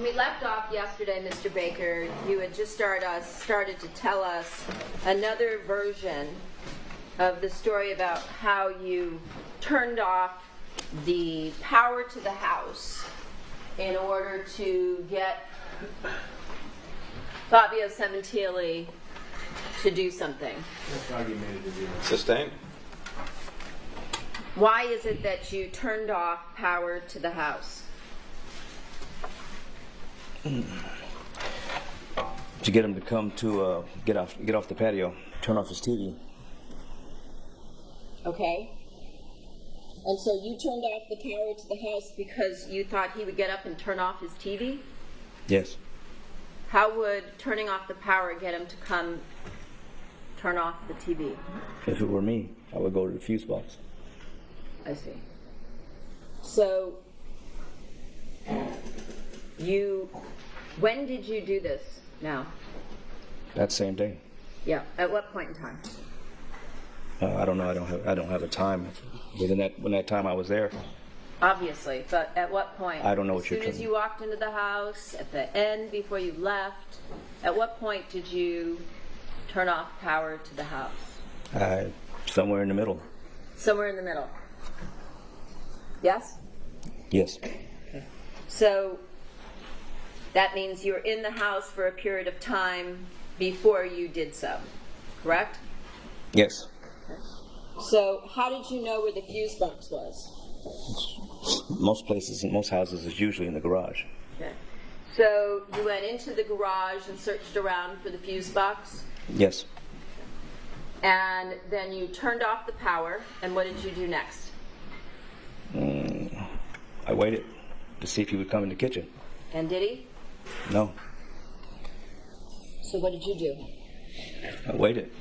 we left off yesterday, Mr. Baker, you had just started to tell us another version of the story about how you turned off the power to the house in order to get Fabio Cementilli to do something. Sustained. Why is it that you turned off power to the house? To get him to come to get off the patio, turn off his TV. Okay. And so you turned off the power to the house because you thought he would get up and turn off his TV? Yes. How would turning off the power get him to come turn off the TV? If it were me, I would go to the fuse box. I see. So, when did you do this now? That same day. Yeah, at what point in time? I don't know. I don't have a time. When that time I was there. Obviously, but at what point? I don't know what you're As soon as you walked into the house, at the end, before you left, at what point did you turn off power to the house? Somewhere in the middle. Somewhere in the middle. Yes? Yes. Okay. So that means you were in the house for a period of time before you did so, correct? Yes. Okay. So how did you know where the fuse box was? Most places, in most houses, is usually in the garage. Okay. So you went into the garage and searched around for the fuse box? Yes. And then you turned off the power, and what did you do next? I waited to see if he would come in the kitchen. And did he? No. So what did you do? I waited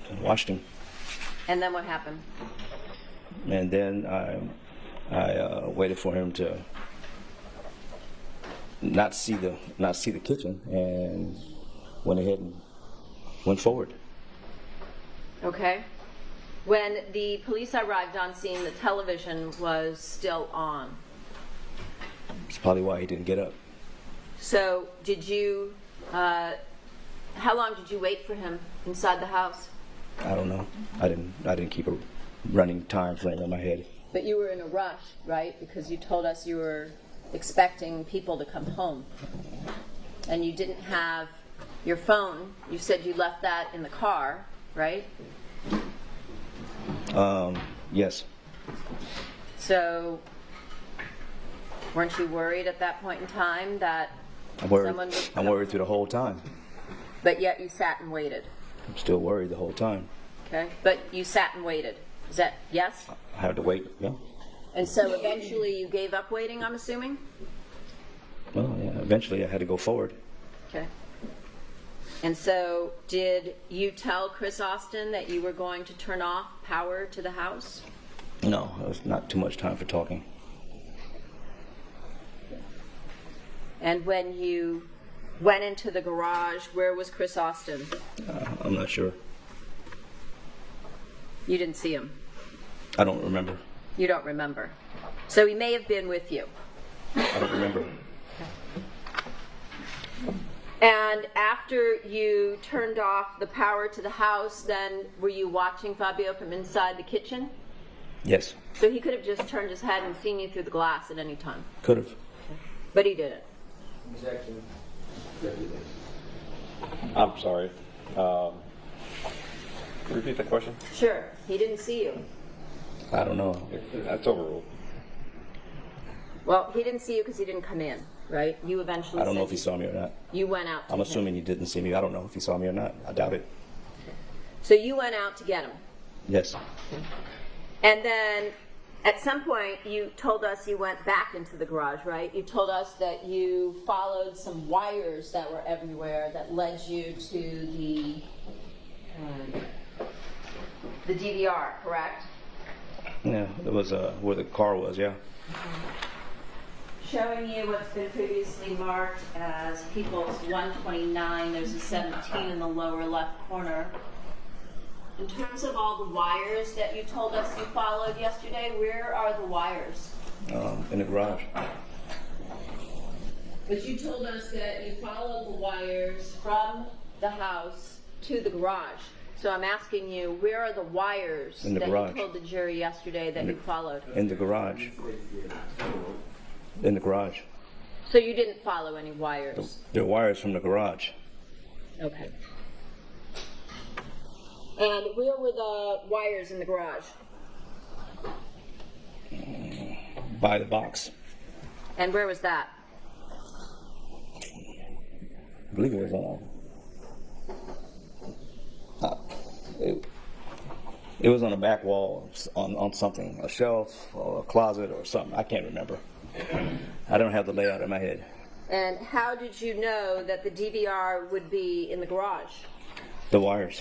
and watched him. And then what happened? And then I waited for him to not see the kitchen, and went ahead and went forward. Okay. When the police arrived on scene, the television was still on. That's probably why he didn't get up. So did you, how long did you wait for him inside the house? I don't know. I didn't keep a running time frame in my head. But you were in a rush, right? Because you told us you were expecting people to come home. And you didn't have your phone. You said you left that in the car, right? Yes. So, weren't you worried at that point in time that I'm worried. someone would come? I'm worried through the whole time. But yet you sat and waited. I'm still worried the whole time. Okay. But you sat and waited. Is that yes? I had to wait. Yeah. And so eventually you gave up waiting, I'm assuming? Well, yeah. Eventually, I had to go forward. Okay. And so did you tell Chris Austin that you were going to turn off power to the house? No, it was not too much time for talking. And when you went into the garage, where was Chris Austin? I'm not sure. You didn't see him? I don't remember. You don't remember. So he may have been with you. I don't remember. And after you turned off the power to the house, then were you watching Fabio from inside the kitchen? Yes. So he could have just turned his head and seen you through the glass at any time. Could have. But he didn't. Exactly. I'm sorry. Repeat the question. Sure. He didn't see you. I don't know. That's overruled. Well, he didn't see you because he didn't come in, right? You eventually I don't know said if he saw me or not. you went out to I'm him. assuming he didn't see me. I don't know if he saw me or not. I doubt it. So you went out to get him. Yes. And then at some point you told us you went back into the garage, right? You told us that you followed some wires that were everywhere that led you to the DVR, correct? Yeah, it was where the car was, yeah. Showing you what's been previously marked as People's 129. There's a 17 in the lower left corner. In terms of all the wires that you told us you followed yesterday, where are the wires? In the garage. But you told us that you followed the wires from the house to the garage. So I'm asking you, where are the wires In the that garage. you told the jury yesterday that you followed? In the garage. In the garage. So you didn't follow any wires? There are wires from the garage. Okay. And where were the wires in the garage? By the box. And where was that? I believe it was on. It was on a back wall, on something, a shelf or a closet or something. I can't remember. I don't have the layout in my head. And how did you know that the DVR would be in the garage? The wires.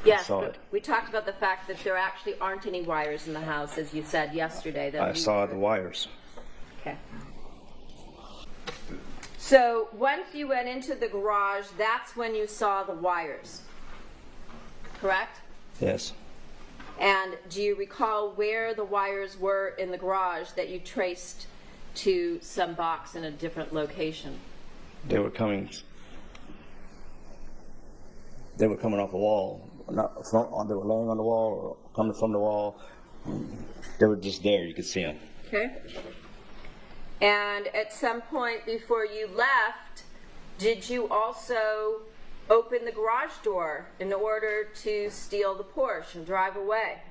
Yes, I saw but it. we talked about the fact that there actually aren't any wires in the house, as you said yesterday. That I saw the wires. Okay. So once you went into the garage, that's when you saw the wires, correct? Yes. And do you recall where the wires were in the garage that you traced to some box in a different location? They were coming off the wall. Not from, they were laying on the wall or coming from the wall. They were just there. You could see them. Okay. And at some point before you left, did you also open the garage door in order to steal the Porsche and drive away?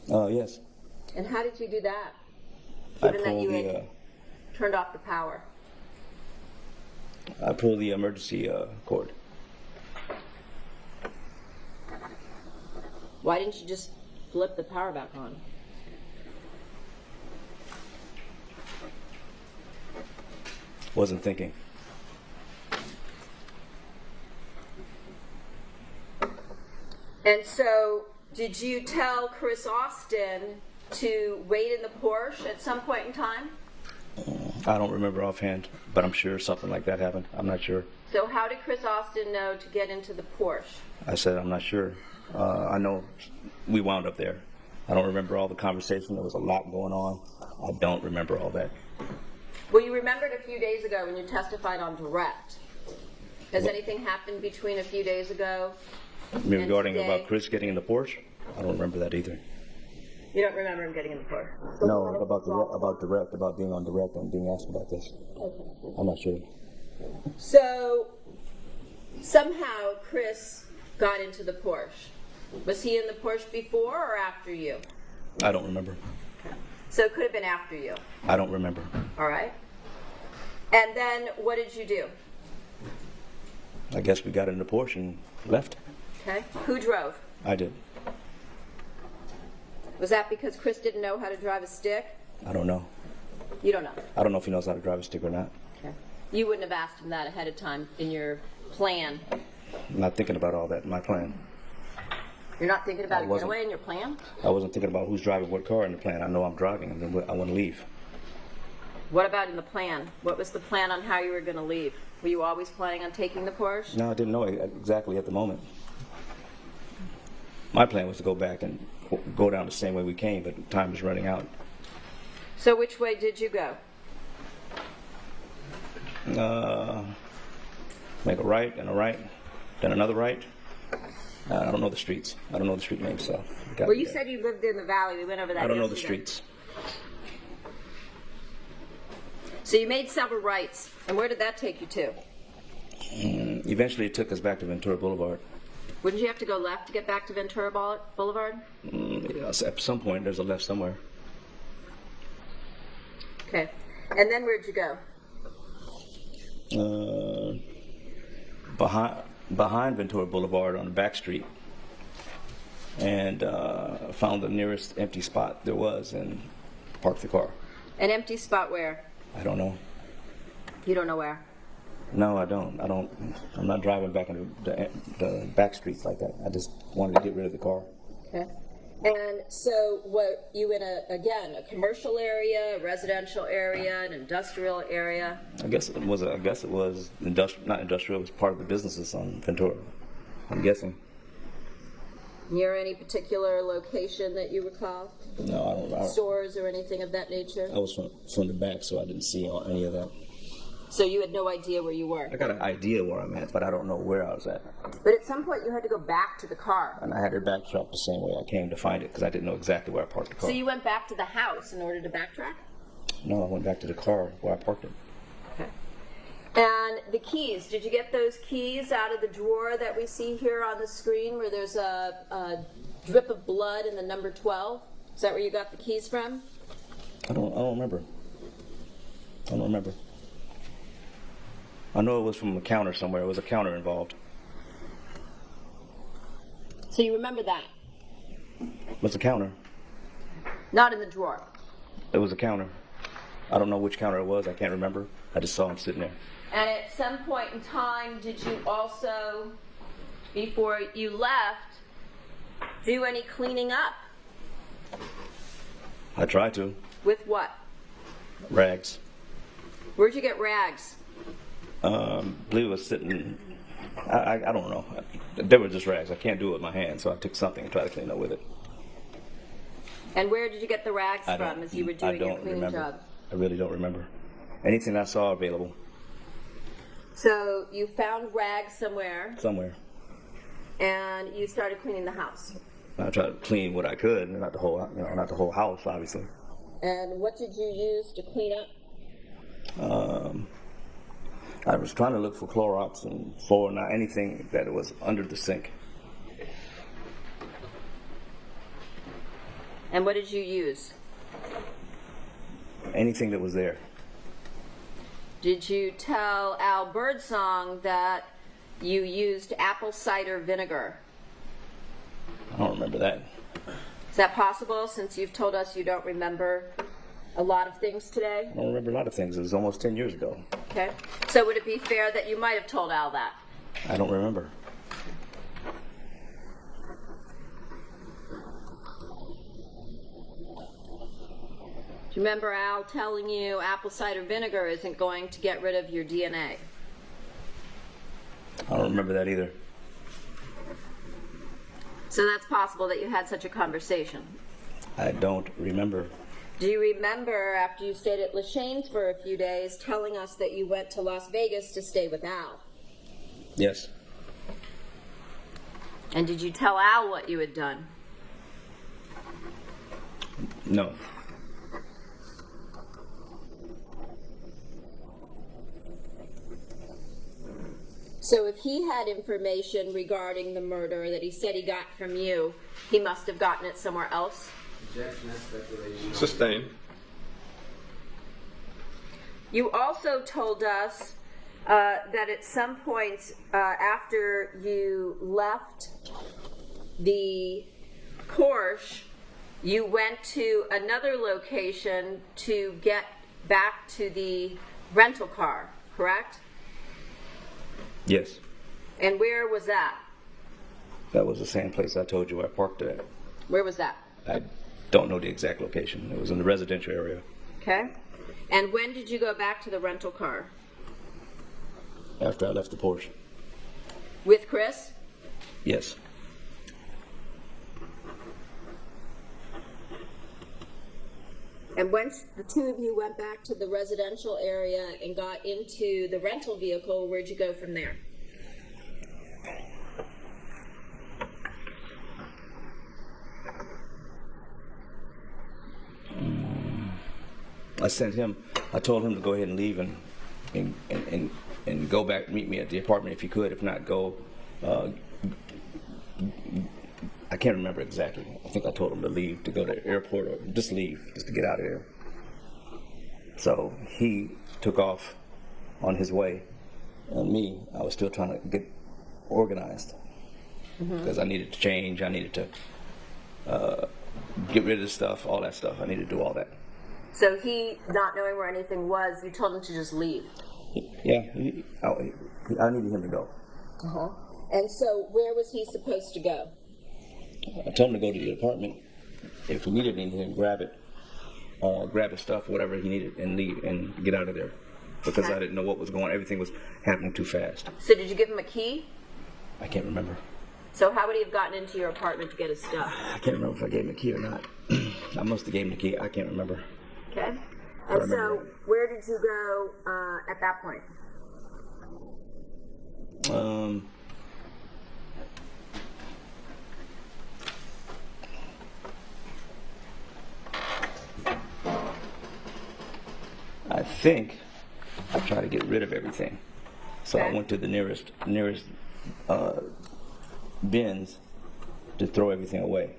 Yes. And how did you do that? I Given that pulled you the had turned off the power. emergency cord. Why didn't you just flip the power back on? Wasn't thinking. And so, did you tell Chris Austin to wait in the Porsche at some point in time? I don't remember offhand, but I'm sure something like that happened. I'm not sure. So how did Chris Austin know to get into the Porsche? I said I'm not sure. I know we wound up there. I don't remember all the conversation. There was a lot going on. I don't remember all that. Well, you remembered a few days ago when you testified on direct. Has anything happened between a few days ago? Regarding today? about Chris getting in the Porsche, I don't remember that either. You don't remember him getting in the Porsche? No, about being on direct and being asked about this. Okay. I'm not sure. So, somehow Chris got into the Porsche. Was he in the Porsche before or after you? I don't remember. So it could have been after you. I don't remember. All right. And then what did you do? I guess we got in the Porsche and left. Okay. Who drove? I did. Was that because Chris didn't know how to drive a stick? I don't know. You don't know. I don't know if he knows how to drive a stick or not. Okay. You wouldn't have asked him that ahead of time in your plan. I'm not thinking about all that in my plan. You're not thinking about I a wasn't. getaway in your plan? I wasn't thinking about who's driving what car in the plan. I know I'm driving and then I want to leave. What about in the plan? What was the plan on how you were going to leave? Were you always planning on taking the Porsche? No, I didn't know exactly at the moment. My plan was to go back and go down the same way we came, but time was running out. So which way did you go? Make a right and a right, then another right. I don't know the streets. I don't know the street names, so. Well, you said you lived in the valley. We went over that I don't know the yesterday. streets. So you made several rights. And where did that take you to? Eventually, it took us back to Ventura Boulevard. Wouldn't you have to go left to get back to Ventura Boulevard? Yes, at some point, there's a left somewhere. Okay. And then where'd you go? Behind Ventura Boulevard on the back street, and found the nearest empty spot there was and parked the car. An empty spot where? I don't know. You don't know where? No, I don't. I'm not driving back into the back streets like that. I just wanted to get rid of the car. Okay. And so what, you in a commercial area, a residential area, an industrial area? I guess it was industrial, not industrial. It was part of the businesses on Ventura. I'm guessing. Near any particular location that you recall? No, I don't. Stores or anything of that nature? I was from the back, so I didn't see any of that. So you had no idea where you were? I got an idea where I'm at, but I don't know where I was at. But at some point you had to go back to the car. And I had to backtrack the same way I came to find it because I didn't know exactly where I parked the car. So you went back to the house in order to backtrack? No, I went back to the car where I parked it. Okay. And the keys, did you get those keys out of the drawer that we see here on the screen where there's a drip of blood in the number 12? Is that where you got the keys from? I don't remember. I don't remember. I know it was from a counter somewhere. It was a counter involved. So you remember that? It was a counter. Not in the drawer. It was a counter. I don't know which counter it was. I can't remember. I just saw him sitting there. And at some point in time, did you also, before you left, do any cleaning up? I tried to. With what? Rags. Where'd you get rags? I believe it was sitting. I don't know. They were just rags. I can't do it with my hands, so I took something and tried to clean up with it. And where did you get the rags from as you were doing your cleaning remember. job? I really don't remember. Anything I saw available. So you found rags somewhere, Somewhere. and you started cleaning the house. I tried to clean what I could, not the whole, not the whole house, obviously. And what did you use to clean up? I was trying to look for Clorox and anything that was under the sink. And what did you use? Anything that was there. Did you tell Al Birdsong that you used apple cider vinegar? I don't remember that. Is that possible, since you've told us you don't remember a lot of things today? I don't remember a lot of things. It was almost 10 years ago. Okay. So would it be fair that you might have told Al that? I don't remember. Do you remember Al telling you apple cider vinegar isn't going to get rid of your DNA? I don't remember that either. So that's possible that you had such a conversation. I don't remember. Do you remember, after you stayed at Lacheyne's for a few days, telling us that you went to Las Vegas to stay with Al? Yes. And did you tell Al what you had done? No. So if he had information regarding the murder that he said he got from you, he must have gotten it somewhere else? Sustained. You also told us that at some point after you left the Porsche, you went to another location to get back to the rental car, correct? Yes. And where was that? That was the same place I told you I parked it at. Where was that? I don't know the exact location. It was in the residential area. Okay. And when did you go back to the rental car? After I left the Porsche. With Chris? Yes. And once the two of you went back to the residential area and got into the rental vehicle, where'd you go from there? I told him to go ahead and leave and go back, meet me at the apartment if he could. If not, go. I can't remember exactly. I think I told him to leave, to go to the airport, or just leave, just to get out of there. So he took off on his way, and me, I was still trying to get organized because I needed to change. I needed to get rid of the stuff, all that stuff. I needed to do all that. So he, not knowing where anything was, you told him to just leave? Yeah, I needed him to go. Uh-huh. And so where was he supposed to go? I told him to go to the apartment. If he needed anything, grab it. Grab his stuff, whatever he needed, and leave and get out of there. Because I didn't know what was going on. Everything was happening too fast. So did you give him a key? I can't remember. So how would he have gotten into your apartment to get his stuff? I can't remember if I gave him the key or not. I must have gave him the key. I can't remember. Okay. I And remember so that. where did you go at that point? I think I tried to get rid of everything. So I Okay. went to the nearest bins to throw everything away.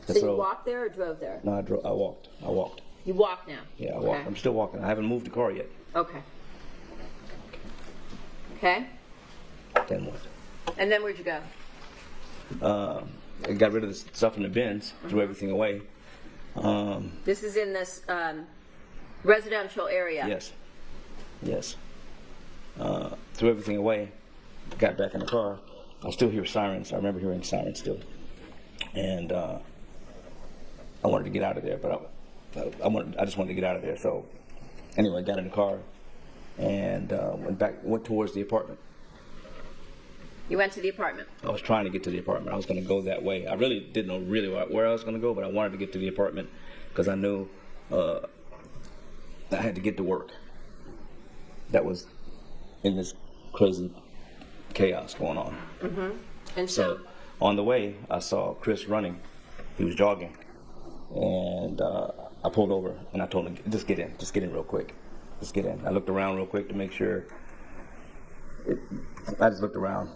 To So you throw- walked there or drove there? No, I walked. You walk now? Yeah, I walked. Okay. I'm still walking. I haven't moved the car yet. Okay. Okay. Then what? And then where'd you go? I got rid of the stuff in the bins, threw everything away. This is in this residential area. Yes. Threw everything away, got back in the car. I still hear sirens. I remember hearing sirens still. And I wanted to get out of there, but I just wanted to get out of there. So anyway, I got in the car and went towards the apartment. You went to the apartment. I was trying to get to the apartment. I was going to go that way. I really didn't know really where I was going to go, but I wanted to get to the apartment because I knew I had to get to work. That was in this crazy chaos going on. And So on the way, I saw Chris running. He was jogging. And I pulled over and I told him, just get in real quick. Just get in. I looked around real quick to make sure. I just looked around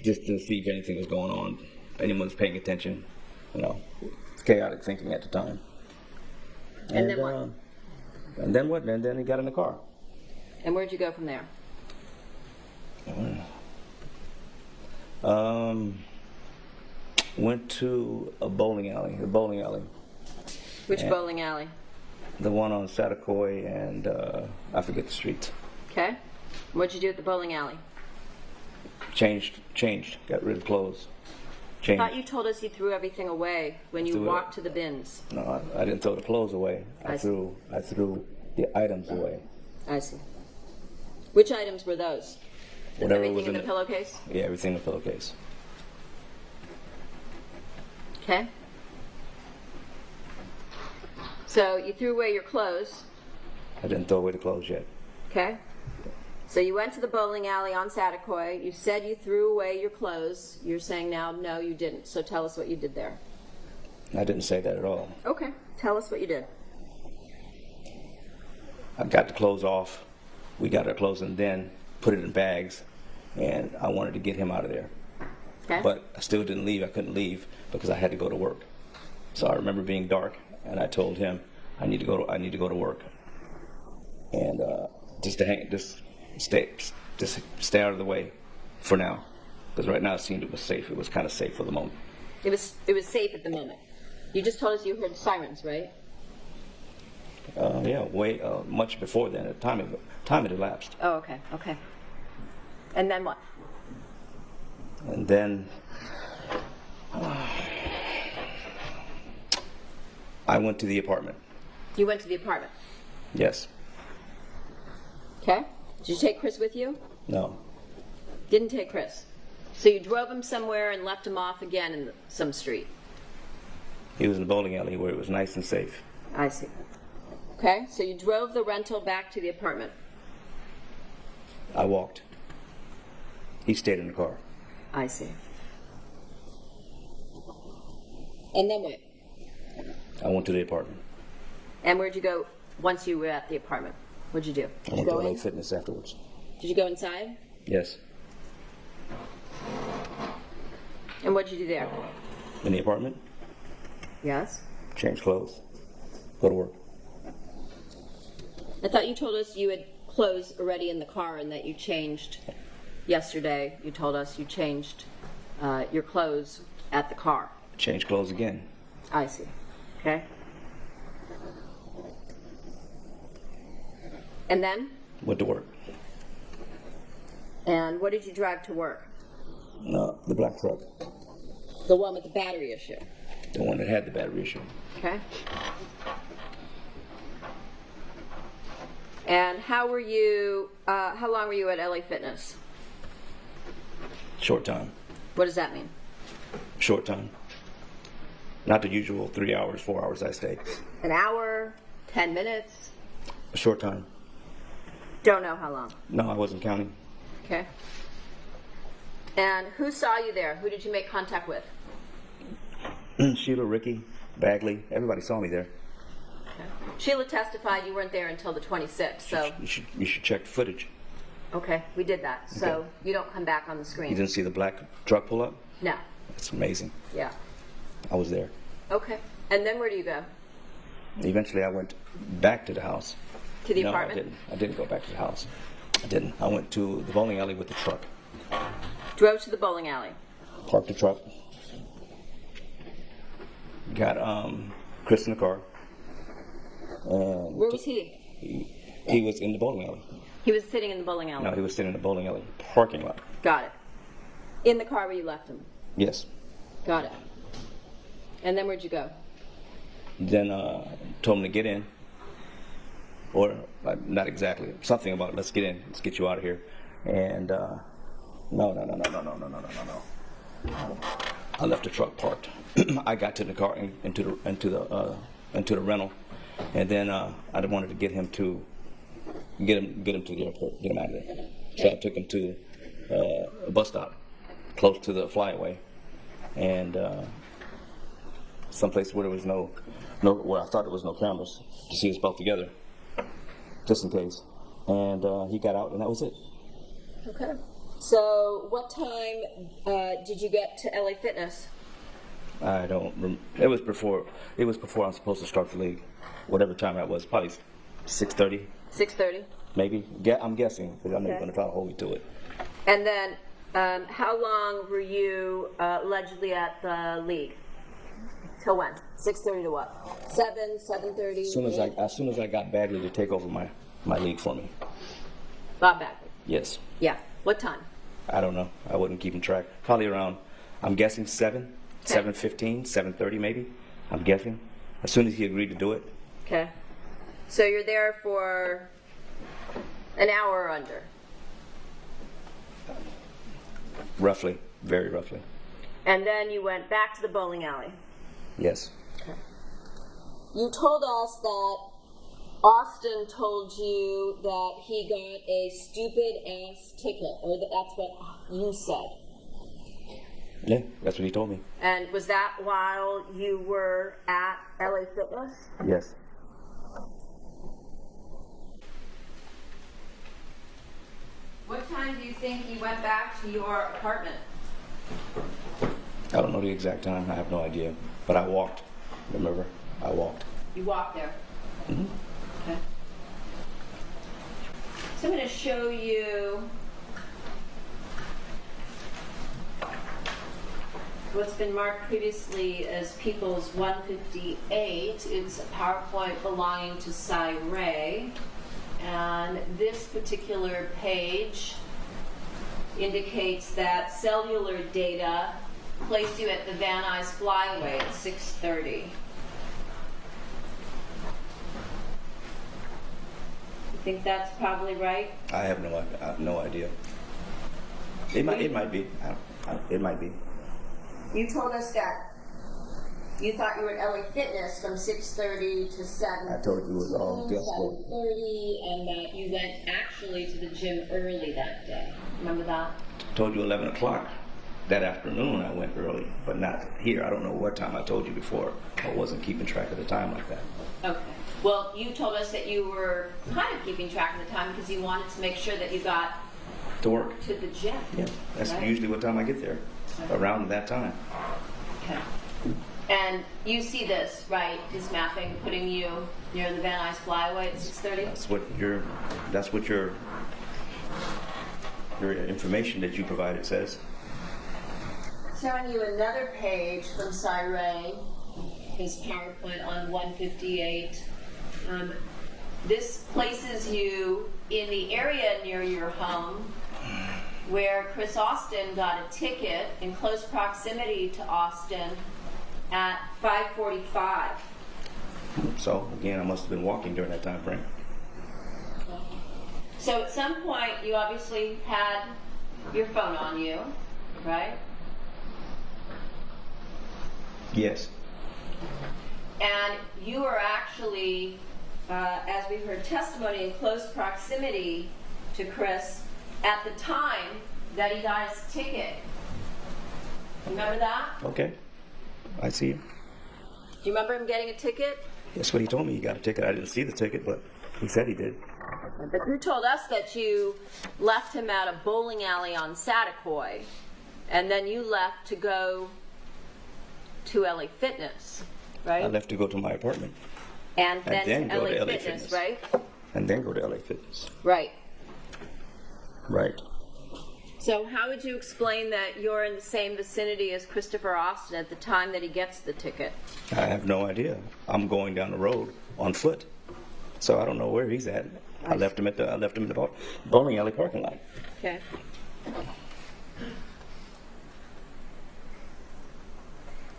just to see if anything was going on, anyone's paying attention. You know, chaotic thinking at the time. And then what? And then what? And then he got in the car. And where'd you go from there? Went to the bowling alley. Which Yeah. bowling alley? The one on Satakoy and I forget the street. Okay. What'd you do at the bowling alley? Changed, got rid of clothes. I Changed. thought you told us you threw everything away when you Threw it- walked to the bins. No, I didn't throw the clothes away. I see. I threw the items away. I see. Which items were those? Whatever Everything was in in the it. pillowcase? Yeah, everything in the pillowcase. Okay. So you threw away your clothes. I didn't throw away the clothes yet. Okay. So you went to the bowling alley on Satakoy. You said you threw away your clothes. You're saying now, no, you didn't. So tell us what you did there. I didn't say that at all. Okay. Tell us what you did. I got the clothes off. We got our clothes and then put it in bags, and I wanted to get him out of there. Okay. But I still didn't leave. I couldn't leave because I had to go to work. So I remember being dark, and I told him, I need to go to work. And just stay out of the way for now, because right now it seemed it was safe. It was kind of safe for the moment. It was safe at the moment. You just told us you heard sirens, right? Yeah, way much before then. Time had elapsed, Oh, okay. Okay. And then what? and then I went to the apartment. You went to the apartment. Yes. Okay. Did you take Chris with you? No. Didn't take Chris. So you drove him somewhere and left him off again in some street. He was in the bowling alley where it was nice and safe. I see. Okay. So you drove the rental back to the apartment. I walked. He stayed in the car. I see. And then what? I went to the apartment. And where'd you go once you were at the apartment? What'd you do? I Did you went to go LA in? Fitness afterwards. Did you go inside? Yes. And what'd you do there? In the apartment, Yes. change clothes, go to work. I thought you told us you had clothes already in the car and that you changed yesterday. You told us you changed your clothes at the car. Change clothes again. I see. Okay. And then? Went to work. And what did you drive to work? No, the black truck. The one with the battery issue. The one that had the battery issue. Okay. And how long were you at LA Fitness? Short time. What does that mean? Short time. Not the usual 3 hours, 4 hours I stayed. An hour? 10 minutes? A short time. Don't know how long. No, I wasn't counting. Okay. And who saw you there? Who did you make contact with? Sheila, Ricky, Bagley, everybody saw me there. Okay. Sheila testified you weren't there until the 26th, so... You should check the footage. Okay, we did that. So Okay. you don't come back on the You screen. didn't see the black truck pull up? No. It's amazing. Yeah. I was there. Okay. And then where do you go? Eventually, I went back to the house. To the No, apartment? I didn't go back to the house. I didn't. I went to the bowling alley with the truck. Drove to the bowling alley. Parked the truck. Got Chris in the car. And Where was he? he was in the bowling alley. He was sitting in the bowling alley. No, he was sitting in the bowling alley parking lot. Got it. In the car where you left him. Yes. Got it. And then where'd you go? Then told him to get in. Or not exactly. Something about let's get in. Let's get you out of here. And no. I left the truck parked. I got to the car into the rental, and then I wanted to get him to the airport, get him out of there. So I took him to a bus stop close to the flyaway, and someplace where there was no where I thought there was no cameras to see us both together, just in case. And he got out, and that was it. Okay. So what time did you get to LA Fitness? I don't remember. It was before I'm supposed to start the league. Whatever time that was, probably 6:30, 6:30. maybe. I'm guessing, because I know you're Okay. going to try to hold me to it. And then how long were you allegedly at the league? Till when? 6:30 to what? 7, 7:30? As soon as I got Bagley to take over my league for me. Bob Bagley. Yes. Yeah. What time? I don't know. I wasn't keeping track. Probably around, I'm guessing 7, Okay. 7:15, 7:30 maybe. I'm guessing. As soon as he agreed to do it. Okay. So you're there for an hour or under. Roughly. Very roughly. And then you went back to the bowling alley. Yes. You told us that Austin told you that he got a stupid ass ticket, or that's what you said. Yeah, that's what he told me. And was that while you were at LA Fitness? Yes. What time do you think you went back to your apartment? I don't know the exact time. I have no idea. But I walked. Remember? I walked. You walked there. Mhm. Okay. So I'm going to show you what's been marked previously as People's 158. It's a PowerPoint belonging to Cy Ray. And this particular page indicates that cellular data placed you at the Van Nuys Flyway at 6:30. You think that's probably right? I have no idea. It might be. It might be. You told us that you thought you were at LA Fitness from 6:30 to 7. I told you it was all guesswork. 7:30, and that you went actually to the gym early that day. Remember that? Told you 11 o'clock. That afternoon I went early, but not here. I don't know what time I told you before. I wasn't keeping track of the time like that. Okay. Well, you told us that you were kind of keeping track of the time because you wanted to make sure that you got To work. to the gym. Yeah, that's right? usually what time I get there. Around that time. Okay. And you see this, right? This mapping putting you near the Van Nuys Flyway at 6:30? That's what your information that you provided says. Showing you another page from Cy Ray, his PowerPoint on 158. This places you in the area near your home where Chris Austin got a ticket in close proximity to Austin at 5:45. So again, I must have been walking during that time frame. So at some point, you obviously had your phone on you, right? Yes. And you were actually, as we heard testimony, in close proximity to Chris at the time that he got his ticket. Remember that? Okay. I see it. Do you remember him getting a ticket? That's what he told me. He got a ticket. I didn't see the ticket, but he said he did. But you told us that you left him at a bowling alley on Satakoy, and then you left to go to LA Fitness, right? I left to go to my apartment. And then go LA to LA Fitness, Fitness. right? And then go to LA Fitness. Right. Right. So how would you explain that you're in the same vicinity as Christopher Austin at the time that he gets the ticket? I have no idea. I'm going down the road on foot, so I don't know where he's at. I left him in the bowling alley parking lot. Okay.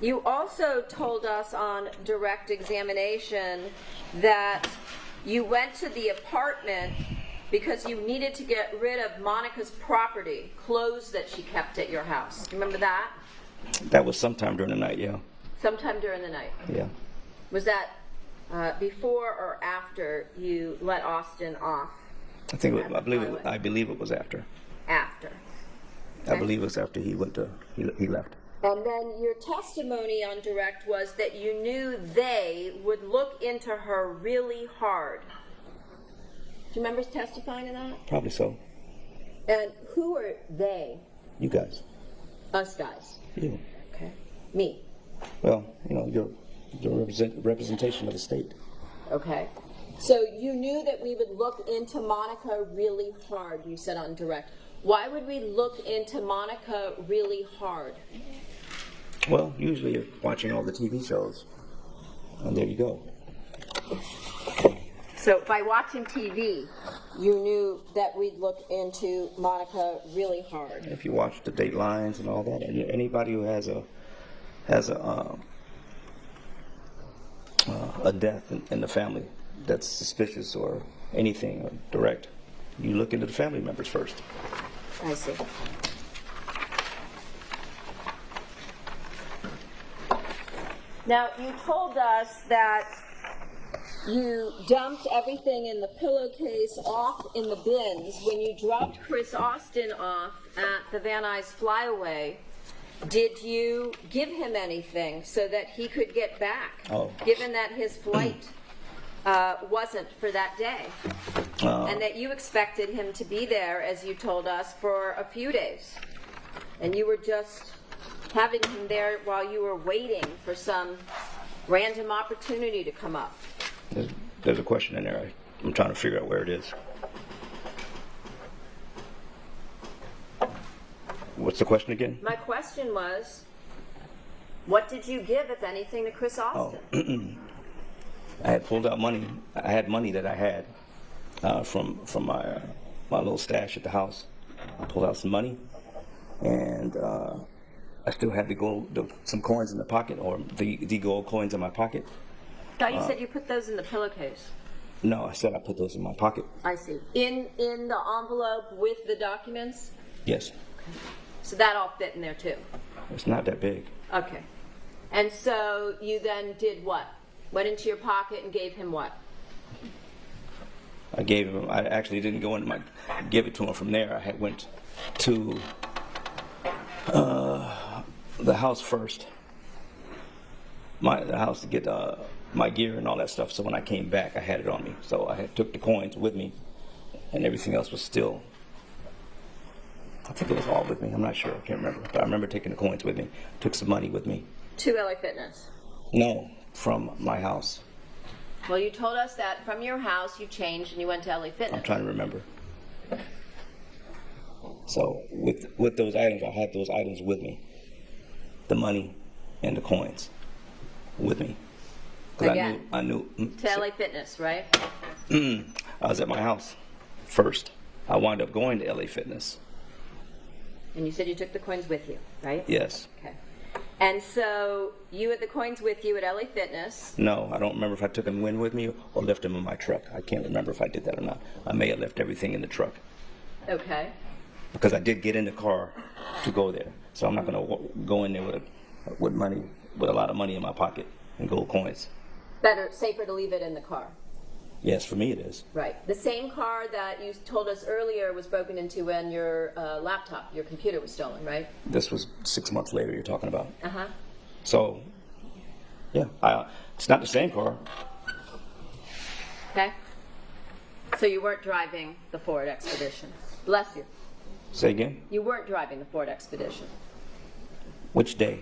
You also told us on direct examination that you went to the apartment because you needed to get rid of Monica's property, clothes that she kept at your house. Remember that? That was sometime during the night, yeah. Sometime during the night. Yeah. Was that before or after you let Austin off? I believe it was after. After. I believe it was after he left. And then your testimony on direct was that you knew they would look into her really hard. Do you remember testifying to that? Probably so. And who are they? You guys. Us guys. You. Okay. Me. Well, you're representation of the state. Okay. So you knew that we would look into Monica really hard, you said on direct. Why would we look into Monica really hard? Well, usually you're watching all the TV shows, and there you go. So by watching TV, you knew that we'd look into Monica really hard. If you watch the Datelines and all that, and anybody who has a death in the family that's suspicious or anything or direct, you look into the family members first. I see. Now, you told us that you dumped everything in the pillowcase off in the bins. When you dropped Chris Austin off at the Van Nuys Flyaway, did you give him anything so that he could get back, given that his flight wasn't for that day, and that you expected him to be there, as you told us, for a few days, and you were just having him there while you were waiting for some random opportunity to come up? There's a question in there. I'm trying to figure out where it is. What's the question again? My question was, what did you give, if anything, to Chris Austin? I had pulled out money. I had money that I had from my little stash at the house. I pulled out some money, and I still had some coins in the pocket, or the gold coins in my pocket. I thought you said you put those in the pillowcase. No, I said I put those in my pocket. I see. In the envelope with the documents? Yes. So that all fit in there too? It's not that big. Okay. And so you then did what? Went into your pocket and gave him what? I actually didn't give it to him from there. I went to the house first. The house to get my gear and all that stuff. So when I came back, I had it on me. So I took the coins with me, and everything else was still. I think it was all with me. I'm not sure. I can't remember. But I remember taking the coins with me. Took some money with me. To LA Fitness? No, from my house. Well, you told us that from your house you changed and you went to LA Fitness. I'm trying to remember. So with those items, I had those items with me. The money and the coins with me. Again, I knew. To LA Fitness, right? I was at my house first. I wound up going to LA Fitness. And you said you took the coins with you, right? Yes. Okay. And so you had the coins with you at LA Fitness. No, I don't remember if I took them with me or left them in my truck. I can't remember if I did that or not. I may have left everything in the truck. Okay. Because I did get in the car to go there. So I'm not going to go in there with money with a lot of money in my pocket and gold coins. Safer to leave it in the car. Yes, for me it is. Right. The same car that you told us earlier was broken into when your laptop, your computer was stolen, right? This was 6 months later you're talking about. Uh-huh. So, yeah, it's not the same car. Okay. So you weren't driving the Ford Expedition. Bless you. Say again? You weren't driving the Ford Expedition Which day?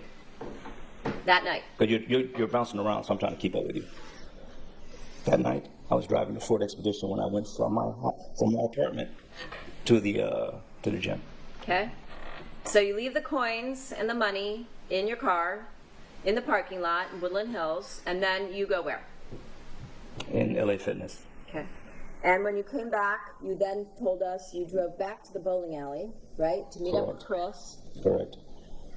that night. Because you're bouncing around, so I'm trying to keep up with you. That night, I was driving the Ford Expedition when I went from my apartment to the gym. Okay. So you leave the coins and the money in your car, in the parking lot in Woodland Hills, and then you go where? In LA Fitness. Okay. And when you came back, you then told us you drove back to the bowling alley, right, to meet up with Chris. Correct.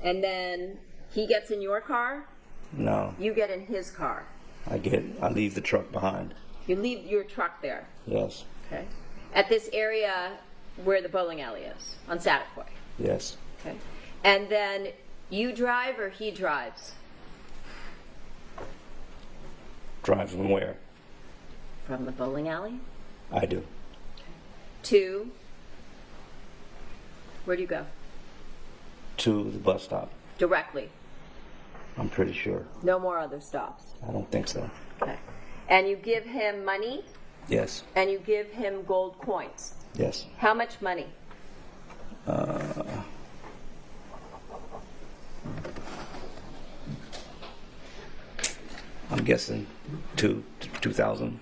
And then he gets in your car, No, you get in his car. I leave the truck behind. You leave your truck there. Yes. Okay. At this area where the bowling alley is, on Saticoy. Yes. Okay. And then you drive or he drives? Drive from where? From the bowling alley I do. to, where do you go? To the bus stop. Directly. I'm pretty sure. No more other stops. I don't think so. Okay. And you give him money Yes. and you give him gold coins. Yes. How much money? I'm guessing 2,000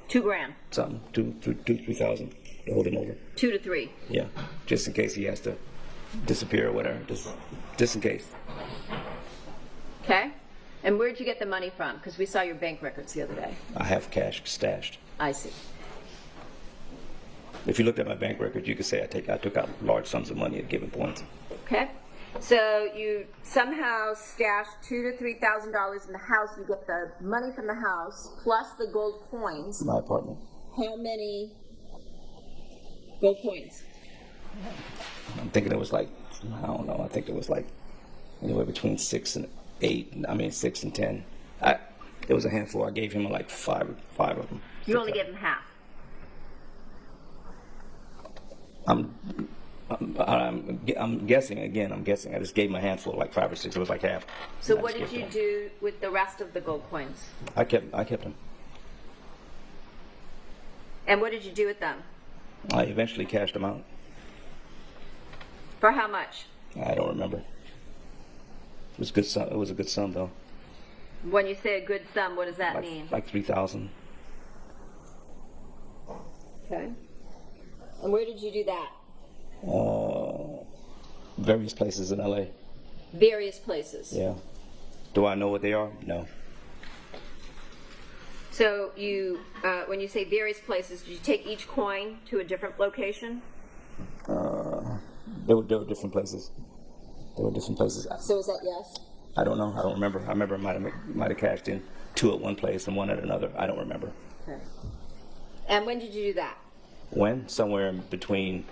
$2 grand. something. 3,000 to hold him over. 2 to 3. Yeah. Just in case he has to disappear or whatever. Just in case. Okay. And where'd you get the money from? Because we saw your bank records the other day. I have cash stashed. I see. If you looked at my bank record, you could say I took out large sums of money at given points. Okay. So you somehow stashed $2,000 to $3,000 in the house. You get the money from the house plus the gold coins. My apartment. How many gold coins? I'm thinking it was like, I don't know, I think it was like anywhere between 6 and 10. It was a handful. I gave him like five of them. You only gave him half. I'm guessing again. I just gave him a handful, like 5 or 6. It was like half. So And I what just did gave you it to him. do with the rest of the gold coins? I kept them. And what did you do with them? I eventually cashed them out. For how much? I don't remember. It was good sum. It was a good sum though. When you say a good sum, what does that mean? Like 3,000. Okay. And where did you do that? Various places in LA. Various places. Yeah. Do I know what they are? No. So you, when you say various places, did you take each coin to a different location? There were different places. So is that yes? I don't know. I don't remember. I remember I might have cashed in 2 at one place and 1 at another. I don't remember. Okay. And when did you do that? When? Somewhere in between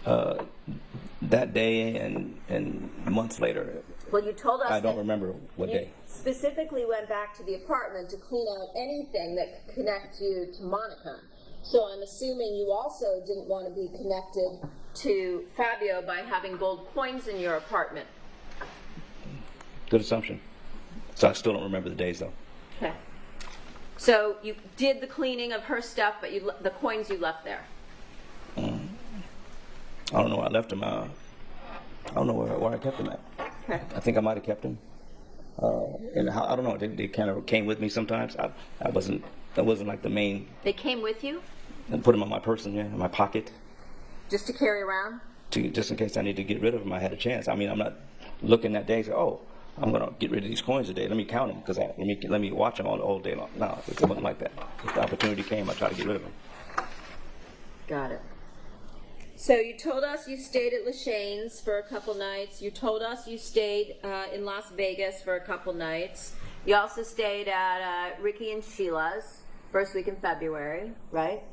that day and months later. Well, you told us I don't that remember what you day. specifically went back to the apartment to clean out anything that could connect you to Monica. So I'm assuming you also didn't want to be connected to Fabio by having gold coins in your apartment. Good assumption. So I still don't remember the days though. Okay. So you did the cleaning of her stuff, but the coins you left there. I don't know where I left them. I don't know where I kept them at. Okay. I think I might have kept them. And I don't know. They kind of came with me sometimes. That wasn't like the main. They came with you And put them in my person, yeah, in my pocket, just to carry around? just in case I need to get rid of them. I had a chance. I mean, I'm not looking that day and say, oh, I'm gonna get rid of these coins today. Let me count them because let me watch them all day long. No, it wasn't like that. If the opportunity came, I tried to get rid of them. Got it. So you told us you stayed at Lacheyne's for a couple nights. You told us you stayed in Las Vegas for a couple nights. You also stayed at Ricky and Sheila's first week in February, right?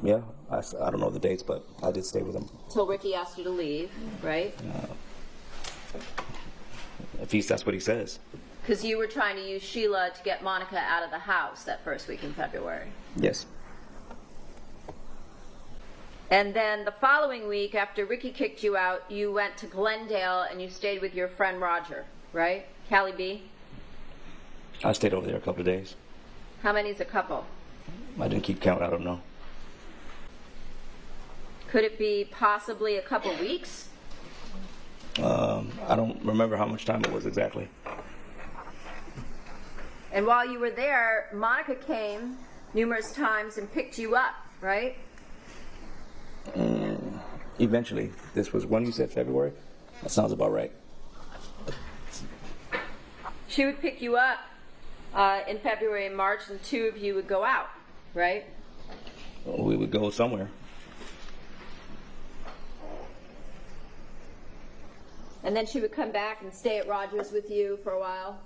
Yeah, I don't know the dates, but I did stay with them. Till Ricky asked you to leave, right? At least that's what he says. Because you were trying to use Sheila to get Monica out of the house that first week in February. Yes. And then the following week, after Ricky kicked you out, you went to Glendale and you stayed with your friend Roger, right? Callie B? I stayed over there a couple of days. How many's a couple? I didn't keep count. I don't know. Could it be possibly a couple weeks? I don't remember how much time it was exactly. And while you were there, Monica came numerous times and picked you up, right? Eventually, this was when you said February? That sounds about right. She would pick you up in February and March, and the two of you would go out, right? We would go somewhere. And then she would come back and stay at Rogers with you for a while.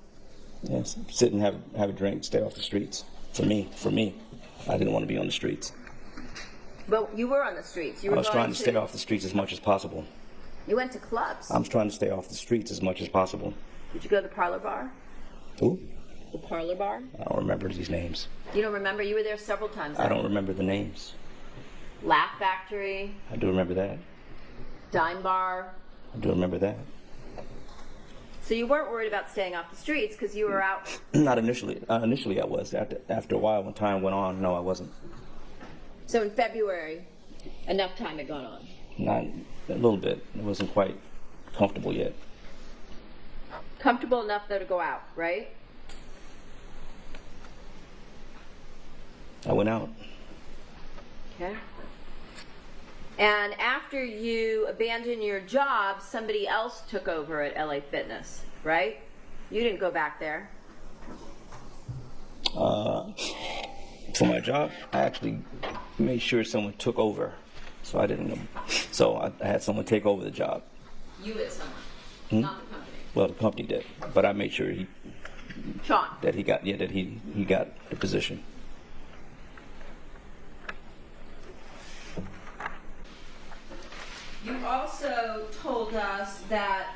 Yes, sit and have a drink, stay off the streets. For me, I didn't want to be on the streets. But you were on the streets. You were I was going trying to stay off the streets as much as possible. You went to clubs. I was trying to stay off the streets as much as possible. Did you go to the parlor bar? Who? The parlor bar? I don't remember these names. You don't remember? You were there several times. I don't remember the names. Laugh Factory, I do remember that. Dime Bar. I do remember that. So you weren't worried about staying off the streets because you were out. Not initially. Initially I was. After a while, when time went on, no, I wasn't. So in February, enough time had gone on. Not a little bit. It wasn't quite comfortable yet. Comfortable enough though to go out, right? I went out. Okay. And after you abandoned your job, somebody else took over at LA Fitness, right? You didn't go back there. For my job, I actually made sure someone took over. So I didn't know. So I had someone take over the job. You had someone, not the company. Well, the company did, but I made sure Sean. that he got the position. You also told us that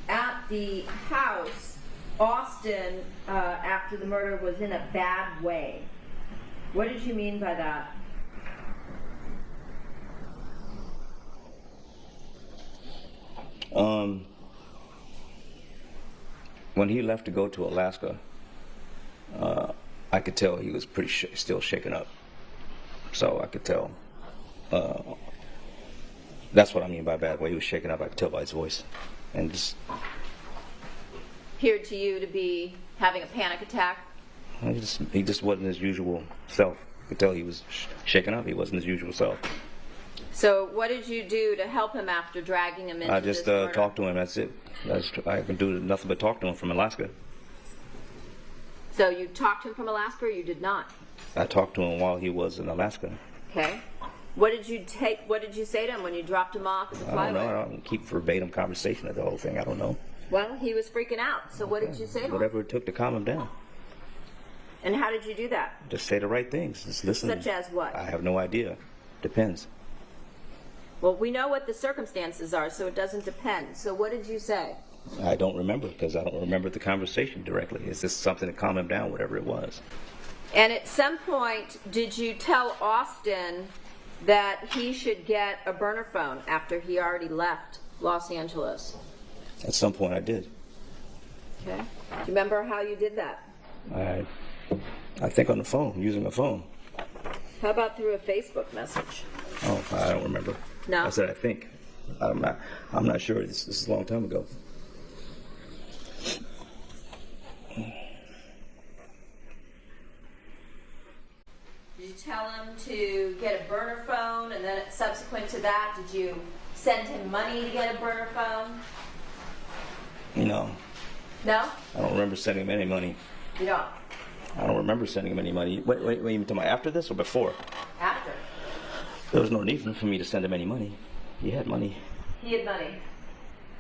at the house, Austin, after the murder, was in a bad way. What did you mean by that? When he left to go to Alaska, I could tell he was still shaken up. So I could tell. That's what I mean by bad way. He was shaken up. I could tell by his voice, and just Appeared to you to be having a panic attack? he just wasn't his usual self. I could tell he was shaken up. He wasn't his usual self. So what did you do to help him after dragging him into I just this murder? talked to him. That's it. I can do nothing but talk to him from Alaska. So you talked to him from Alaska, or you did not? I talked to him while he was in Alaska. Okay. What did you say to him when you dropped him off at the I don't know. flyway? I don't keep verbatim conversation of the whole thing. I don't know. Well, he was freaking out. So what did you say to him? Whatever it took to calm him down. And how did you do that? Just say the right things. Just listen. Such as what? I have no idea. Depends. Well, we know what the circumstances are, so it doesn't depend. So what did you say? I don't remember because I don't remember the conversation directly. It's just something to calm him down, whatever it was. And at some point, did you tell Austin that he should get a burner phone after he already left Los Angeles? At some point I did. Okay. Do you remember how you did that? I think on the phone, using the phone. How about through a Facebook message? Oh, I don't remember. No? I said I think. I'm not sure. This is a long time ago. Did you tell him to get a burner phone, and then subsequent to that, did you send him money to get a burner phone? No. No? I don't remember sending him any money. You don't? I don't remember sending him any money. Wait, you talking about after this or before? After. There was no need for me to send him any money. He had money. He had money.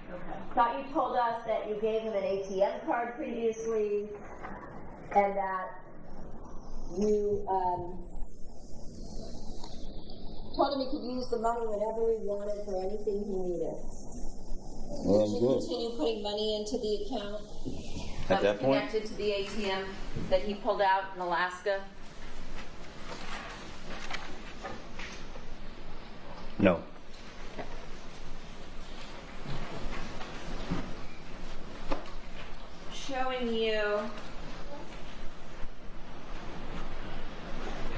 Okay. Thought you told us that you gave him an ATM card previously, and that you told him he could use the money whenever he wanted for anything he needed. Well, Did you good. continue putting money into the account? At that was point? connected to the ATM that he pulled out in Alaska? No. Showing you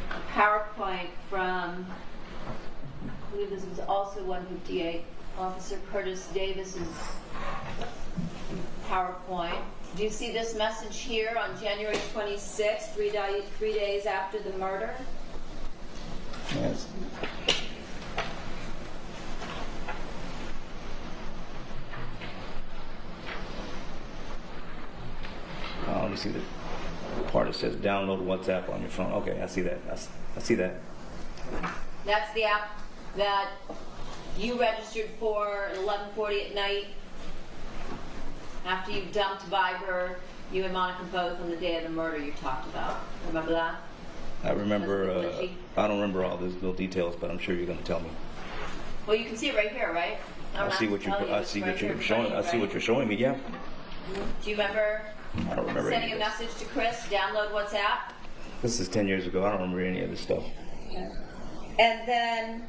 a PowerPoint from, I believe this was also 158, Officer Curtis Davis's PowerPoint. Do you see this message here on January 26th, 3 days after the murder? Yes. Let me see the part that says download WhatsApp on your phone. Okay, I see that. I see that. That's the app that you registered for at 11:40 at night after you dumped Viber, you and Monica both on the day of the murder you talked about. Remember that? I remember. That's the glitchy. I don't remember all those little details, but I'm sure you're going to tell me. Well, you can see it right here, right? I see what you're showing. I see what you're showing me. Yeah. Do you remember I don't remember sending any a of this. message to Chris, download WhatsApp? This is 10 years ago. I don't remember any of this stuff. And then,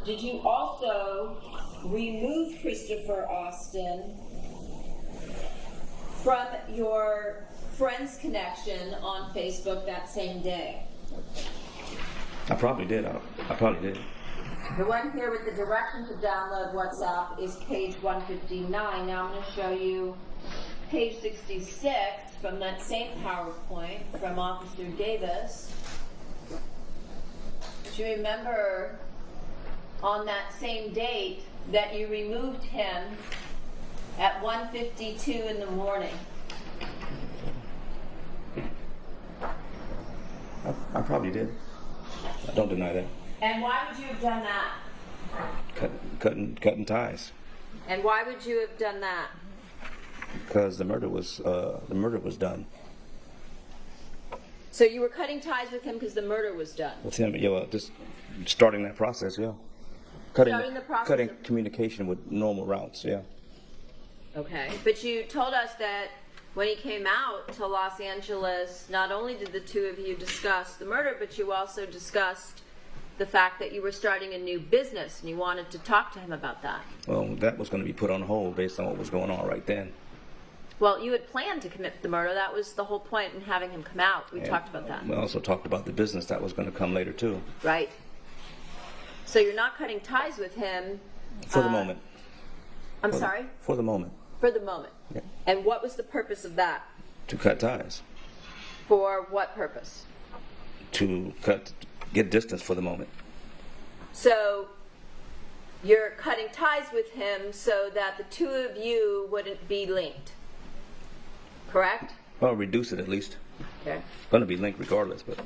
did you also remove Christopher Austin from your friends connection on Facebook that same day? I probably did. I probably did. The one here with the direction to download WhatsApp is page 159. Now I'm going to show you page 66 from that same PowerPoint from Officer Davis. Do you remember on that same date that you removed him at 1:52 in the morning? I probably did. I don't deny that. And why would you have done that? Cutting ties. And why would you have done that? Because the murder was done. So you were cutting ties with him because the murder was done. With him, yeah, well, just starting that process, yeah. Starting the process Cutting of- communication with normal routes, yeah. Okay, but you told us that when he came out to Los Angeles, not only did the two of you discuss the murder, but you also discussed the fact that you were starting a new business and you wanted to talk to him about that. Well, that was going to be put on hold based on what was going on right then. Well, you had planned to commit the murder. That was the whole point in having him come out. We And talked about that. We also talked about the business that was going to come later, too. Right. So you're not cutting ties with him. For the moment. I'm sorry? For the moment. For the moment. Yeah. And what was the purpose of that? To cut ties. For what purpose? To get distance for the moment. So you're cutting ties with him so that the two of you wouldn't be linked. Correct? Well, reduce it at least. Okay. Going to be linked regardless, but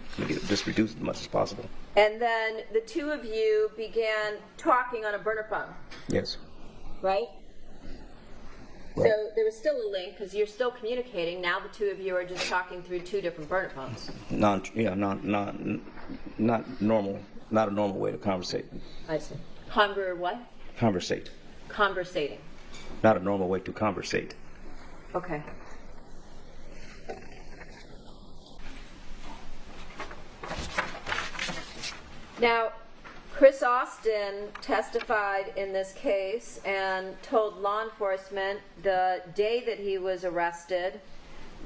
just reduce it as much as possible. And then the two of you began talking on a burner phone, Yes. right? Right. So there was still a link because you're still communicating. Now the two of you are just talking through two different burner phones. Not normal. Not a normal way to conversate. I see. What? Conversate. Conversating. Not a normal way to conversate. Okay. Now, Chris Austin testified in this case and told law enforcement the day that he was arrested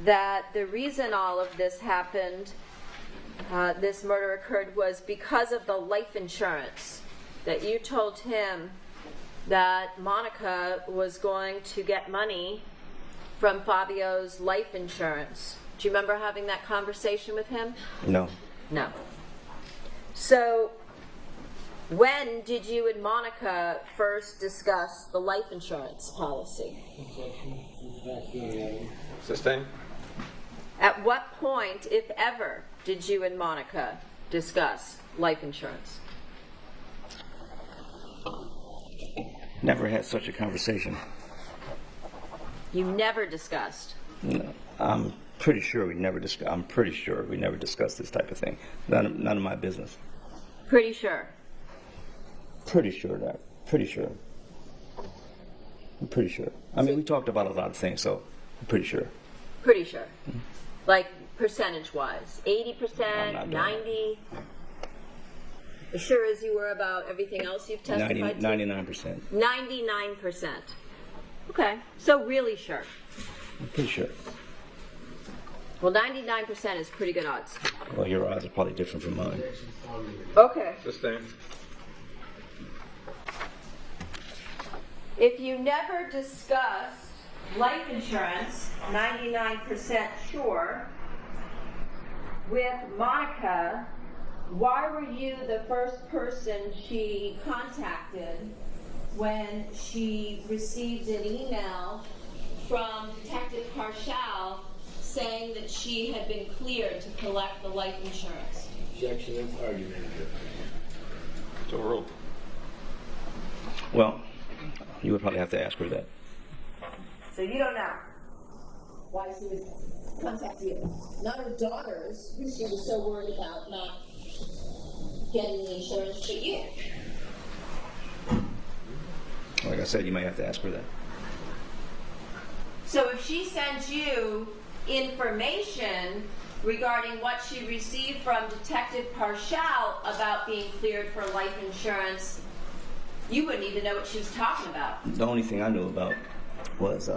that the reason all of this happened, this murder occurred, was because of the life insurance. That you told him that Monica was going to get money from Fabio's life insurance. Do you remember having that conversation with him? No. No. So, when did you and Monica first discuss the life insurance policy? Sustain? At what point, if ever, did you and Monica discuss life insurance? Never had such a conversation. You never discussed. No. I'm pretty sure we never discussed this type of thing. None of my business. Pretty sure. Pretty sure. I'm pretty sure. I mean, we talked about a lot of things, so I'm pretty sure. Pretty sure. Like percentage-wise, 80%, I'm not doing 90. As sure as you were about everything else you've testified to? 99%. 99%. Okay, so really sure. I'm pretty sure. Well, 99% is pretty good odds. Well, your odds are probably different from mine. Okay. Sustained. If you never discussed life insurance, 99% sure, with Monica, why were you the first person she contacted when she received an email from Detective Parshall saying that she had been cleared to collect the life insurance? Objection, that's argumentative. It's overruled. Well, you would probably have to ask her that. So you don't know why she would contact you. Not her daughters, who she was so worried about not getting the insurance, but you. Like I said, you may have to ask her that. So if she sent you information regarding what she received from Detective Parshall about being cleared for life insurance, you wouldn't even know what she was talking about. The only thing I knew about was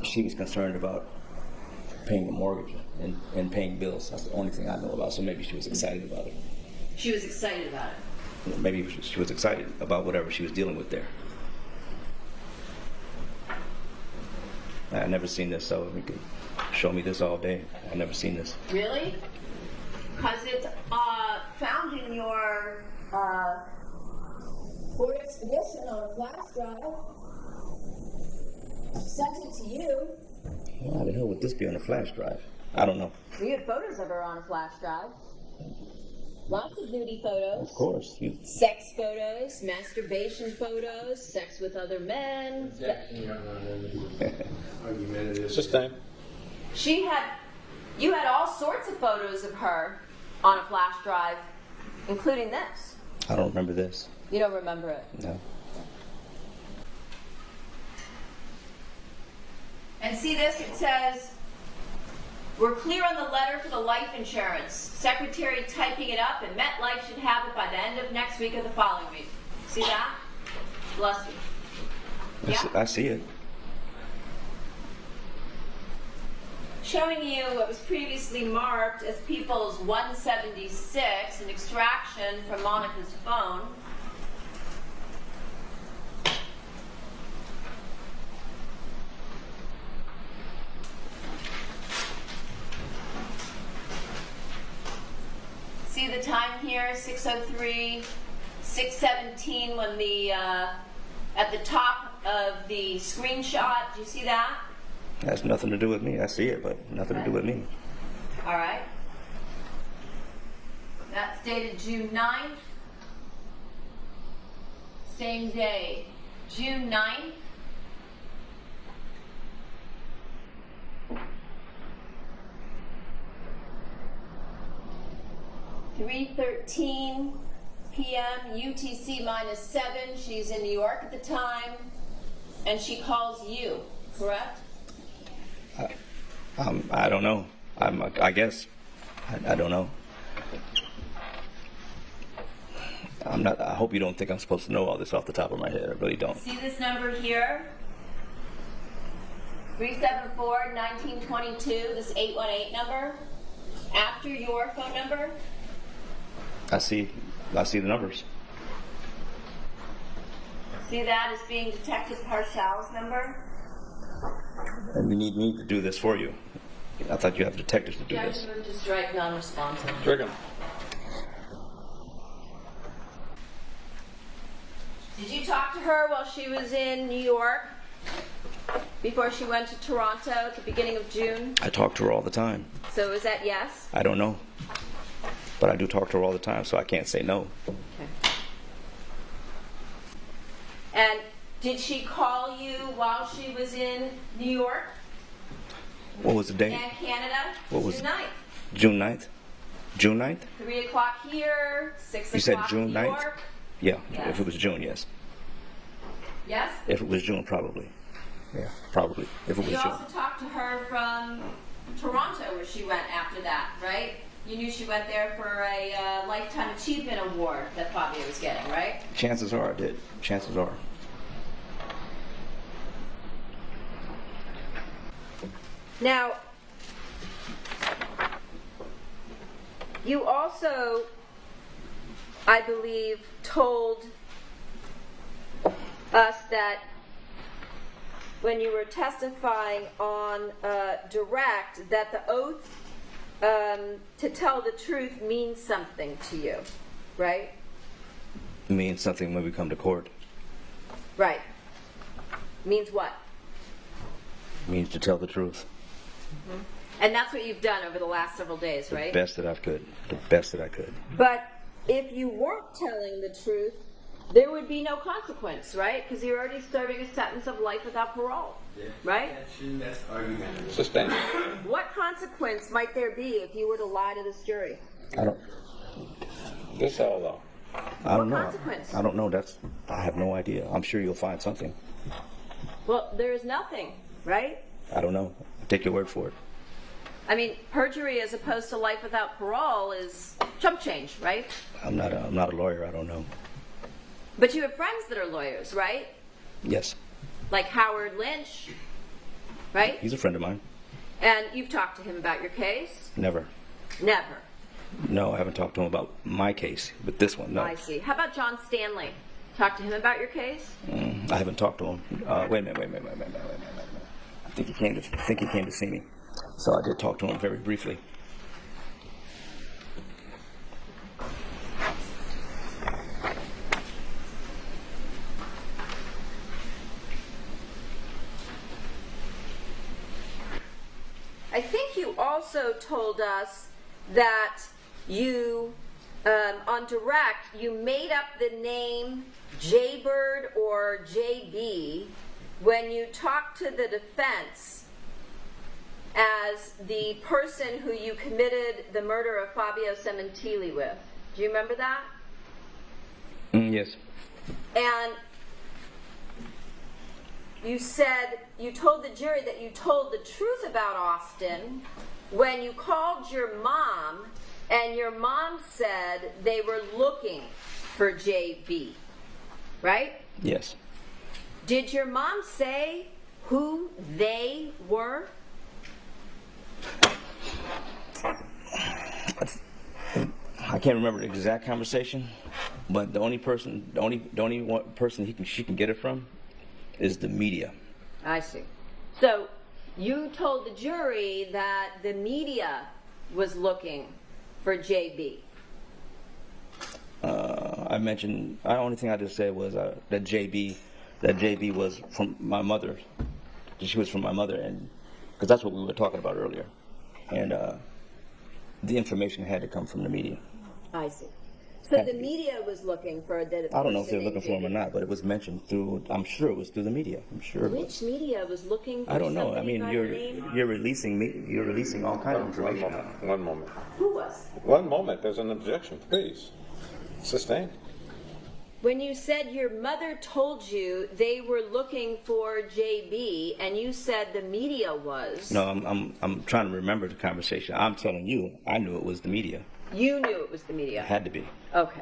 she was concerned about paying the mortgage and paying bills. That's the only thing I know about, so maybe she was excited about it. She was excited about it. Maybe she was excited about whatever she was dealing with there. I've never seen this, so you could show me this all day. I've never seen this. Really? Because it's found in your board expedition on a flash drive. Sent it to you. Why the hell would this be on a flash drive? I don't know. We have photos of her on a flash drive. Lots of nudie photos. Of course. Sex photos, masturbation photos, sex with other men. Objection, Your Honor, this is argumentative. Sustained. You had all sorts of photos of her on a flash drive, including this. I don't remember this. You don't remember it. No. And see this? It says, we're clear on the letter for the life insurance. Secretary typing it up, and MetLife should have it by the end of next week or the following week. See that? Bless you. Yeah? I see it. Showing you what was previously marked as People's 176, an extraction from Monica's phone. See the time here, 6:03, 6:17 when the, at the top of the screenshot, do you see that? Has nothing to do with me. I see it, but nothing to do with me. All right. That's dated June 9th. Same day, June 9th. (3:13 p.m. UTC -7). She's in New York at the time, and she calls you, correct? I don't know. I guess. I don't know. I'm not. I hope you don't think I'm supposed to know all this off the top of my head. I really don't. See this number here? 374-1922, this 818 number, after your phone number? I see the numbers. See that as being Detective Parshall's number? And you need me to do this for you. I thought you have detectives to do this. Move to strike non-responsive. Stricken. Did you talk to her while she was in New York? Before she went to Toronto at the beginning of June? I talk to her all the time. So is that yes? I don't know. But I do talk to her all the time, so I can't say no. Okay. And did she call you while she was in New York What was the date? and Canada? What was June 9th. June 9th? June 9th? 3 o'clock here, 6 You said o'clock June New 9th? York. Yeah, Yes. if it was June, yes. Yes? If it was June, probably. Yeah, probably. If it was You true. also talked to her from Toronto, where she went after that, right? You knew she went there for a Lifetime Achievement Award that Fabio was getting, right? Chances are I did. Chances are. Now, you also, I believe, told us that when you were testifying on direct, that the oath to tell the truth means something to you, right? It means something when we come to court. Right. Means what? It means to tell the truth. And that's what you've done over the last several days, right? The best that I could. The best that I could. But if you weren't telling the truth, there would be no consequence, right? Because you're already serving a sentence of life without parole, right? That's argumentative. Sustained. What consequence might there be if you were to lie to this jury? I don't. This all though. I don't What know. consequence? I don't know. I have no idea. I'm sure you'll find something. Well, there is nothing, right? I don't know. Take your word for it. I mean, perjury as opposed to life without parole is chump change, right? I'm not a lawyer. I don't know. But you have friends that are lawyers, right? Yes. Like Howard Lynch, right? He's a friend of mine. And you've talked to him about your case? Never. Never. No, I haven't talked to him about my case, but this one, no. I see. How about John Stanley? Talk to him about your case? I haven't talked to him. Wait a minute. I think he came to see me. So I did talk to him very briefly. I think you also told us that you, on direct, you made up the name Jaybird or JB when you talked to the defense as the person who you committed the murder of Fabio Sementili with. Do you remember that? Yes. And you said, you told the jury that you told the truth about Austin when you called your mom, and your mom said they were looking for JB, right? Yes. Did your mom say who they were? I can't remember the exact conversation, but the only person she can get it from is the media. I see. So you told the jury that the media was looking for JB. The only thing I just said was that JB was from my mother. She was from my mother, and because that's what we were talking about earlier, and the information had to come from the media. I see. So the media was looking for a dead person. I don't know if they're looking for him or JB. not, but it was mentioned through. I'm sure it was through the media. I'm sure. It was. Which media was looking for I don't know. I somebody mean, by the name? you're releasing all kinds of One information. moment. One moment. Who was? One moment. There's an objection, please. Sustained. When you said your mother told you they were looking for JB, and you said the media was. No, I'm trying to remember the conversation. I'm telling you, I knew it was the media. You knew it was the media. It had to be. Okay.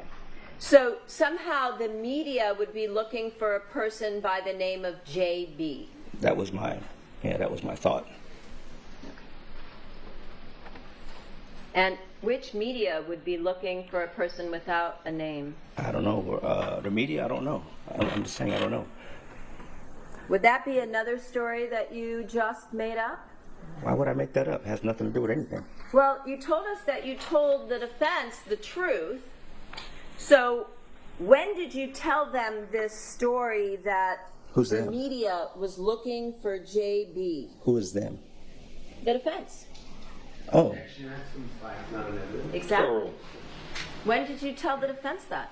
So somehow the media would be looking for a person by the name of JB. That was my thought. And which media would be looking for a person without a name? I don't know. The media, I don't know. I'm just saying I don't know. Would that be another story that you just made up? Why would I make that up? It has nothing to do with anything. Well, you told us that you told the defense the truth. So when did you tell them this story that Who's the them? media was looking for JB? Who is them? The defense. Oh, Action, that's some fact, not an evidence. Exactly. Thorough. When did you tell the defense that?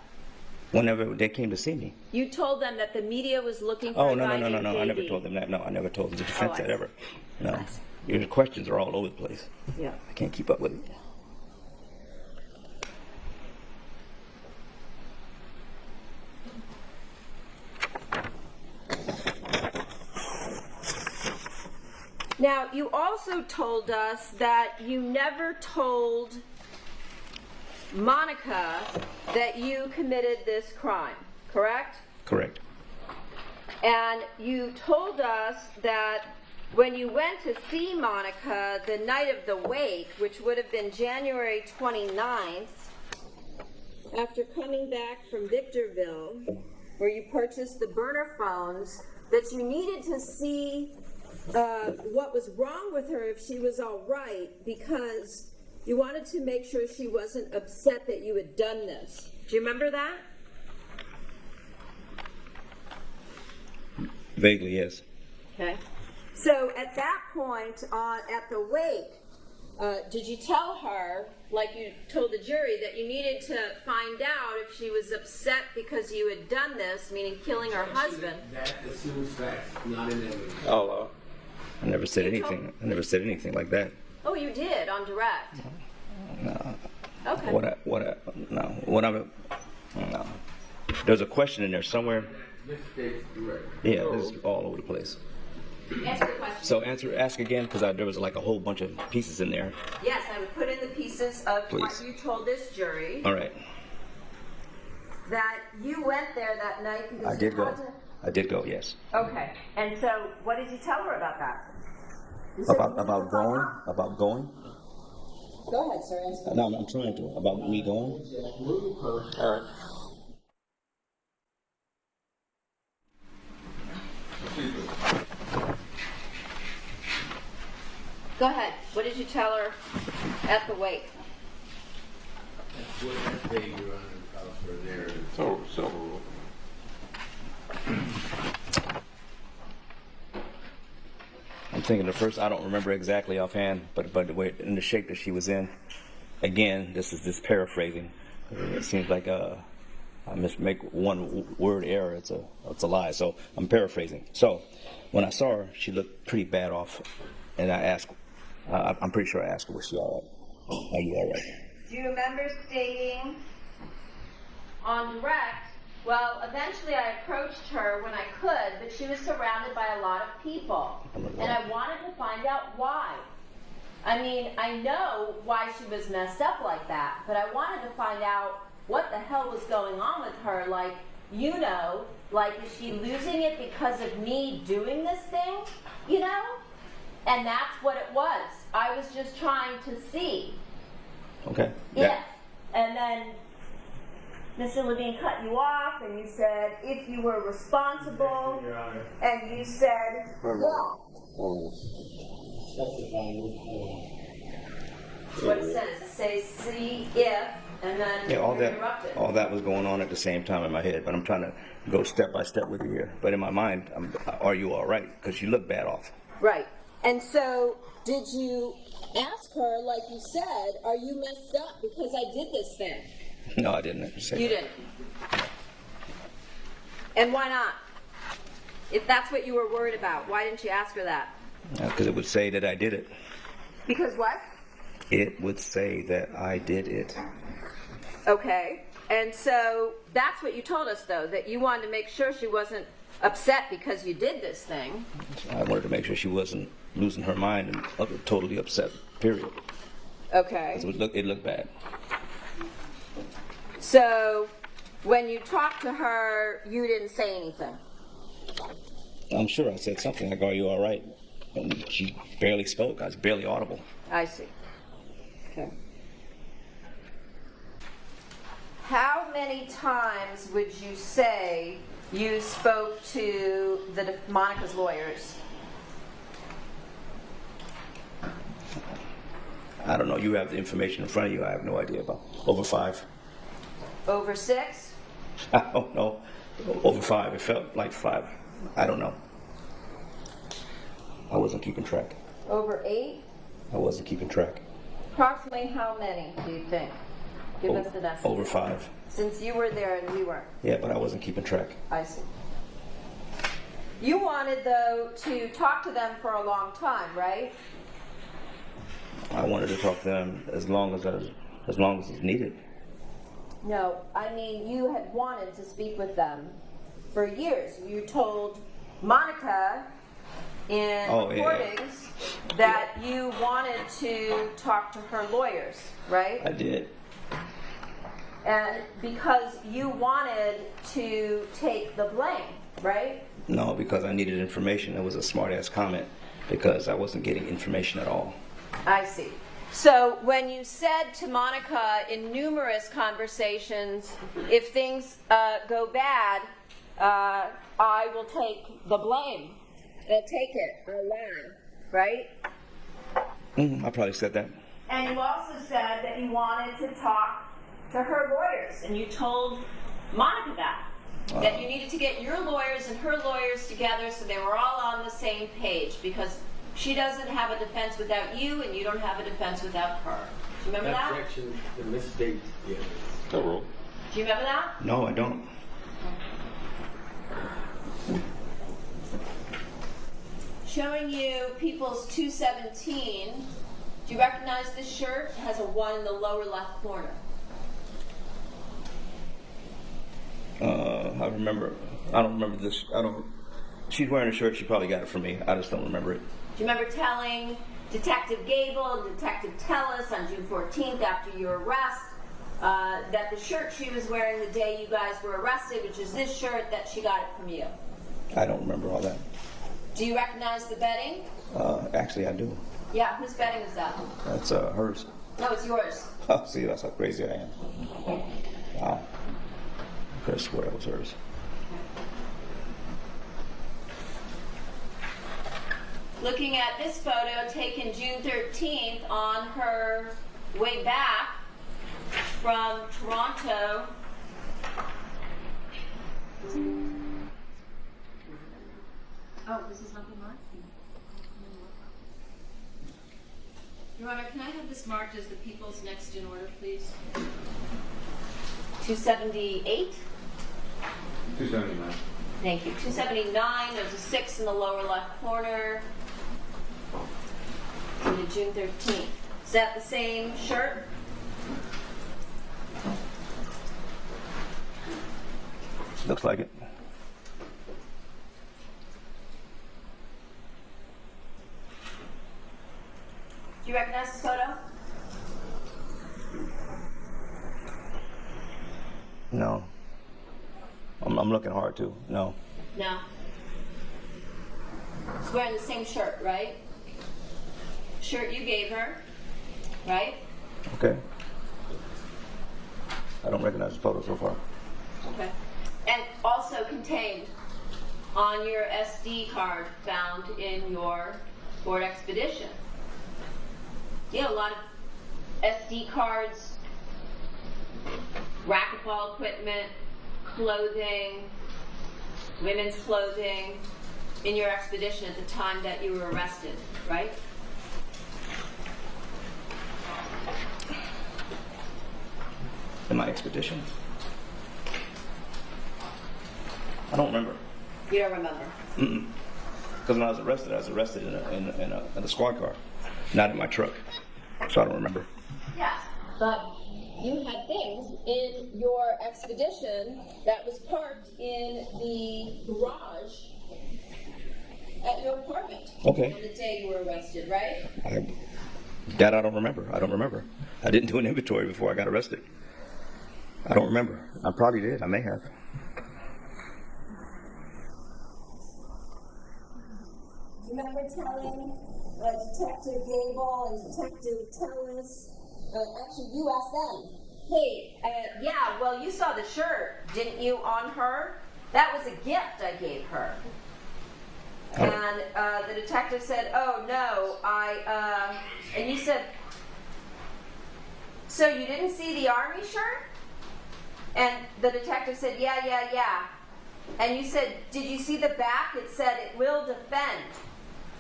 whenever they came to see me. You told them that the media was looking for Oh, a no, guy no, no, no, named no. I never JD. told them that. No, I never told the defense I that see. ever. No. I see. Your questions are all over the place. Yeah. I can't keep up with it. Now, you also told us that you never told Monica that you committed this crime, correct? Correct. And you told us that when you went to see Monica the night of the wake, which would have been January 29th, after coming back from Victorville, where you purchased the burner phones, that you needed to see what was wrong with her, if she was all right, because you wanted to make sure she wasn't upset that you had done this. Do you remember that? Vaguely, yes. Okay. So at that point, at the wake, did you tell her, like you told the jury, that you needed to find out if she was upset because you had done this, meaning killing her husband? That assumes facts, not in evidence. Oh, I never said anything. I never said anything like that. Oh, you did on direct. No. Okay. No. There's a question in there somewhere. This state's direct. Yeah, this is all over the place. Answer the question. So ask again, because there was like a whole bunch of pieces in there. Yes, I would put in the pieces of what Please. you told this jury. All right. That you went there that night because I did you go. had to... I did go, yes. Okay. And so what did you tell her about that? You said you About needed to find going? out. About going? Go ahead, sir. Answer. No, I'm trying to. About me going? all right. Go ahead. What did you tell her at the wake? That's what that day you're on the house for there. So, I'm thinking the first, I don't remember exactly offhand, but the way, in the shape that she was in, again, this is just paraphrasing. It seems like I make one word error, it's a lie. So I'm paraphrasing. So when I saw her, she looked pretty bad off, and I asked, I'm pretty sure I asked her, was she all right? Are you all right? Do you remember stating on direct, well, eventually I approached her when I could, but she was surrounded by a lot of people, and I wanted to find out why. I mean, I know why she was messed up like that, but I wanted to find out what the hell was going on with her. Like, you know, like, is she losing it because of me doing this thing? You know? And that's what it was. I was just trying to see. Okay. Yes. And then Mr. Levine cut you off, and you said, if you were responsible, Your Honor. and you said, well, that's what it says. It says, see if, and then Yeah, all interrupted. that was going on at the same time in my head, but I'm trying to go step by step with you here. But in my mind, are you all right? Because you look bad off. Right. And so, did you ask her, like you said, are you messed up because I did this thing? No, I didn't say You that. didn't. And why not? If that's what you were worried about, why didn't you ask her that? Because it would say that I did it. Because what? It would say that I did it. Okay. And so that's what you told us, though, that you wanted to make sure she wasn't upset because you did this thing. I wanted to make sure she wasn't losing her mind and totally upset, period. Okay. It looked bad. So when you talked to her, you didn't say anything. I'm sure I said something like, are you all right? And she barely spoke. I was barely audible. I see. Okay. How many times would you say you spoke to Monica's lawyers? I don't know. You have the information in front of you. I have no idea about. Over 5. Over 6? I don't know. Over 5. It felt like 5. I don't know. I wasn't keeping track. Over 8? I wasn't keeping track. Approximately how many do you think? Give us an estimate. Over 5. Since you were there and we weren't. Yeah, but I wasn't keeping track. I see. You wanted, though, to talk to them for a long time, right? I wanted to talk to them as long as it's needed. No, I mean, you had wanted to speak with them for years. You told Monica in Oh, yeah. recordings that you wanted to talk to her lawyers, right? I did. And because you wanted to take the blame, right? No, because I needed information. It was a smart-ass comment because I wasn't getting information at all. I see. So when you said to Monica in numerous conversations, if things go bad, I will take the blame. I'll take it. I'll learn, right? I probably said that. And you also said that you wanted to talk to her lawyers, and you told Monica that you needed to get your lawyers and her lawyers together so they were all on the same page, because she doesn't have a defense without you, and you don't have a defense without her. Do you remember that? Objection, the misstate, yeah. No rule. Do you remember that? No, I don't. Showing you People's 217. Do you recognize this shirt? It has a 1 in the lower left corner. I remember. I don't remember this. She's wearing a shirt. She probably got it from me. I just don't remember it. Do you remember telling Detective Gable and Detective Tellis on June 14th after your arrest that the shirt she was wearing the day you guys were arrested, which is this shirt, that she got it from you? I don't remember all that. Do you recognize the bedding? Actually, I do. Yeah, whose bedding is that? That's hers. No, it's yours. Oh, see, that's how crazy I am. Wow. I could have swore it was hers. Looking at this photo taken June 13th on her way back from Toronto. Oh, this is not the mark? Your Honor, can I have this marked as the people's next in order, please? 278? 279. Thank you. 279, there's a 6 in the lower left corner. And the June 13th. Is that the same shirt? Looks like it. Do you recognize this photo? No. I'm looking hard too. No. No. She's wearing the same shirt, right? Shirt you gave her, right? Okay. I don't recognize the photo so far. Okay. And also contained on your SD card found in your Ford Expedition. You know, a lot of SD cards, racquetball equipment, clothing, women's clothing in your Expedition at the time that you were arrested, right? In my Expedition? I don't remember. You don't remember? Because when I was arrested in a squad car, not in my truck. So I don't remember. Yes, but you had things in your Expedition that was parked in the garage at your apartment. Okay. On the day you were arrested, right? I don't remember. I don't remember. I didn't do an inventory before I got arrested. I don't remember. I probably did. I may have. Do you remember telling Detective Gable and Detective Tellis, actually you asked them, hey, yeah, well you saw the shirt, didn't you, on her? That was a gift I gave her. And the detective said, oh no, and you said, so you didn't see the army shirt? And the detective said, yeah. And you said, did you see the back? It said, it will defend.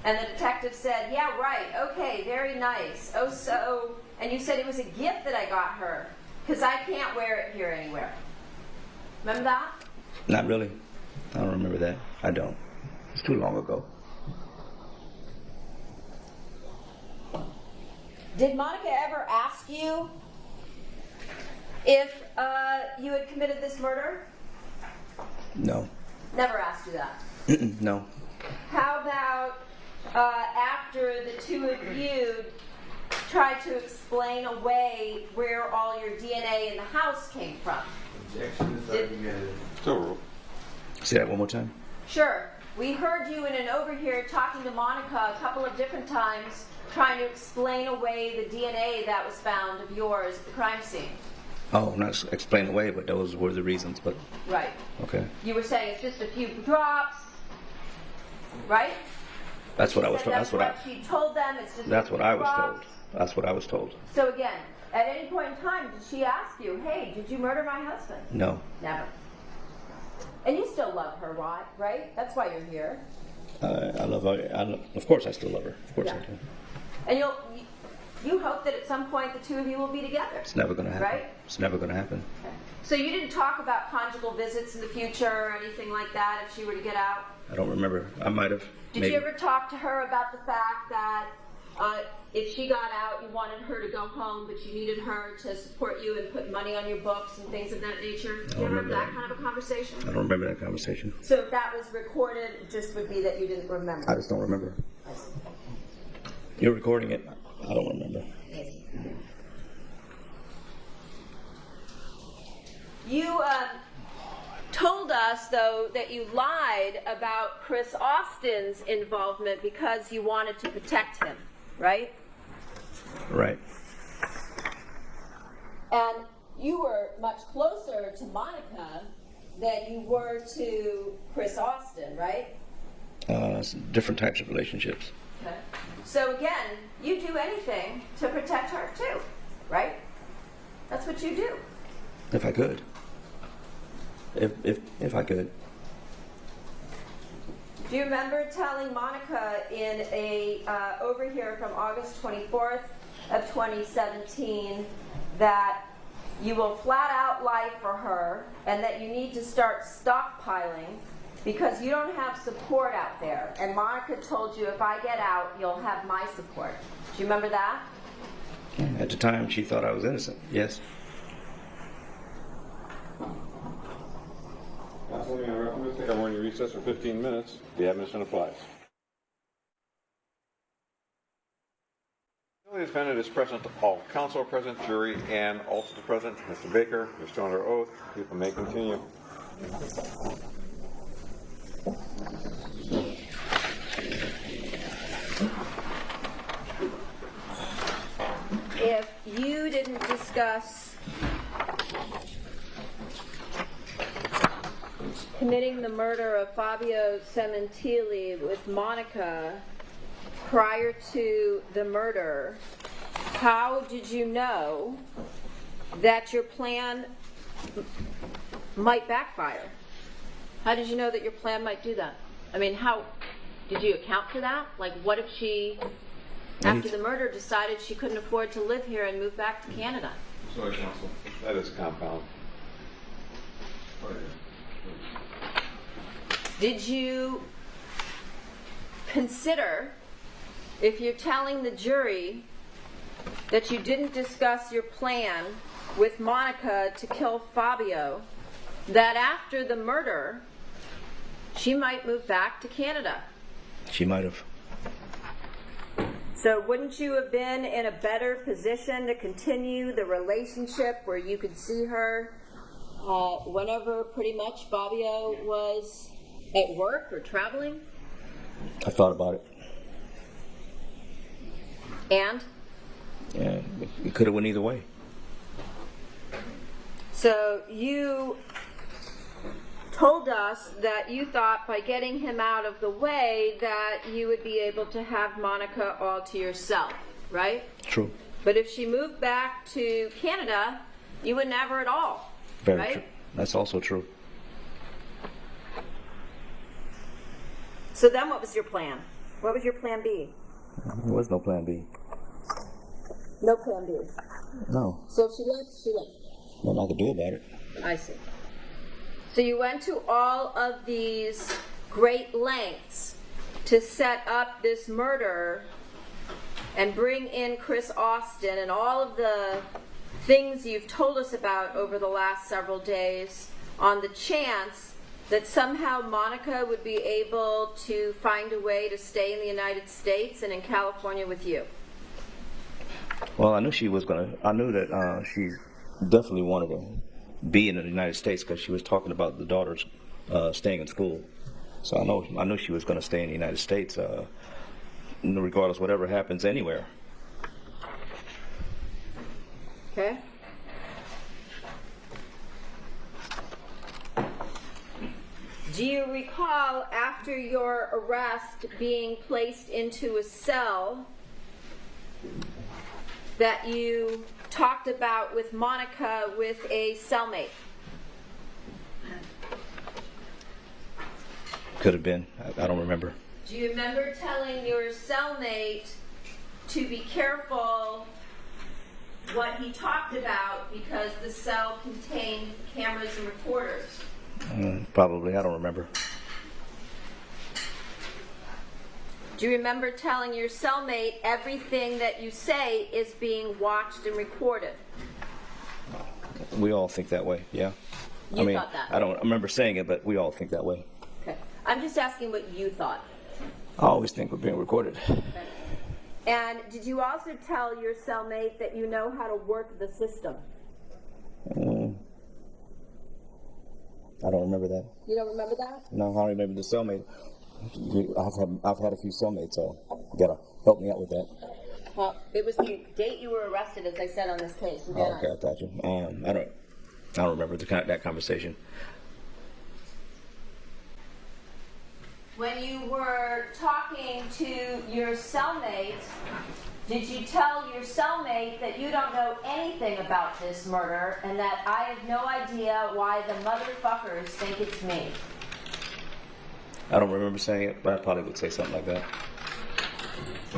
And the detective said, yeah, right, okay, very nice. Oh, so, and you said it was a gift that I got her, because I can't wear it here anywhere. Remember that? Not really. I don't remember that. I don't. It's too long ago. Did Monica ever ask you if you had committed this murder? No. Never asked you that. No. How about after the two of you tried to explain away where all your DNA in the house came from. Objection is argumentative. Still rule. Say that one more time. Sure. We heard you in an overhear talking to Monica a couple of different times, trying to explain away the DNA that was found of yours at the crime scene. Oh, not explain away, but those were the reasons. But Right. okay, You were saying it's just a few drops, right? that's what I was Said told. that's what she told them. It's just That's a what few I was drops. told. That's what I was told. So again, at any point in time, did she ask you, "Hey, did you murder my husband?" No, Never. And you still love her, right? That's why you're here. I love her. Of course, I still love her. Of course, Yeah. I do. And you hope that at some point the two of you will be together. It's never going to happen. Right? It's never going to happen. Okay. So you didn't talk about conjugal visits in the future or anything like that if she were to get out? I don't remember. I might have. Did maybe. you ever talk to her about the fact that if she got out, you wanted her to go home, but you needed her to support you and put money on your books and things of that nature? Do you ever have remember that that. kind of a conversation? I don't remember that conversation. So if that was recorded, it just would be that you didn't remember. I just don't remember. You're recording it. I don't remember. You told us, though, that you lied about Chris Austin's involvement because you wanted to protect him, right? Right. And you were much closer to Monica than you were to Chris Austin, right? Different types of relationships. Okay. So again, you do anything to protect her too, right? That's what you do. If I could. If I could. Do you remember telling Monica in a overhear from August 24th of 2017 that you will flat out lie for her and that you need to start stockpiling because you don't have support out there? And Monica told you, if I get out, you'll have my support. Do you remember that? At the time, she thought I was innocent. Yes. Council, we'll take a morning recess for 15 minutes. The admonition applies. The defendant is present. All counsel are present, jury, and also present. Mr. Baker, you're still under oath. People may continue. If you didn't discuss committing the murder of Fabio Sementili with Monica prior to the murder, how did you know that your plan might backfire? How did you know that your plan might do that? I mean, how did you account for that? Like, what if she, after the murder, decided she couldn't afford to live here and move back to Canada? Sorry, counsel. That is compound. Did you consider, if you're telling the jury that you didn't discuss your plan with Monica to kill Fabio, that after the murder, she might move back to Canada? She might have. So wouldn't you have been in a better position to continue the relationship where you could see her whenever pretty much Fabio was at work or traveling? I thought about it. And? Yeah, it could have went either way. So you told us that you thought by getting him out of the way that you would be able to have Monica all to yourself, right? True. But if she moved back to Canada, you wouldn't have her at all, Very right? true. That's also true. So then what was your plan? What was your plan B? There was no plan B. No plan B. No. So if she left, she left. Nothing I could do about it. I see. So you went to all of these great lengths to set up this murder and bring in Chris Austin and all of the things you've told us about over the last several days on the chance that somehow Monica would be able to find a way to stay in the United States and in California with you? Well, I knew she was gonna. I knew that she definitely wanted to be in the United States because she was talking about the daughters staying in school. So I knew she was going to stay in the United States, regardless whatever happens anywhere. Okay. Do you recall, after your arrest, being placed into a cell that you talked about with Monica with a cellmate? Could have been. I don't remember. Do you remember telling your cellmate to be careful what he talked about because the cell contained cameras and recorders? Probably. I don't remember. Do you remember telling your cellmate everything that you say is being watched and recorded? We all think that way, yeah. You thought that. I don't remember saying it, but we all think that way. Okay. I'm just asking what you thought. I always think we're being recorded. Okay. And did you also tell your cellmate that you know how to work the system? I don't remember that. You don't remember that? No, I don't remember the cellmate. I've had a few cellmates, so you gotta help me out with that. Well, it was the date you were arrested, as I said on this case. Oh, okay, I got you. I don't remember that conversation. When you were talking to your cellmate, did you tell your cellmate that you don't know anything about this murder and that I have no idea why the motherfuckers think it's me? I don't remember saying it, but I probably would say something like that.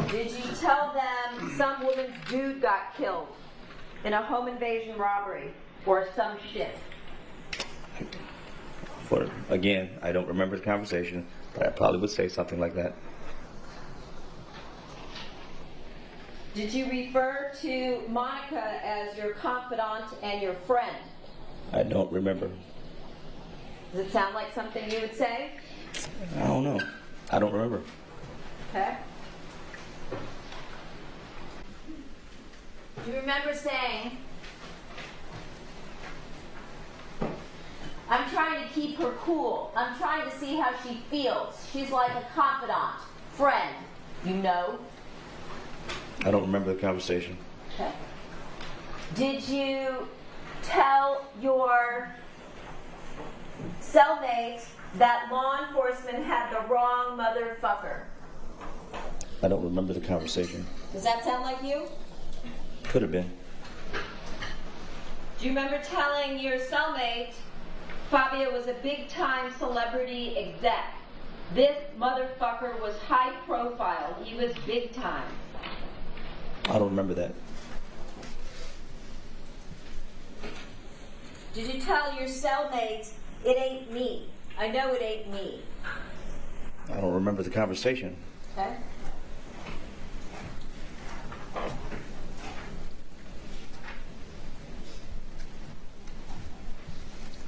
Did you tell them some woman's dude got killed in a home invasion robbery or some shit? Again, I don't remember the conversation, but I probably would say something like that. Did you refer to Monica as your confidant and your friend? I don't remember. Does it sound like something you would say? I don't know. I don't remember. Okay. Do you remember saying, I'm trying to keep her cool. I'm trying to see how she feels. She's like a confidant, friend, you know? I don't remember the conversation. Okay. Did you tell your cellmate that law enforcement had the wrong motherfucker? I don't remember the conversation. Does that sound like you? Could have been. Do you remember telling your cellmate Fabio was a big-time celebrity exec? This motherfucker was high profile. He was big time. I don't remember that. Did you tell your cellmates, it ain't me? I know it ain't me. I don't remember the conversation. Okay.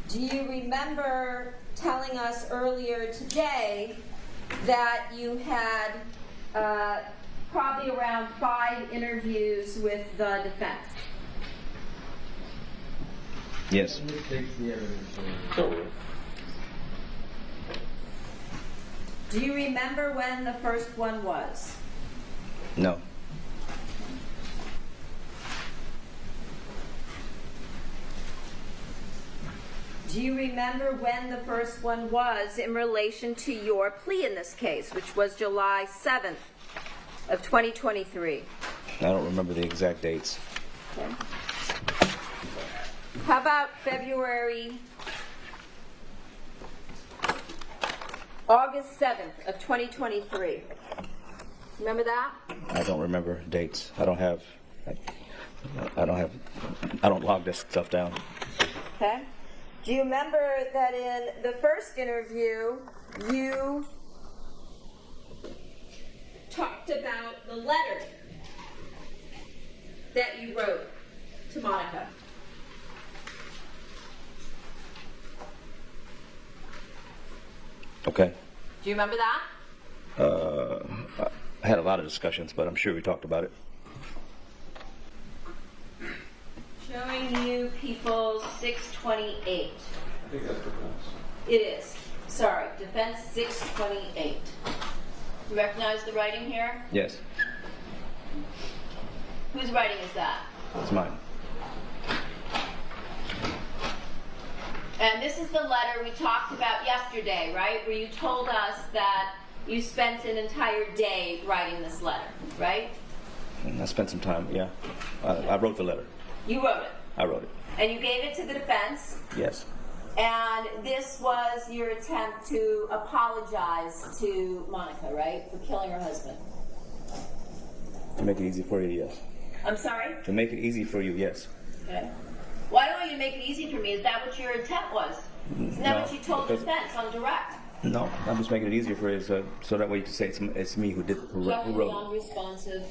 Do you remember telling us earlier today that you had probably around 5 interviews with the defense? Yes. Who takes the evidence? Do you remember when the first one was? No. Do you remember when the first one was in relation to your plea in this case, which was July 7th of 2023? I don't remember the exact dates. Okay. How about August 7th of 2023? Remember that? I don't remember dates. I don't log this stuff down. Okay. Do you remember that in the first interview, you talked about the letter that you wrote to Monica? Okay. Do you remember that? I had a lot of discussions, but I'm sure we talked about it. Showing you people 628. I think that's defense. It is. Sorry, defense 628. You recognize the writing here? Yes, Whose writing is that? it's mine. And this is the letter we talked about yesterday, right? Where you told us that you spent an entire day writing this letter, right? And I spent some time, yeah. I wrote the letter. You wrote it. I wrote it. And you gave it to the defense. Yes. And this was your attempt to apologize to Monica, right? For killing her husband. To make it easy for you, yes. I'm sorry? To make it easy for you, yes. Okay. Well, I don't want you to make it easy for me. Is that what your intent was? Isn't that No, what you told the because- defense on direct? No, I'm just making it easier for you, so that way you can say it's me who wrote it. Non-responsive.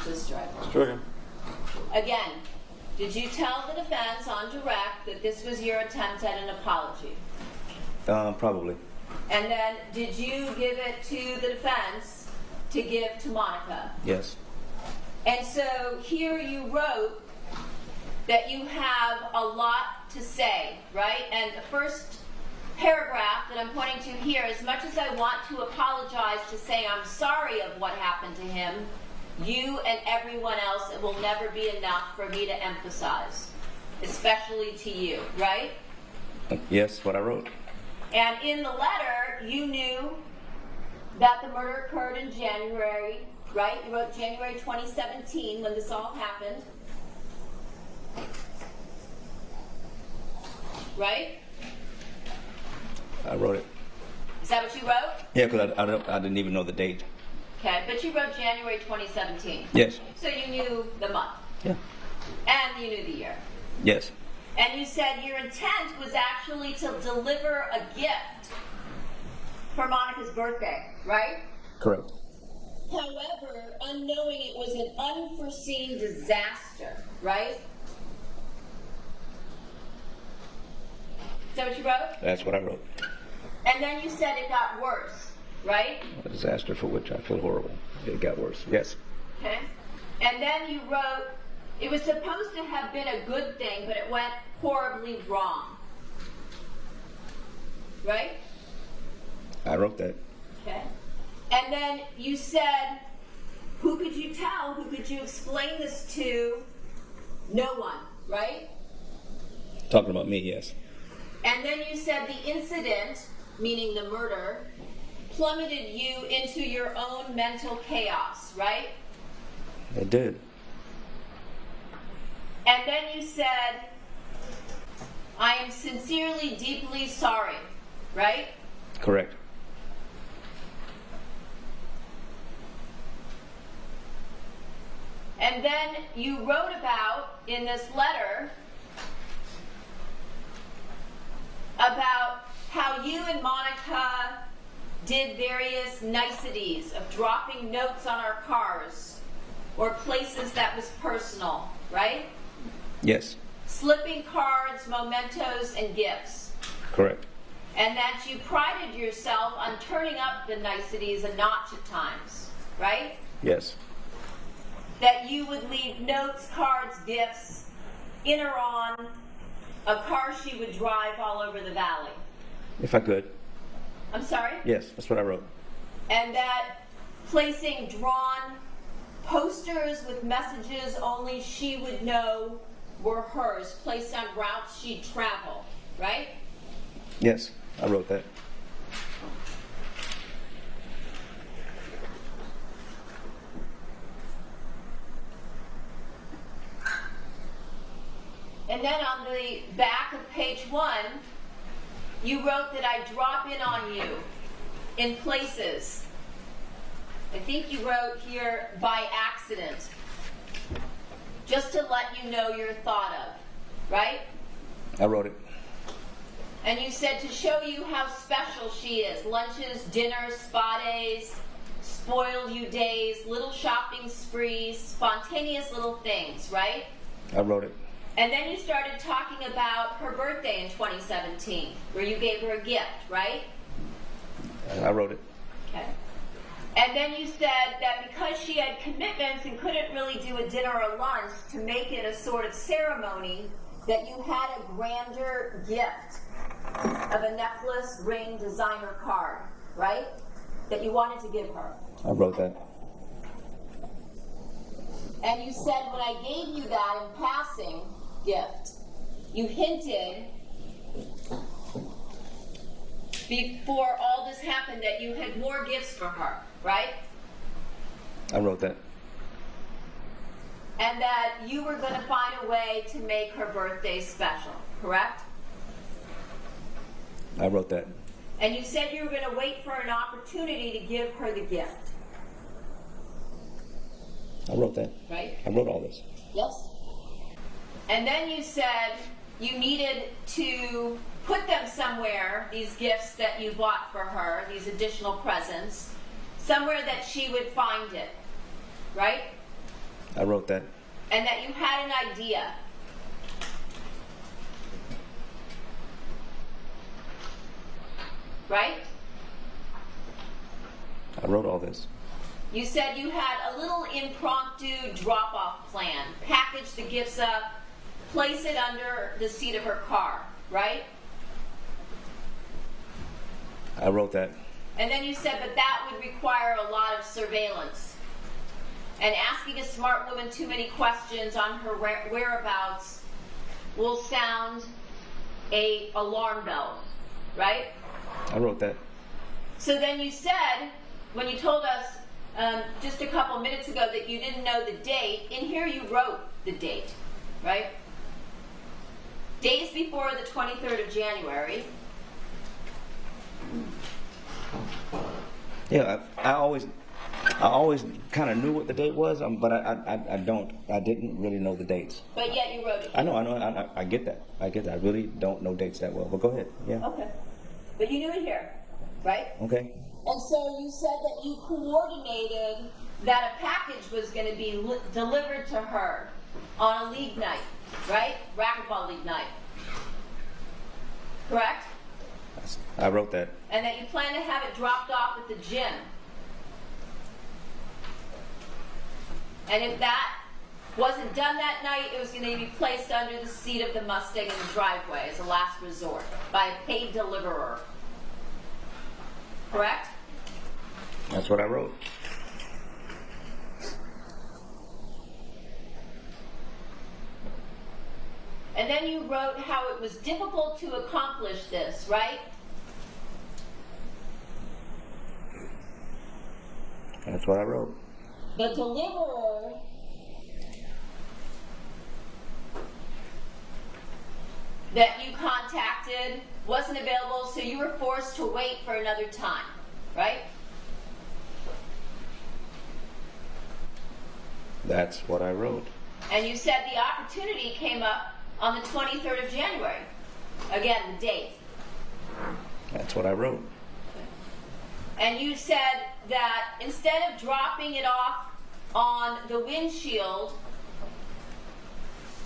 Just strike. Stricken. Again, did you tell the defense on direct that this was your attempt at an apology? Probably. And then did you give it to the defense to give to Monica? Yes. And so here you wrote that you have a lot to say, right? And the first paragraph that I'm pointing to here, as much as I want to apologize to say I'm sorry of what happened to him, you and everyone else, it will never be enough for me to emphasize, especially to you, right? Yes, what I wrote. And in the letter, you knew that the murder occurred in January, right? You wrote January 2017 when this all happened. Right? I wrote it. Is that what you wrote? Yeah, because I didn't even know the date. Okay, but you wrote January 2017. Yes. So you knew the month. Yeah. And you knew the year. Yes. And you said your intent was actually to deliver a gift for Monica's birthday, right? Correct. However, unknowing it was an unforeseen disaster, right? Is that what you wrote? That's what I wrote. And then you said it got worse, right? A disaster for which I feel horrible. It got worse. Yes. Okay. And then you wrote, it was supposed to have been a good thing, but it went horribly wrong. Right? I wrote that. Okay. And then you said, who could you tell? Who could you explain this to? No one, right? Talking about me, yes. And then you said the incident, meaning the murder, plummeted you into your own mental chaos, right? It did. And then you said, I am sincerely, deeply sorry, right? Correct. And then you wrote about, in this letter, about how you and Monica did various niceties of dropping notes on our cars or places that was personal, right? Yes. Slipping cards, mementos, and gifts. Correct. And that you prided yourself on turning up the niceties a notch at times, right? Yes. That you would leave notes, cards, gifts in or on a car she would drive all over the valley. If I could. I'm sorry? Yes, that's what I wrote. And that placing drawn posters with messages only she would know were hers, placed on routes she'd travel, right? Yes, I wrote that. And then on the back of page 1, you wrote that I drop in on you in places. I think you wrote here, by accident. Just to let you know you're thought of, right? I wrote it. And you said to show you how special she is. Lunches, dinners, spa days, spoil you days, little shopping sprees, spontaneous little things, right? I wrote it. And then you started talking about her birthday in 2017, where you gave her a gift, right? I wrote it. Okay. And then you said that because she had commitments and couldn't really do a dinner or lunch to make it a sort of ceremony, that you had a grander gift of a necklace, ring, designer card, right? That you wanted to give her. I wrote that. And you said when I gave you that in passing gift, you hinted before all this happened that you had more gifts for her, right? I wrote that. And that you were going to find a way to make her birthday special, correct? I wrote that. And you said you were going to wait for an opportunity to give her the gift, I wrote that. right? I wrote all this. Yes. And then you said you needed to put them somewhere, these gifts that you bought for her, these additional presents, somewhere that she would find it, right? I wrote that. And that you had an idea. Right? I wrote all this. You said you had a little impromptu drop-off plan. Package the gifts up, place it under the seat of her car, right? I wrote that. And then you said, but that would require a lot of surveillance. And asking a smart woman too many questions on her whereabouts will sound alarm bells, right? I wrote that. So then you said, when you told us just a couple minutes ago that you didn't know the date, in here you wrote the date, right? Days before the 23rd of January. Yeah, I always kind of knew what the date was, but I didn't really know the dates. But yet you wrote it. I know, I get that. I really don't know dates that well, but go ahead, yeah. Okay. But you knew it here, right? Okay. And so you said that you coordinated that a package was going to be delivered to her on a league night, right? Racquetball league night. Correct? I wrote that. And that you plan to have it dropped off at the gym. And if that wasn't done that night, it was going to be placed under the seat of the Mustang in the driveway as a last resort by a paid deliverer. Correct? That's what I wrote. And then you wrote how it was difficult to accomplish this, right? That's what I wrote. The deliverer that you contacted wasn't available, so you were forced to wait for another time, right? That's what I wrote. And you said the opportunity came up on the 23rd of January. Again, the date. That's what I wrote. And you said that instead of dropping it off on the windshield,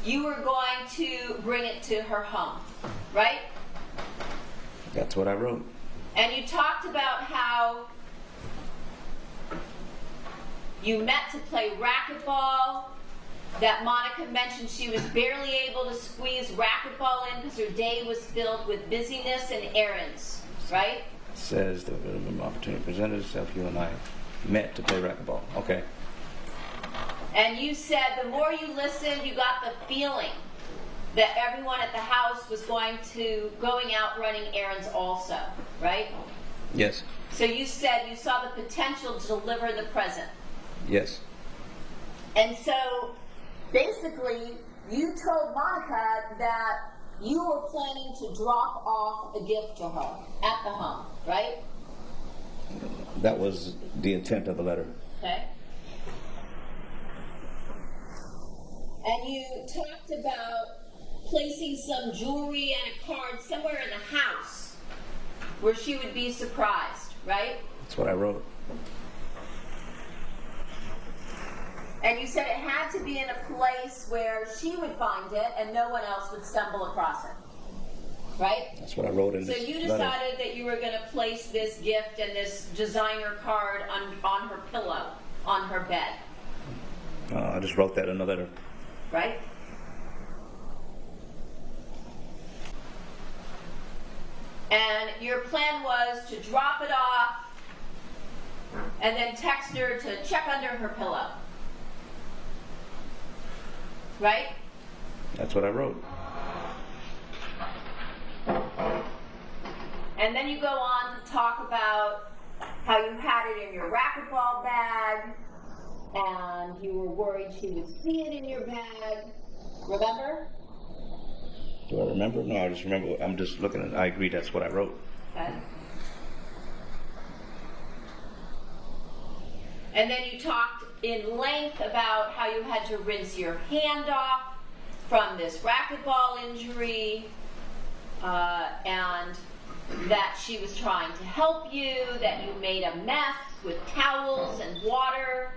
you were going to bring it to her home, right? That's what I wrote. And you talked about how you met to play racquetball, that Monica mentioned she was barely able to squeeze racquetball in because her day was filled with busyness and errands, right? Says the opportunity presented itself, you and I met to play racquetball. Okay. And you said the more you listened, you got the feeling that everyone at the house was going out running errands also, right? Yes. So you said you saw the potential to deliver the present. Yes. And so basically you told Monica that you were planning to drop off a gift to her at the home, right? That was the intent of the letter. Okay. And you talked about placing some jewelry and a card somewhere in the house where she would be surprised, right? That's what I wrote. And you said it had to be in a place where she would find it and no one else would stumble across it. right? That's what I wrote in So this you letter. decided that you were going to place this gift and this designer card on her pillow, on her bed, I just wrote that in the letter. right? And your plan was to drop it off and then text her to check under her pillow, right? That's what I wrote. And then you go on to talk about how you had it in your racquetball bag and you were worried she would see it in your bag. Remember? Do I remember? No, I just remember. I'm just looking at. I agree. That's what I wrote. Okay. And then you talked in length about how you had to rinse your hand off from this racquetball injury, and that she was trying to help you, that you made a mess with towels and water,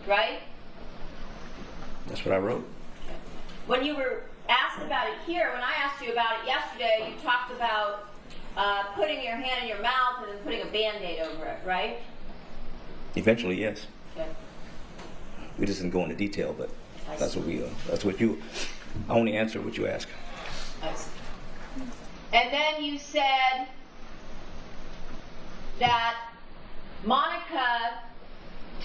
right? That's what I wrote. When you were asked about it here, when I asked you about it yesterday, you talked about putting your hand in your mouth and then putting a Band-Aid over it, right? Eventually, yes. Okay. We just didn't go into detail, but I that's see. what we. That's what you. I only answer what you ask. I see. And then you said that Monica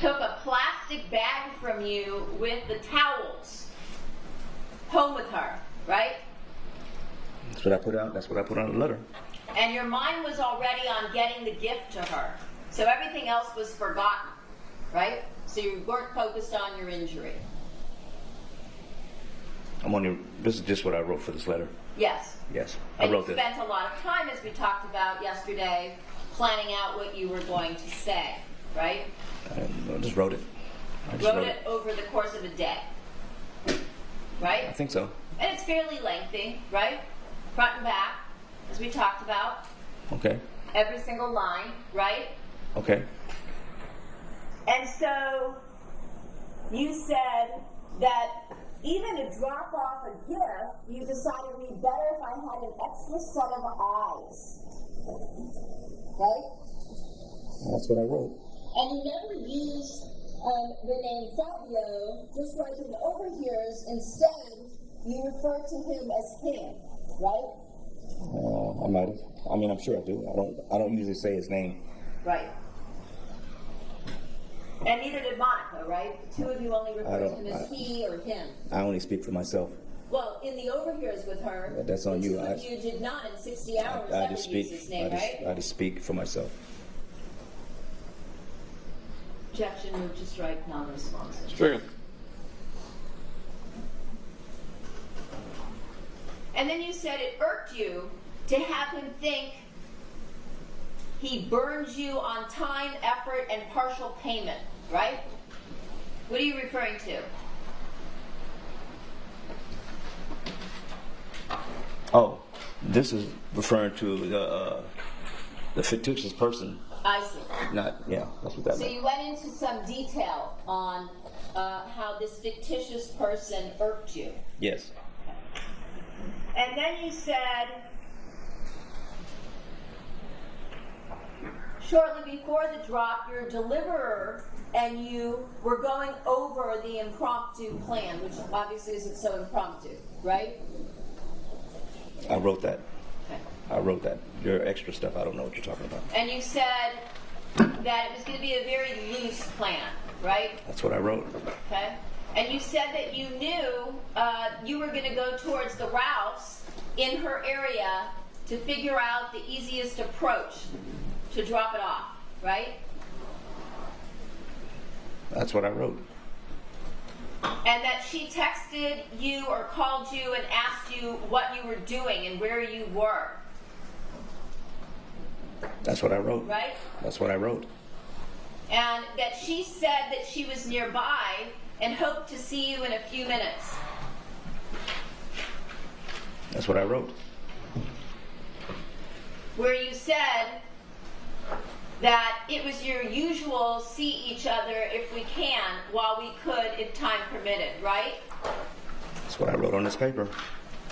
took a plastic bag from you with the towels home with her, right? That's what I put out. That's what I put on the letter. And your mind was already on getting the gift to her. So everything else was forgotten, right? So you weren't focused on your injury. This is just what I wrote for this letter. Yes. Yes, And I wrote you this. spent a lot of time, as we talked about yesterday, planning out what you were going to say, right? I just wrote it. I just Wrote it over the course of a day, right? I think so. And it's fairly lengthy, right? Front and back, as we talked about. Okay. Every single line, right? Okay. And so you said that even to drop off a gift, you decided it would be better if I had an extra set of eyes. Right? That's what I wrote. And you never used the name Fabio, just like in the overhears. Instead, you refer to him as him, right? I might have. I mean, I'm sure I do. I don't usually say his name. Right. And neither did Monica, right? The two of you only refer to him as he or him. I only speak for myself. Well, in the overhears with her, Yeah, that's on the you. two of you did not in 60 hours I ever just use speak. his name, right? I just speak for myself. Objection, move to strike, non-responsive. Stricken. And then you said it irked you to have him think he burns you on time, effort, and partial payment, right? What are you referring to? Oh, this is referring to the fictitious person. I see. Not, yeah, that's what that So meant. you went into some detail on how this fictitious person irked you. Yes. And then you said, shortly before the drop, your deliverer and you were going over the impromptu plan, which obviously isn't so impromptu, right? I wrote that. Okay. I wrote that. Your extra stuff, I don't know what you're talking about. And you said that it was going to be a very loose plan, right? That's what I wrote. Okay. And you said that you knew you were going to go towards the Ralphs in her area to figure out the easiest approach to drop it off, right? That's what I wrote. And that she texted you or called you and asked you what you were doing and where you were, That's what I wrote. right? That's what I wrote. And that she said that she was nearby and hoped to see you in a few minutes. That's what I wrote. Where you said that it was your usual see each other if we can, while we could, if time permitted, right? That's what I wrote on this paper.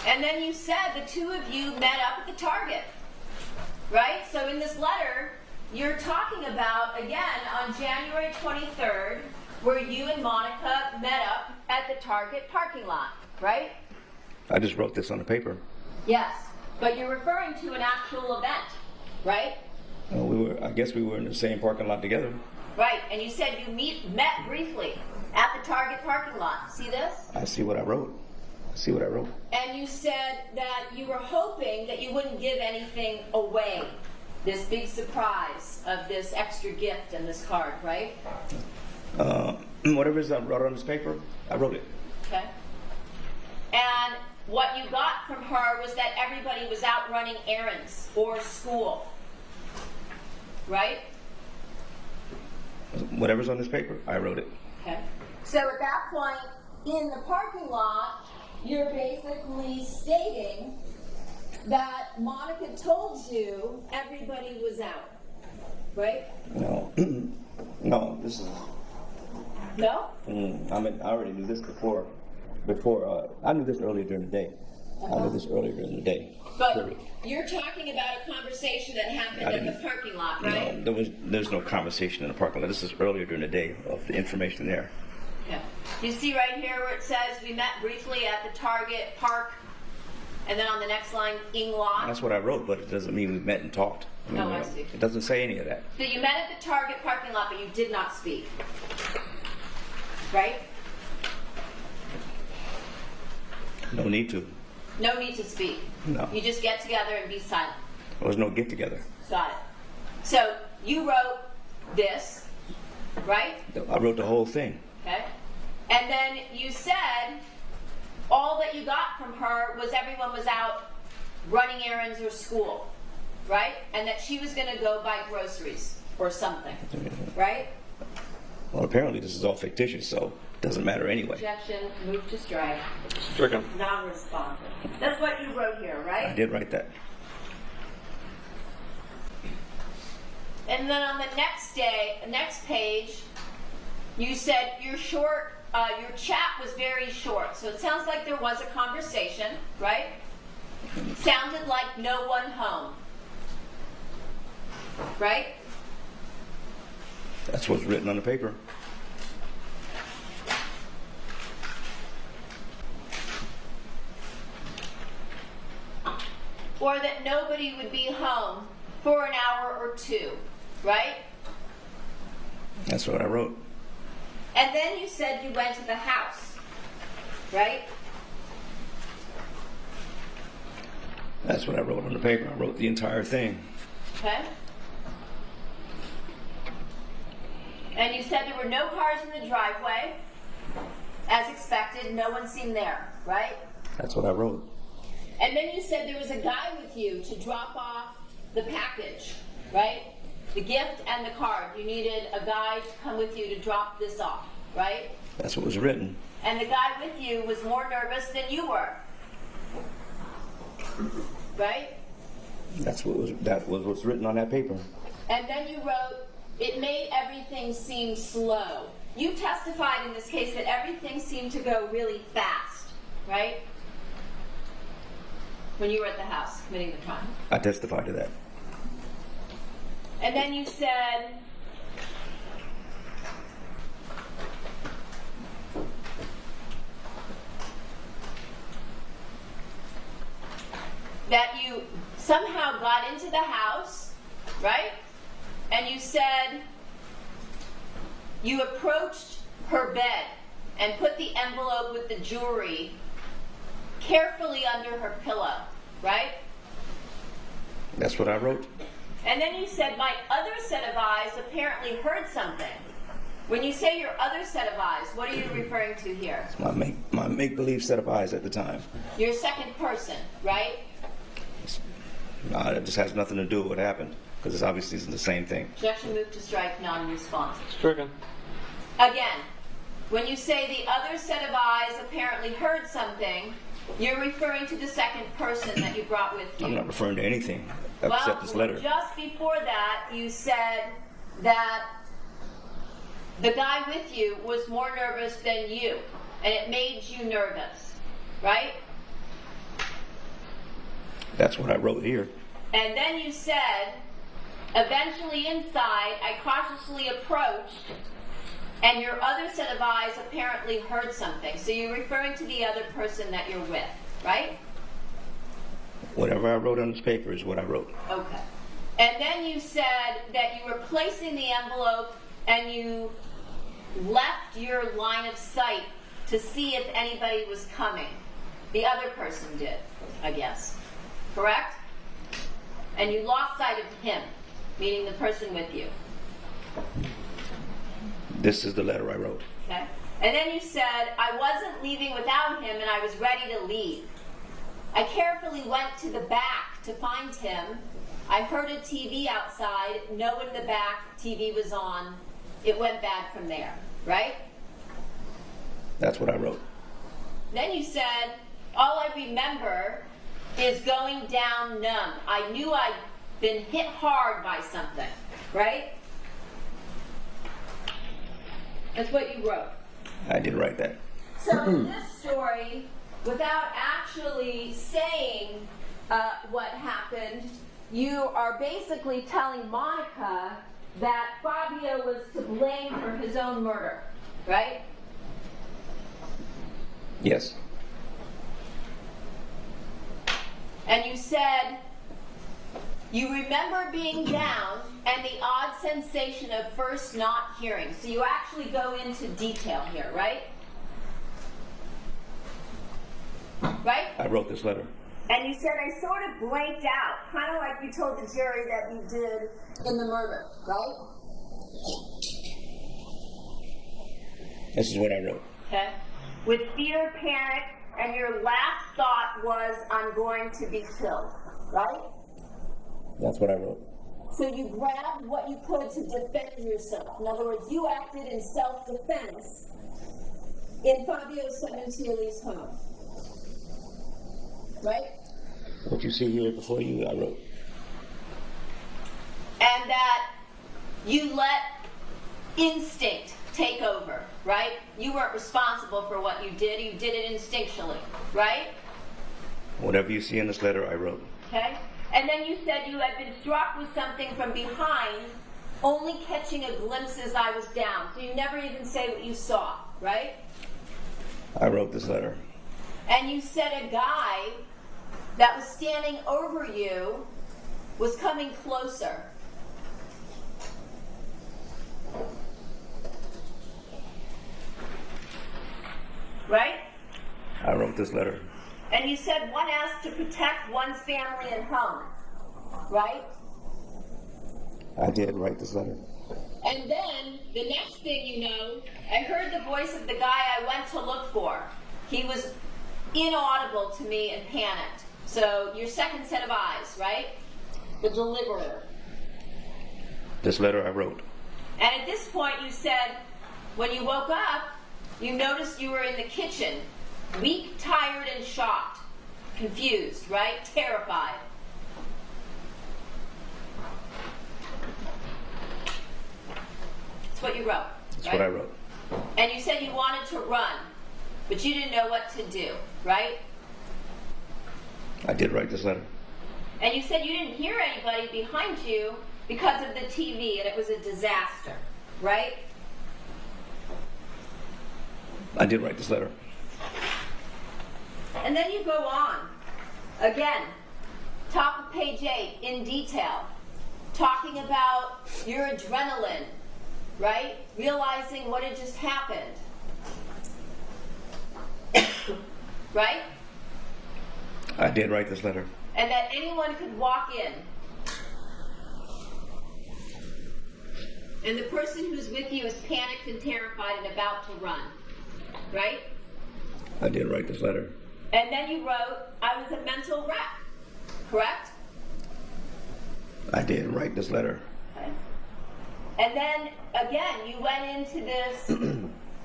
And then you said the two of you met up at the Target, right? So in this letter, you're talking about, again, on January 23rd, where you and Monica met up at the Target parking lot, right? I just wrote this on the paper. Yes, but you're referring to an actual event, right? I guess we were in the same parking lot together. Right, and you said you met briefly at the Target parking lot. See this? I see what I wrote. And you said that you were hoping that you wouldn't give anything away. This big surprise of this extra gift and this card, right? Whatever it is I wrote on this paper, I wrote it. Okay. And what you got from her was that everybody was out running errands or school, right? Whatever's on this paper, I wrote it. Okay. So at that point, in the parking lot, you're basically stating that Monica told you everybody was out, right? No, no, this is. No? I already knew this before. I knew this earlier during the day. But Period. you're talking about a conversation that happened at the parking lot, right? No, there's no conversation in the parking lot. This is earlier during the day of the information there. Yeah. You see right here where it says we met briefly at the Target park, and then on the next line, ing lot. That's what I wrote, but it doesn't mean we met and talked. I see. It doesn't say any of that. So you met at the Target parking lot, but you did not speak, right? No need to. No need to speak. No. You just get together and be silent. There was no get together. Got it. So you wrote this, right? I wrote the whole thing. Okay. And then you said all that you got from her was everyone was out running errands or school, right? And that she was going to go buy groceries or something, right? Well, apparently this is all fictitious, so it doesn't matter anyway. Objection, move to strike, Stricken. non-responsive. That's what you wrote here, right? I did write that. And then on the next page, you said your chat was very short. So it sounds like there was a conversation, right? Sounded like no one home, right? That's what's written on the paper. Or that nobody would be home for an hour or two, right? That's what I wrote. And then you said you went to the house, right? That's what I wrote on the paper. I wrote the entire thing. Okay. And you said there were no cars in the driveway. As expected, no one seemed there, right? That's what I wrote. And then you said there was a guy with you to drop off the package, right? The gift and the card. You needed a guy to come with you to drop this off, right? That's what was written. And the guy with you was more nervous than you were, right? That was what's written on that paper. And then you wrote, it made everything seem slow. You testified in this case that everything seemed to go really fast, right? When you were at the house committing the crime. I testified to that. And then you said, that you somehow got into the house, right? And you said you approached her bed and put the envelope with the jewelry carefully under her pillow, right? That's what I wrote. And then you said, my other set of eyes apparently heard something. When you say your other set of eyes, what are you referring to here? It's my make-believe set of eyes at the time. Your second person, right? No, it just has nothing to do with what happened, because it's obviously the same thing. Objection, move to strike, non-responsive. Stricken. Again, when you say the other set of eyes apparently heard something, you're referring to the second person that you brought with you. I'm not referring to anything except this letter. Just before that, you said that the guy with you was more nervous than you, and it made you nervous, right? That's what I wrote here. And then you said, eventually inside, I cautiously approached, and your other set of eyes apparently heard something. So you're referring to the other person that you're with, right? Whatever I wrote on this paper is what I wrote. Okay. And then you said that you were placing the envelope and you left your line of sight to see if anybody was coming. The other person did, I guess. Correct? And you lost sight of him, meaning the person with you. This is the letter I wrote. Okay? And then you said, I wasn't leaving without him and I was ready to leave. I carefully went to the back to find him. I heard a TV outside. No one in the back. TV was on. It went bad from there. Right? That's what I wrote. Then you said, all I remember is going down numb. I knew I'd been hit hard by something. Right? That's what you wrote. I did write that. So in this story, without actually saying what happened, you are basically telling Monica that Fabio was to blame for his own murder, right? Yes. And you said you remember being down and the odd sensation of first not hearing. So you actually go into detail here, right? Right? I wrote this letter. And you said I sort of blanked out, kind of like you told the jury that you did in the murder, right? This is what I wrote. Okay. With fear, panic, and your last thought was, I'm going to be killed, right? That's what I wrote. So you grabbed what you could to defend yourself. In other words, you acted in self-defense in Fabio Cementili's home. Right? What you see here before you, I wrote. And that you let instinct take over, right? You weren't responsible for what you did it instinctually, right? Whatever you see in this letter, I wrote. Okay? And then you said you had been struck with something from behind, only catching a glimpse as I was down. So you never even say what you saw, right? I wrote this letter. And you said a guy that was standing over you was coming closer. Right? I wrote this letter. And you said one asked to protect one's family and home. Right? I did write this letter. And then, the next thing you know, I heard the voice of the guy I went to look for. He was inaudible to me and panicked. So, your second set of eyes, right? The deliverer. This letter I wrote. And at this point you said, when you woke up, you noticed you were in the kitchen, weak, tired, and shocked. Confused, right? Terrified. That's what you wrote. That's right? what I wrote. And you said you wanted to run, but you didn't know what to do, right? I did write this letter. And you said you didn't hear anybody behind you because of the TV, and it was a disaster, right? I did write this letter. And then you go on. Again, top of page 8, in detail, talking about your adrenaline, right? Realizing what had just happened. Right? I did write this letter. And that anyone could walk in. And the person who's with you is panicked and terrified and about to run. Right? I did write this letter. And then you wrote, I was a mental wreck. Correct? I did write this letter. Okay. And then, again, you went into this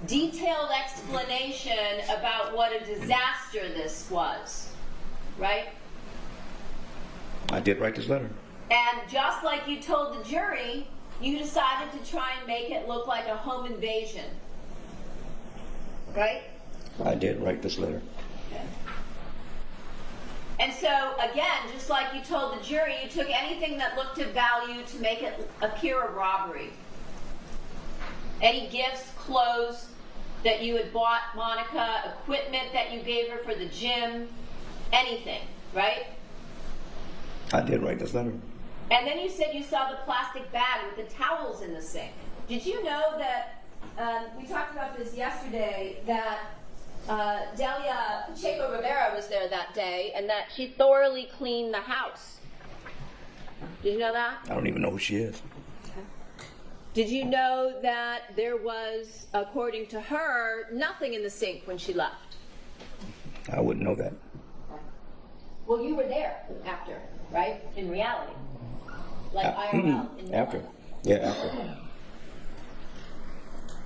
detailed explanation about what a disaster this was. Right? I did write this letter. And just like you told the jury, you decided to try and make it look like a home invasion. Right? I did write this letter. Okay. And so, again, just like you told the jury, you took anything that looked of value to make it appear a robbery. Any gifts, clothes that you had bought Monica, equipment that you gave her for the gym, anything, right? I did write this letter. And then you said you saw the plastic bag with the towels in the sink. Did you know that, we talked about this yesterday, that Delia Pacheco Rivera was there that day and that she thoroughly cleaned the house. Did you know that? I don't even know who she is. Did you know that there was, according to her, nothing in the sink when she left? I wouldn't know that. Well, you were there after, right? In reality. Like IRL. In After. reality. Yeah, after.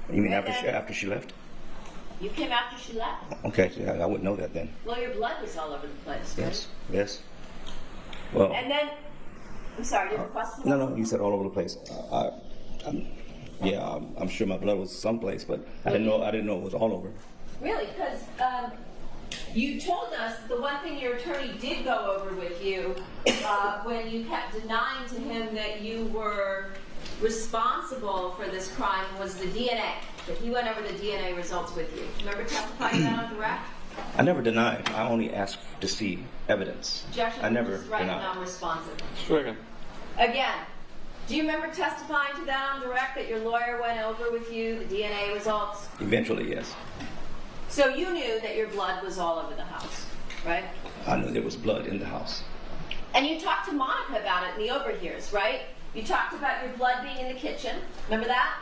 You mean And after she left? You came after she left. Okay, yeah, I wouldn't know that then. Well, your blood was all over the place, right? Yes, yes. Well, And then, I'm sorry, did you have a question? no, you said all over the place. I'm sure my blood was someplace, but I didn't know it was all over. Really, because you told us the one thing your attorney did go over with you when you kept denying to him that you were responsible for this crime was the DNA. That he went over the DNA results with you. Remember testifying to that on direct? I never denied. I only asked to see evidence. Objection, I never just right, denied. non-responsive. Stricken. Again, do you remember testifying to that on direct, that your lawyer went over with you the DNA results? Eventually, yes. So you knew that your blood was all over the house, right? I knew there was blood in the house. And you talked to Monica about it in the overhears, right? You talked about your blood being in the kitchen. Remember that?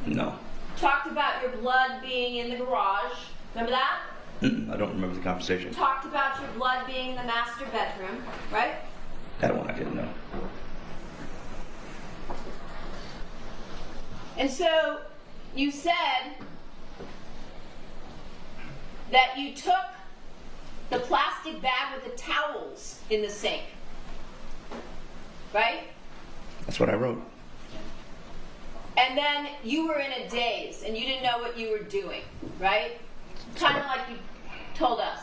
No. Talked about your blood being in the garage. Remember that? I don't remember the conversation. Talked about your blood being in the master bedroom, right? That one I didn't know. And so you said that you took the plastic bag with the towels in the sink, right? That's what I wrote. And then you were in a daze and you didn't know what you were doing, right? Kind of like you told us.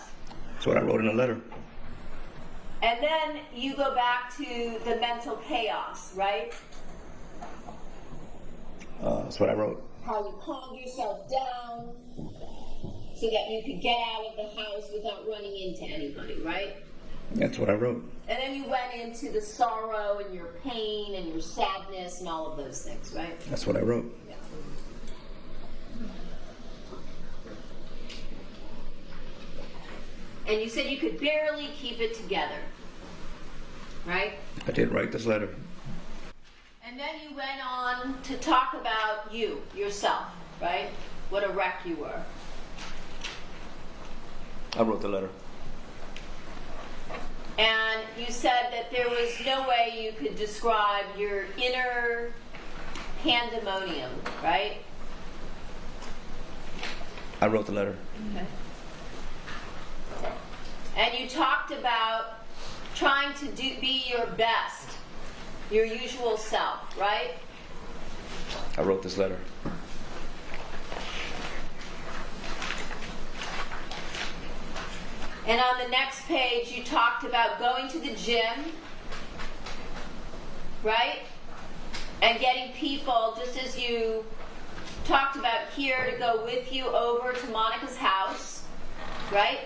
That's what I wrote in the letter. And then you go back to the mental chaos, right? That's what I wrote. How you calmed yourself down so that you could get out of the house without running into anybody, right? That's what I wrote. And then you went into the sorrow and your pain and your sadness and all of those things, right? That's what I wrote. Yeah. And you said you could barely keep it together, right? I did write this letter. And then you went on to talk about you, yourself, right? What a wreck you were. I wrote the letter. And you said that there was no way you could describe your inner pandemonium, right? I wrote the letter. Okay. And you talked about trying to be your best, your usual self, right? I wrote this letter. And on the next page, you talked about going to the gym, right? And getting people, just as you talked about here, to go with you over to Monica's house, right?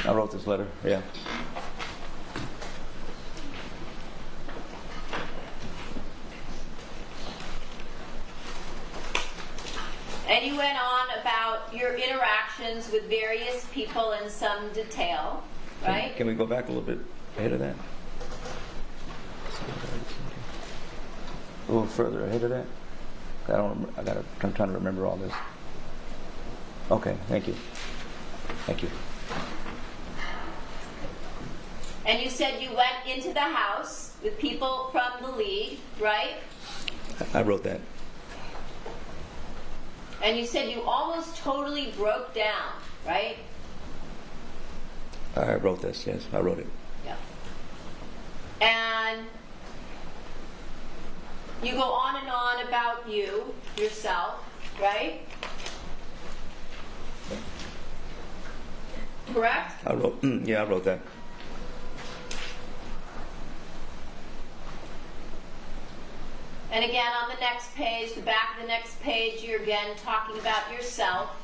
I wrote this letter, yeah. And you went on about your interactions with various people in some detail, right? Can we go back a little bit ahead of that? A little further ahead of that? I'm trying to remember all this. Okay, thank you. Thank you. And you said you went into the house with people from the league, right? I wrote that. And you said you almost totally broke down, right? I wrote this, yes, I wrote it. Yeah. And you go on and on about you, yourself, right? correct? I wrote, yeah, I wrote that. And again, on the next page, the back of the next page, you're again talking about yourself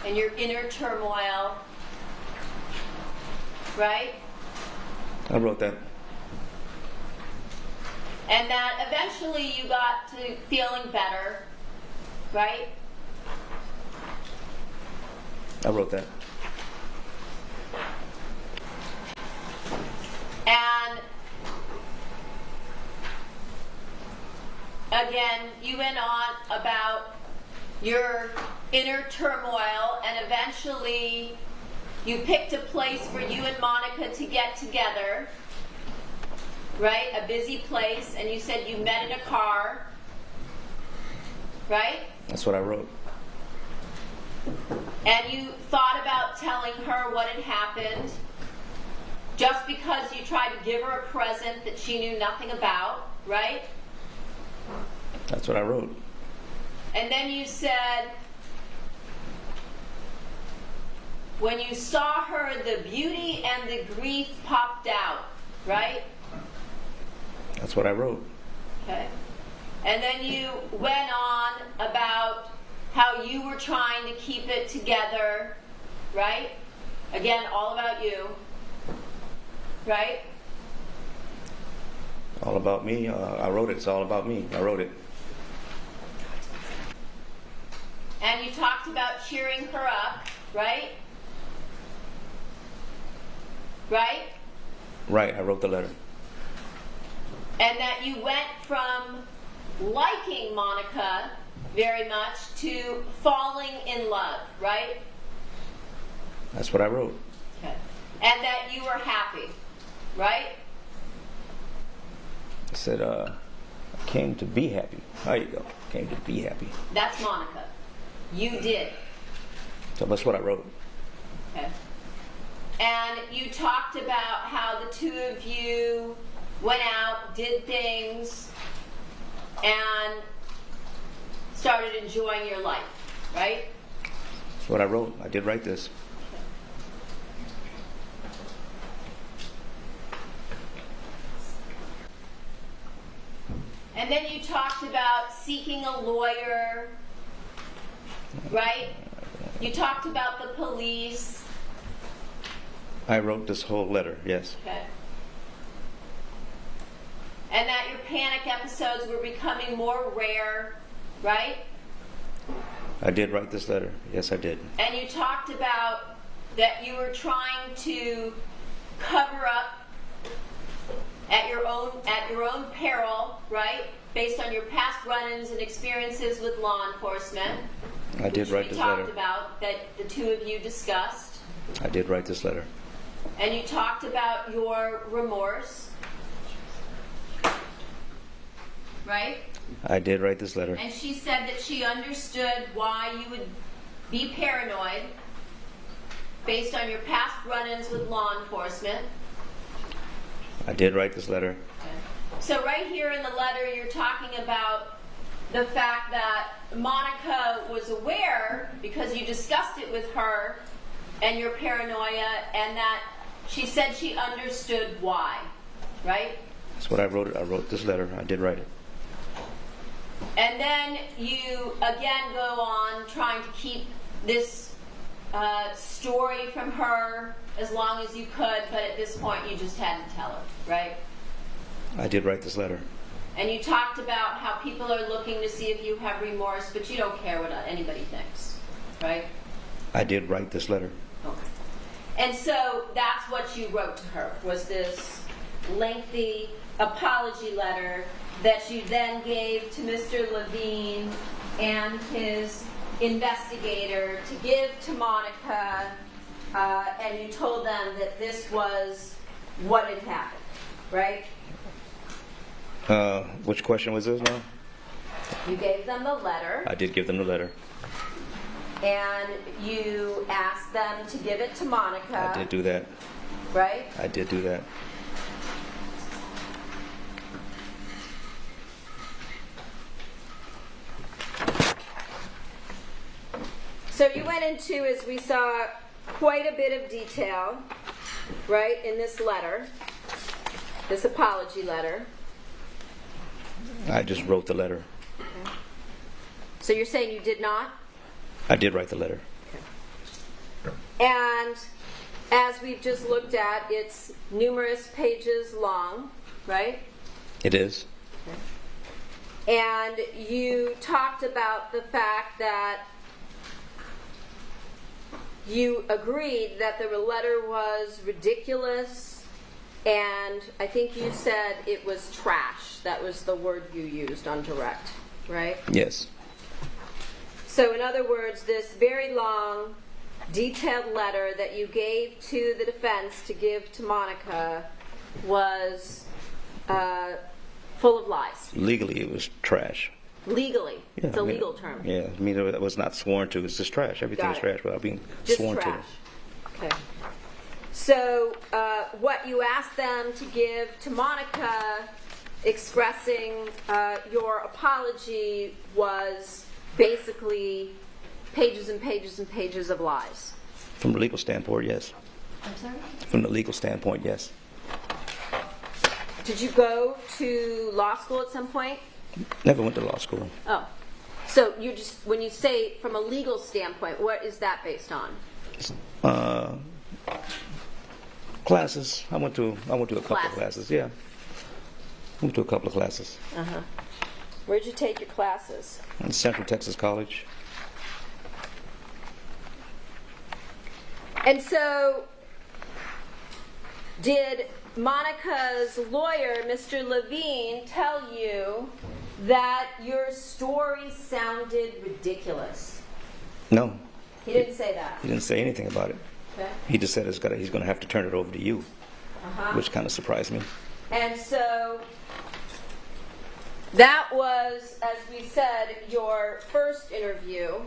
and your inner turmoil, right? I wrote that. And that eventually you got to feeling better, right? I wrote that. And again, you went on about your inner turmoil, and eventually you picked a place for you and Monica to get together, right? A busy place, and you said you met in a car, right? That's what I wrote. And you thought about telling her what had happened just because you tried to give her a present that she knew nothing about, right? That's what I wrote. And then you said, when you saw her, the beauty and the grief popped out, right? That's what I wrote. Okay. And then you went on about how you were trying to keep it together, right? Again, all about you, right? All about me. I wrote it. It's all about me. I wrote it. And you talked about cheering her up, right? Right? Right. I wrote the letter. And that you went from liking Monica very much to falling in love, right? That's what I wrote. Okay. And that you were happy, right? I said, I came to be happy. There you go. Came to be happy. That's Monica. You did. So that's what I wrote. Okay. And you talked about how the two of you went out, did things, and started enjoying your life, right? That's what I wrote. I did write this. And then you talked about seeking a lawyer, right? You talked about the police. I wrote this whole letter, yes. Okay. And that your panic episodes were becoming more rare, right? I did write this letter. Yes, I did. And you talked about that you were trying to cover up at your own peril, right? Based on your past run-ins and experiences with law enforcement. I did write this We talked letter. about that the two of you discussed. I did write this letter. And you talked about your remorse, right? I did write this letter. And she said that she understood why you would be paranoid based on your past run-ins with law enforcement. I did write this letter. So right here in the letter, you're talking about the fact that Monica was aware, because you discussed it with her and your paranoia, and that she said she understood why, right? That's what I wrote. I wrote this letter. I did write it. And then you again go on trying to keep this story from her as long as you could, but at this point you just had to tell her, right? I did write this letter. And you talked about how people are looking to see if you have remorse, but you don't care what anybody thinks, right? I did write this letter. Okay. And so that's what you wrote to her, was this lengthy apology letter that you then gave to Mr. Levine and his investigator to give to Monica, and you told them that this was what had happened, right? Which question was this now? You gave them the letter, I did give them the letter. and you asked them to give it to Monica, I did do that. right? I did do that. So you went into, as we saw quite a bit of detail, right, in this letter, this apology letter. I just wrote the letter. So you're saying you did not? I did write the letter. And as we've just looked at, it's numerous pages long, right? It is. And you talked about the fact that you agreed that the letter was ridiculous, and I think you said it was trash. That was the word you used on direct, right? Yes. So in other words, this very long, detailed letter that you gave to the defense to give to Monica was full of lies. Legally, it was trash. Legally. Yeah, It's a I mean, legal term. Yeah, I mean, it was not sworn to. It's just trash. Everything is Got it. trash without being Just sworn trash. to. Okay. So what you asked them to give to Monica expressing your apology was basically pages and pages and pages of lies. From a legal standpoint, yes. I'm sorry? From the legal standpoint, yes. Did you go to law school at some point? Never went to law school. Oh. So you just, when you say from a legal standpoint, what is that based on? Classes. I went to a couple of classes. Yeah. Went to a couple of classes. Uh-huh. Where'd you take your classes? In Central Texas College. And so, did Monica's lawyer, Mr. Levine, tell you that your story sounded ridiculous? No, He didn't say that. he didn't say anything about it. Okay. He just said he's going to have to turn it over to you, Uh-huh. which kind of surprised me. And so, that was, as we said, your first interview,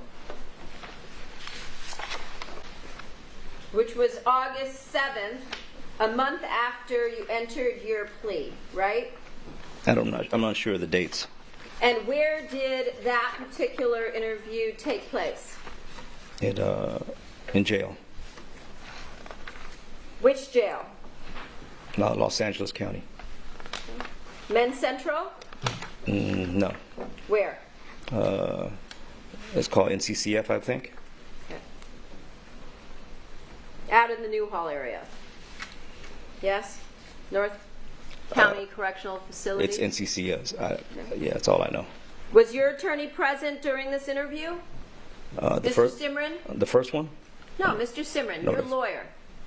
which was August 7th, a month after you entered your plea, right? I'm not sure of the dates. And where did that particular interview take place? In jail, Which jail? Los Angeles County. Men's Central? No, Where? it's called NCCF, I think. Okay. Out in the Newhall area. Yes? North County Correctional Facility? It's NCCS. Yeah, that's all I know. Was your attorney present during this interview? The Mr. first, Simran? the first one. No, Mr. Simran, No, your the- lawyer.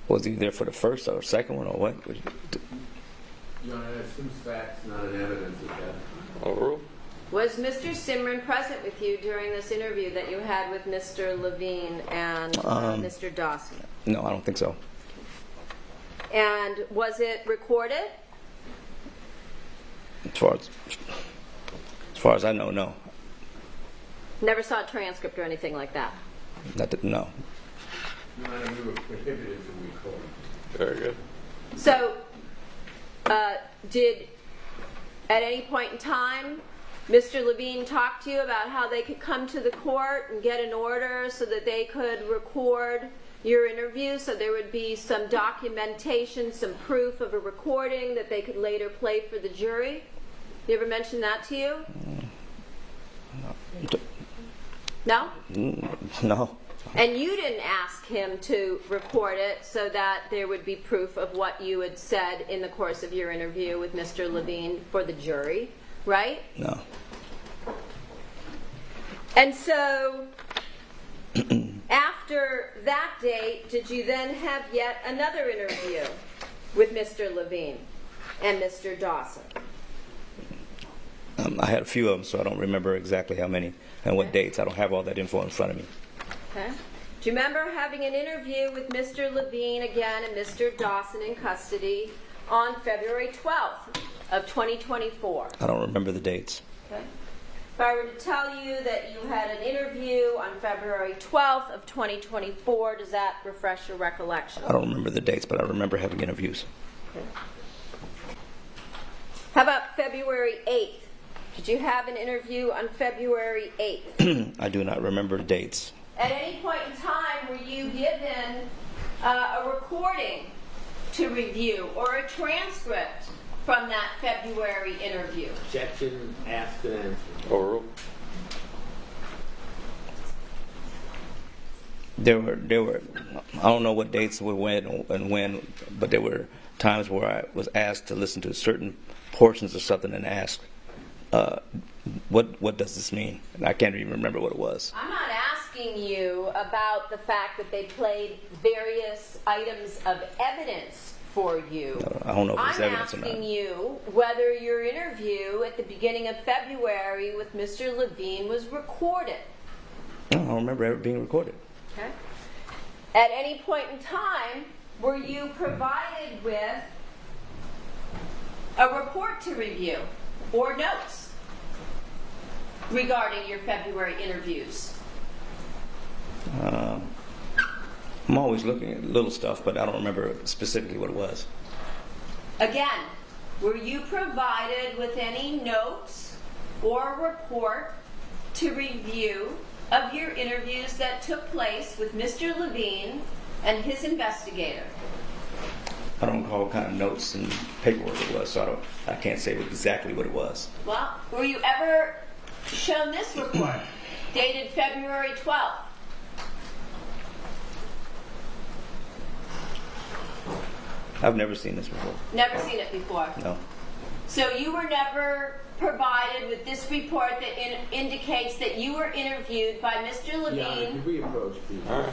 Was he there for the first or second one or what? Your Honor, that seems facts, not an evidence of that. Overruled. Was Mr. Simran present with you during this interview that you had with Mr. Levine and Mr. Dawson? No, I don't think so. And was it recorded? As far as I know, no. Never saw a transcript or anything like that. No. Your Honor, we were prohibited from recording. Very good. So, did at any point in time Mr. Levine talk to you about how they could come to the court and get an order so that they could record your interview, so there would be some documentation, some proof of a recording that they could later play for the jury? You ever mention that to you? No? No. And you didn't ask him to record it so that there would be proof of what you had said in the course of your interview with Mr. Levine for the jury, right? No. And so, after that date, did you then have yet another interview with Mr. Levine and Mr. Dawson? I had a few of them, so I don't remember exactly how many and what dates. I don't have all that info in front of me. Okay. Do you remember having an interview with Mr. Levine again and Mr. Dawson in custody on February 12th of 2024? I don't remember the dates. Okay. If I were to tell you that you had an interview on February 12th of 2024, does that refresh your recollection? I don't remember the dates, but I remember having interviews. Okay. How about February 8th? Did you have an interview on February 8th? I do not remember the dates. At any point in time, were you given a recording to review or a transcript from that February interview? Objection, asked and answered. Overruled. There were, I don't know what dates were when, but there were times where I was asked to listen to certain portions of something and asked, what does this mean? And I can't even remember what it was. I'm not asking you about the fact that they played various items of evidence for you. I don't know if it's I'm evidence or not. asking you whether your interview at the beginning of February with Mr. Levine was recorded. No, I don't remember ever being recorded. Okay. At any point in time, were you provided with a report to review or notes regarding your February interviews? I'm always looking at little stuff, but I don't remember specifically what it was. Again, were you provided with any notes or report to review of your interviews that took place with Mr. Levine and his investigator? I don't recall what kind of notes and paperwork it was, so I can't say exactly what it was. Well, were you ever shown this report dated February 12th? I've never seen this before. Never seen it before. No. So you were never provided with this report that indicates that you were interviewed by Mr. Your Honor, Levine. could we approach, please? All right.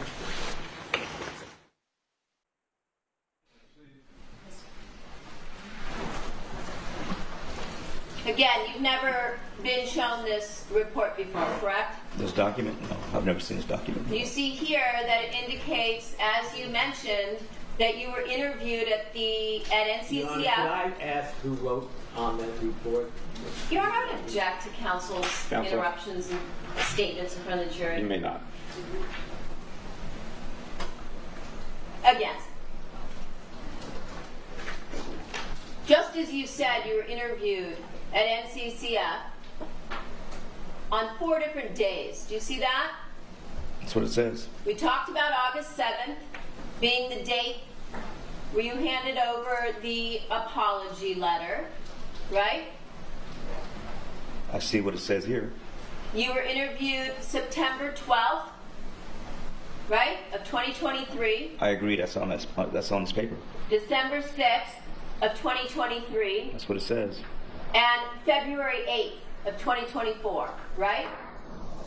Again, you've never been shown this report before, correct? This document? No, I've never seen this document. You see here that it indicates, as you mentioned, that you were interviewed at Your Honor, could NCCF. I ask who wrote on that report? Your Honor, I would object to counsel's Counsel. interruptions and statements in front of the jury. You may not. Against. Just as you said, you were interviewed at NCCF on 4 different days. Do you see that? That's what it says. We talked about August 7th being the date where you handed over the apology letter, right? I see what it says here. You were interviewed September 12th, right, of 2023. I agree. That's on this paper. December 6th of 2023. That's what it says. And February 8th of 2024, right?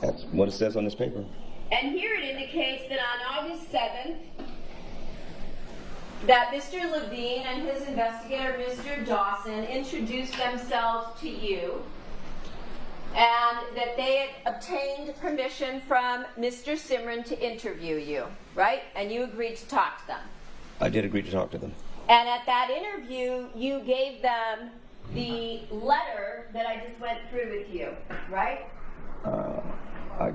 That's what it says on this paper. And here it indicates that on August 7th, that Mr. Levine and his investigator, Mr. Dawson, introduced themselves to you, and that they had obtained permission from Mr. Simran to interview you, right? And you agreed to talk to them. I did agree to talk to them. And at that interview, you gave them the letter that I just went through with you, right?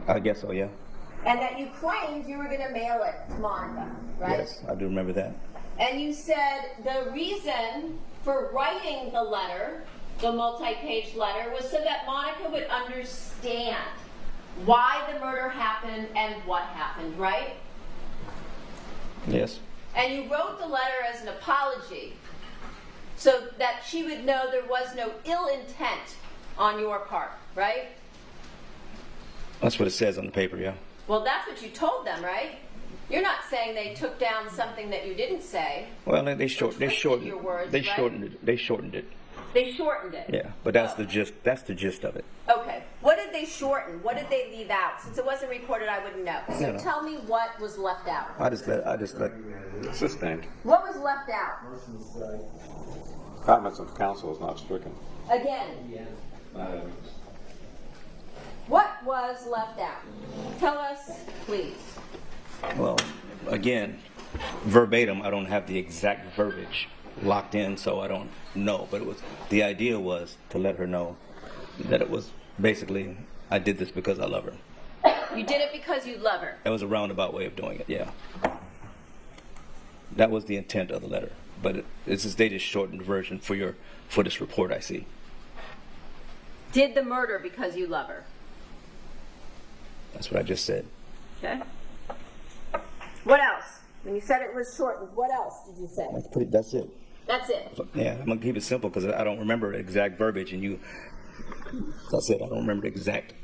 I guess so, yeah. And that you claimed you were going to mail it to Monica, right? Yes, I do remember that. And you said the reason for writing the letter, the multi-page letter, was so that Monica would understand why the murder happened and what happened, right? Yes. And you wrote the letter as an apology so that she would know there was no ill intent on your part, right? That's what it says on the paper, yeah. Well, that's what you told them, right? You're not saying they took down something that you didn't say. Well, they shortened your words, they right? shortened it. They shortened it. They shortened it. Yeah, but that's the gist. That's the gist of it. Okay. What did they shorten? What did they leave out? Since it wasn't recorded, I wouldn't know. So No. tell me what was left out. I just let. Sustained. What was left out? Comments of counsel is not stricken. Again. What was left out? Tell us, please. Well, again, verbatim, I don't have the exact verbiage locked in, so I don't know. But the idea was to let her know that it was basically, I did this because I love her. You did it because you love her. It was a roundabout way of doing it, yeah. That was the intent of the letter. But it's just, they just shortened the version for this report, I see. Did the murder because you love her. That's what I just said. Okay. What else When you said it was shortened, what else did you say? That's it. That's it. Yeah, I'm gonna keep it simple because I don't remember the exact verbiage, and that's it. I don't remember the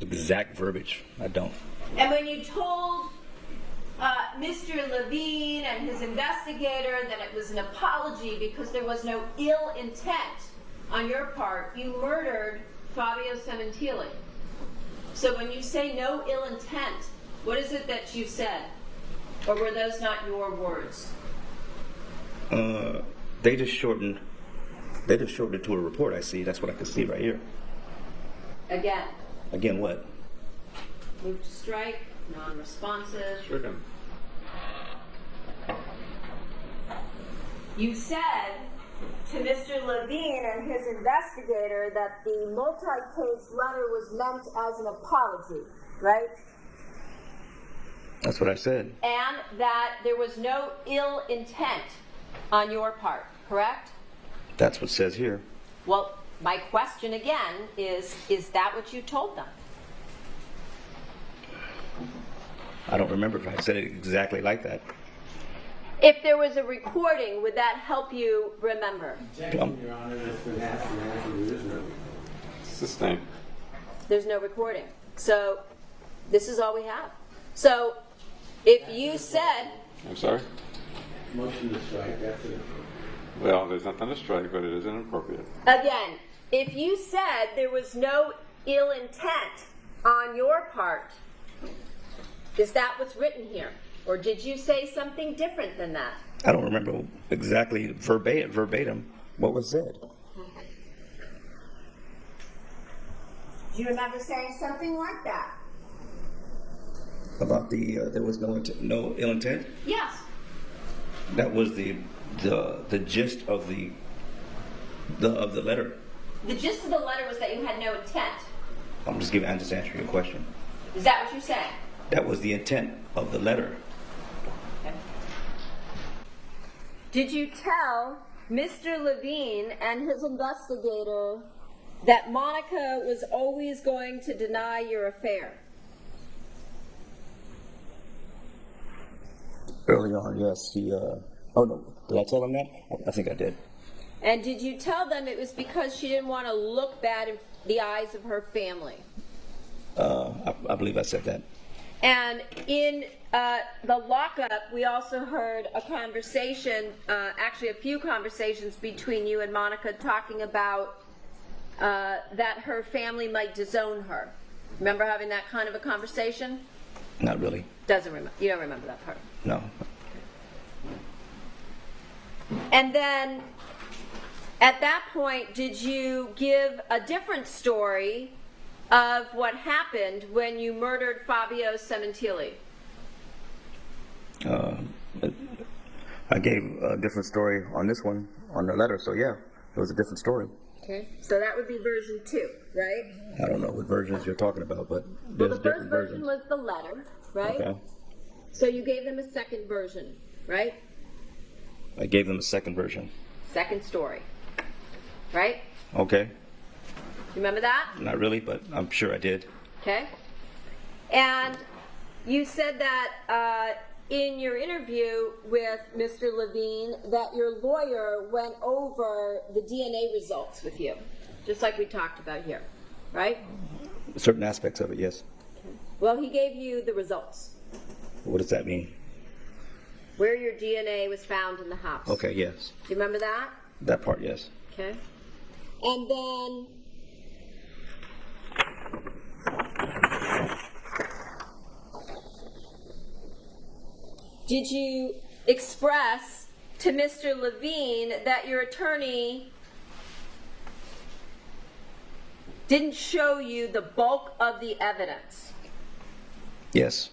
exact verbiage. I don't. And when you told Mr. Levine and his investigator that it was an apology because there was no ill intent on your part, you murdered Fabio Cementili. So when you say no ill intent, what is it that you said? Or were those not your words? They just shortened it to a report. I see. That's what I can see right here. Again, Again, what? move to strike, non-responsive. Stricken. You said to Mr. Levine and his investigator that the multi-page letter was meant as an apology, right? That's what I said. And that there was no ill intent on your part, correct? That's what it says here. Well, my question again is that what you told them? I don't remember if I said it exactly like that. If there was a recording, would that help you remember? Objection, Your Honor, that's been asked and answered. There is no. Sustained. There's no recording. So this is all we have. So if you said, I'm sorry? Motion to strike, that's it. Well, there's nothing to strike, but it is inappropriate. again, if you said there was no ill intent on your part, is that what's written here? Or did you say something different than that? I don't remember exactly verbatim what was said. Do you remember saying something like that? About there was no ill intent. Yes. That was the gist of the letter. The gist of the letter was that you had no intent. I'm just answering your question. Is that what you're saying? That was the intent of the letter. Okay. Did you tell Mr. Levine and his investigator that Monica was always going to deny your affair? Early on, yes. Oh no, did I tell him that? I think I did. And did you tell them it was because she didn't want to look bad in the eyes of her family? I believe I said that. And in the lockup, we also heard a conversation, actually a few conversations between you and Monica talking about that her family might disown her. Remember having that kind of a conversation? Not really. You don't remember that part. No. And then, at that point, did you give a different story of what happened when you murdered Fabio Cementili? I gave a different story on this one, on the letter, so yeah, it was a different story. Okay. So that would be version 2, right? I don't know what versions you're talking about, but Well, there's the first different version versions. was the letter, right? Okay. So you gave them a second version, right? I gave them a second version. Second story, right? Okay. You remember that? Not really, but I'm sure I did. Okay. And you said that in your interview with Mr. Levine that your lawyer went over the DNA results with you, just like we talked about here, right? Certain aspects of it, yes. Well, he gave you the results, What does that mean? where your DNA was found in the house. Okay, yes. Do you remember that? That part, yes. Okay. And then did you express to Mr. Levine that your attorney didn't show you the bulk of the evidence? Yes.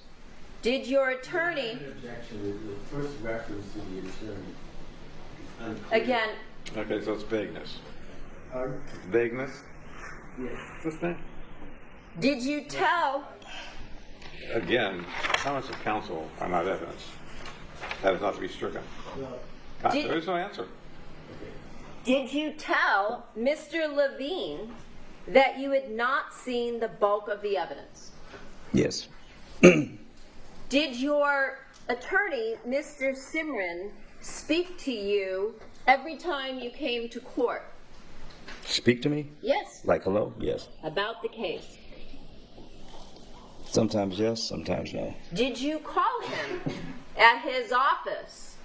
Did your attorney, Objection, the first reference to the attorney is unclear. again, Okay, so it's vagueness. Pardon? Vagueness? Yes. Sustained. did you tell, Again, comments of counsel are not evidence. That is not to be stricken. Well, Did- There is no answer. did you tell Mr. Levine that you had not seen the bulk of the evidence? Yes. Did your attorney, Mr. Simran, speak to you every time you came to court? Speak to me? Yes. Like hello? Yes. About the case. Sometimes yes, sometimes no. Did you call him at his office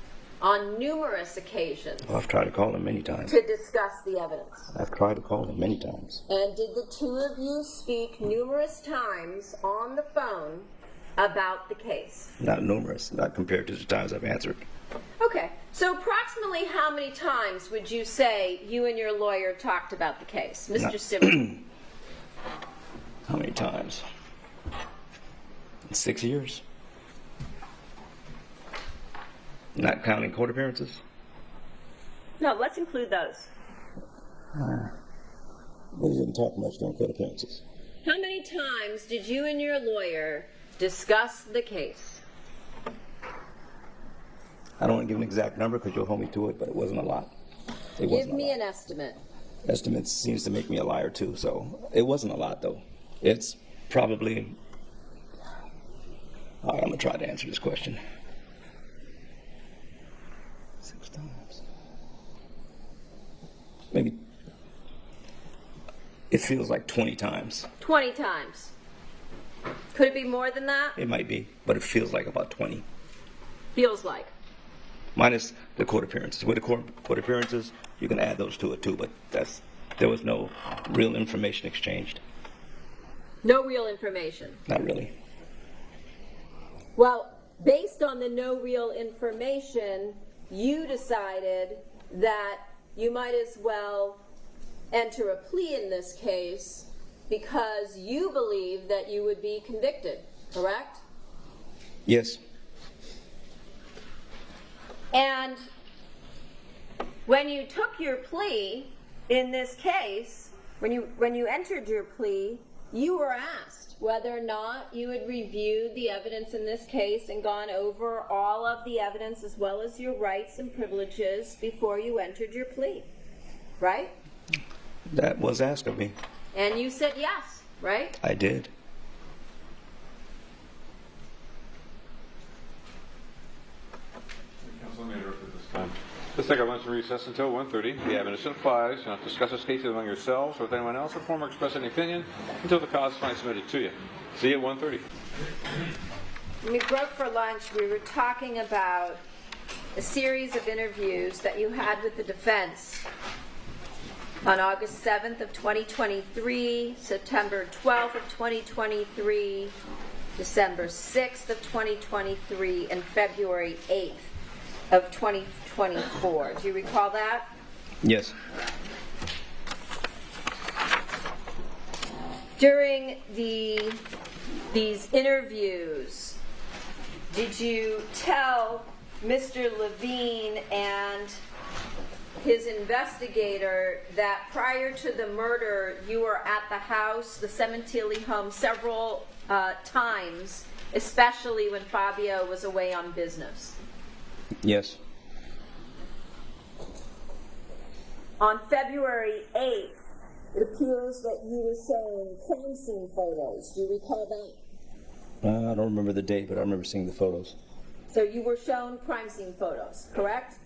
on numerous occasions Oh, I've tried to call him many times. to discuss the evidence? I've tried to call him many times. And did the two of you speak numerous times on the phone about the case? Not numerous, not compared to the times I've answered. Okay, so approximately how many times would you say you and your lawyer talked about the case, Mr. Not- Simran? How many times? 6 years. Not counting court appearances? No, let's include those. We didn't talk much during court appearances. How many times did you and your lawyer discuss the case? I don't want to give an exact number because you'll hold me to it, but it wasn't a lot. It Give wasn't a me lot. an estimate. Estimates seems to make me a liar too, so it wasn't a lot though. It's probably... All right, I'm going to try to answer this question. 6 times. Maybe... It feels like 20 times. 20 times. Could it be more than that? It might be, but it feels like about 20. Feels like. Minus the court appearances. With the court appearances, you can add those to it too, but there was no real information exchanged. No real information. Not really. Well, based on the no real information, you decided that you might as well enter a plea in this case because you believe that you would be convicted, correct? Yes. And when you took your plea in this case, when you entered your plea, you were asked whether or not you had reviewed the evidence in this case and gone over all of the evidence as well as your rights and privileges before you entered your plea, right? That was asked of me. And you said yes, right? I did. Council may interrupt at this time. Let's take a lunch recess until 1:30. The admonition applies. You don't discuss this case among yourselves or with anyone else, or form or express any opinion until the cause is finally submitted to you. See you at 1:30. When we broke for lunch, we were talking about a series of interviews that you had with the defense on August 7th of 2023, September 12th of 2023, December 6th of 2023, and February 8th of 2024. Do you recall that? Yes. During these interviews, did you tell Mr. Levine and his investigator that prior to the murder, you were at the house, the Cementilli home, several times, especially when Fabio was away on business? Yes. On February 8th, it appears that you were showing crime scene photos. Do you recall that? I don't remember the date, but I remember seeing the photos. So you were shown crime scene photos, correct?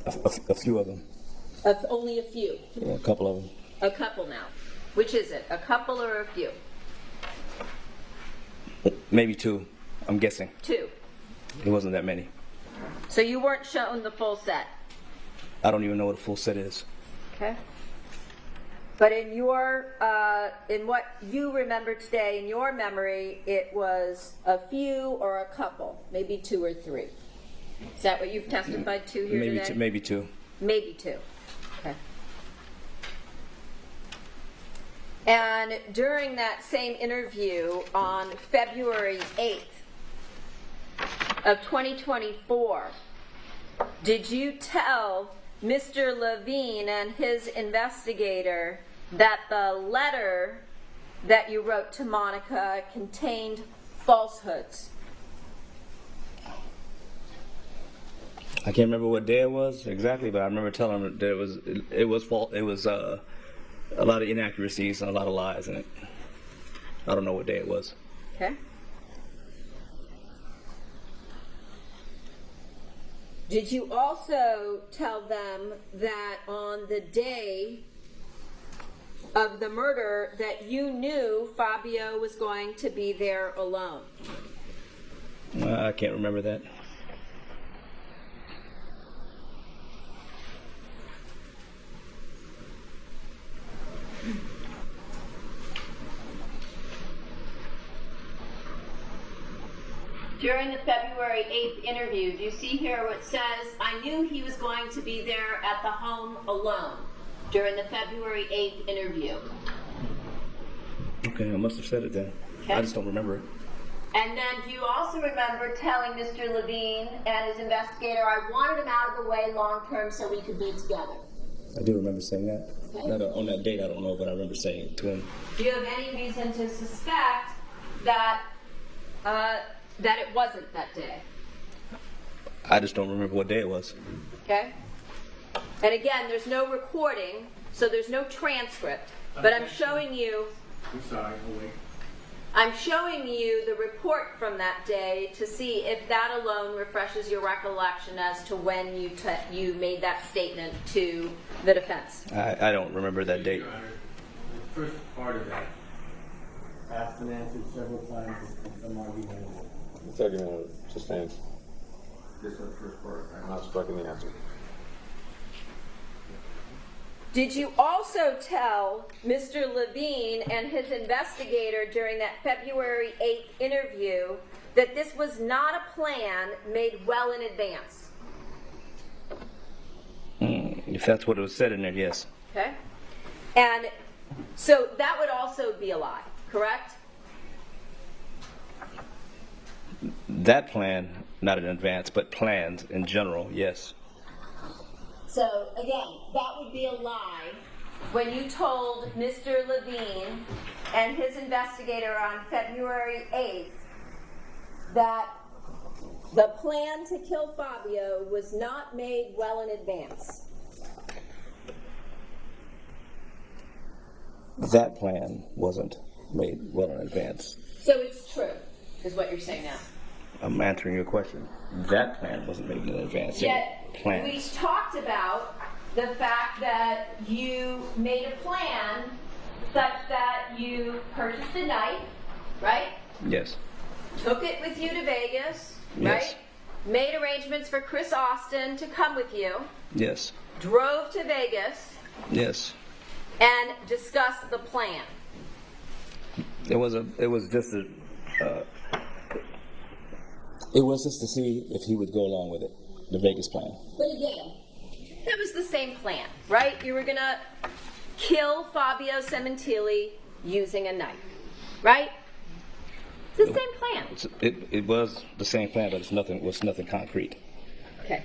A few of them. Of only a few. Yeah, a couple of them. A couple now. Which is it? A couple or a few? Maybe 2. I'm guessing. 2. It wasn't that many. So you weren't shown the full set. I don't even know what a full set is. Okay. But in your, in what you remember today, in your memory, it was a few or a couple, maybe 2 or 3. Is that what you've testified to here Maybe today? maybe 2. Maybe 2. Okay. And during that same interview on February 8th of 2024, did you tell Mr. Levine and his investigator that the letter that you wrote to Monica contained falsehoods? I can't remember what day it was exactly, but I remember telling him that it was false. It was a lot of inaccuracies and a lot of lies in it. I don't know what day it was. Okay. Did you also tell them that on the day of the murder that you knew Fabio was going to be there alone? I can't remember that. During the February 8th interview, do you see here what says, I knew he was going to be there at the home alone during the February 8th interview? Okay, I must have said it then. Okay. I just don't remember it. And then do you also remember telling Mr. Levine and his investigator, I wanted him out of the way long term so we could be together? I do remember saying that. Okay. On that date, I don't know, but I remember saying it to him. Do you have any reason to suspect that it wasn't that day? I just don't remember what day it was. Okay? And again, there's no recording, so there's no transcript, but I'm showing you I'm sorry, I'll wait. I'm showing you the report from that day to see if that alone refreshes your recollection as to when you made that statement to the defense. I don't remember that date. Your Honor, the first part of that, asked and answered several times, some argument. This argument sustains. This is the first part. I'm not striking the answer. Did you also tell Mr. Levine and his investigator during that February 8th interview that this was not a plan made well in advance? If that's what it was said in there, yes. Okay? And so that would also be a lie, correct? That plan, not in advance, but plans in general, yes. So again, that would be a lie when you told Mr. Levine and his investigator on February 8th that the plan to kill Fabio was not made well in advance. That plan wasn't made well in advance. So it's true, is what you're saying now. I'm answering your question. That plan wasn't made in advance. Yet Plans. we talked about the fact that you made a plan such that you purchased a knife, right? Yes. Took it with you to Vegas, Yes. right? Made arrangements for Chris Austin to come with you, Yes. drove to Vegas, Yes. and discussed the plan. It was just to see if he would go along with it, the Vegas plan. But again, that was the same plan, right? You were going to kill Fabio Cementili using a knife, right? It's the same plan. It was the same plan, but it was nothing concrete. Okay.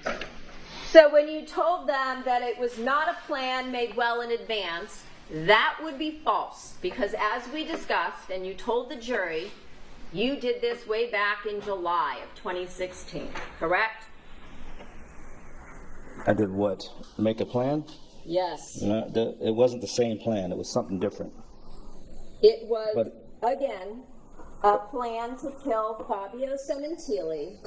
So when you told them that it was not a plan made well in advance, that would be false, because as we discussed, and you told the jury, you did this way back in July of 2016, correct? I did what? Make a plan? Yes. No, it wasn't the same plan. It was something different. It was, again, a plan to kill Fabio Cementili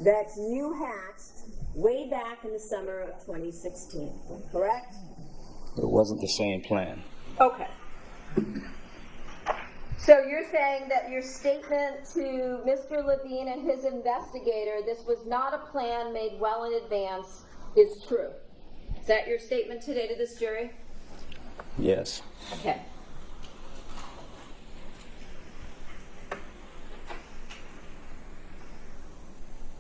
that you hatched way back in the summer of 2016, correct? It wasn't the same plan. Okay. So you're saying that your statement to Mr. Levine and his investigator, this was not a plan made well in advance, is true. Is that your statement today to this jury? Yes. Okay.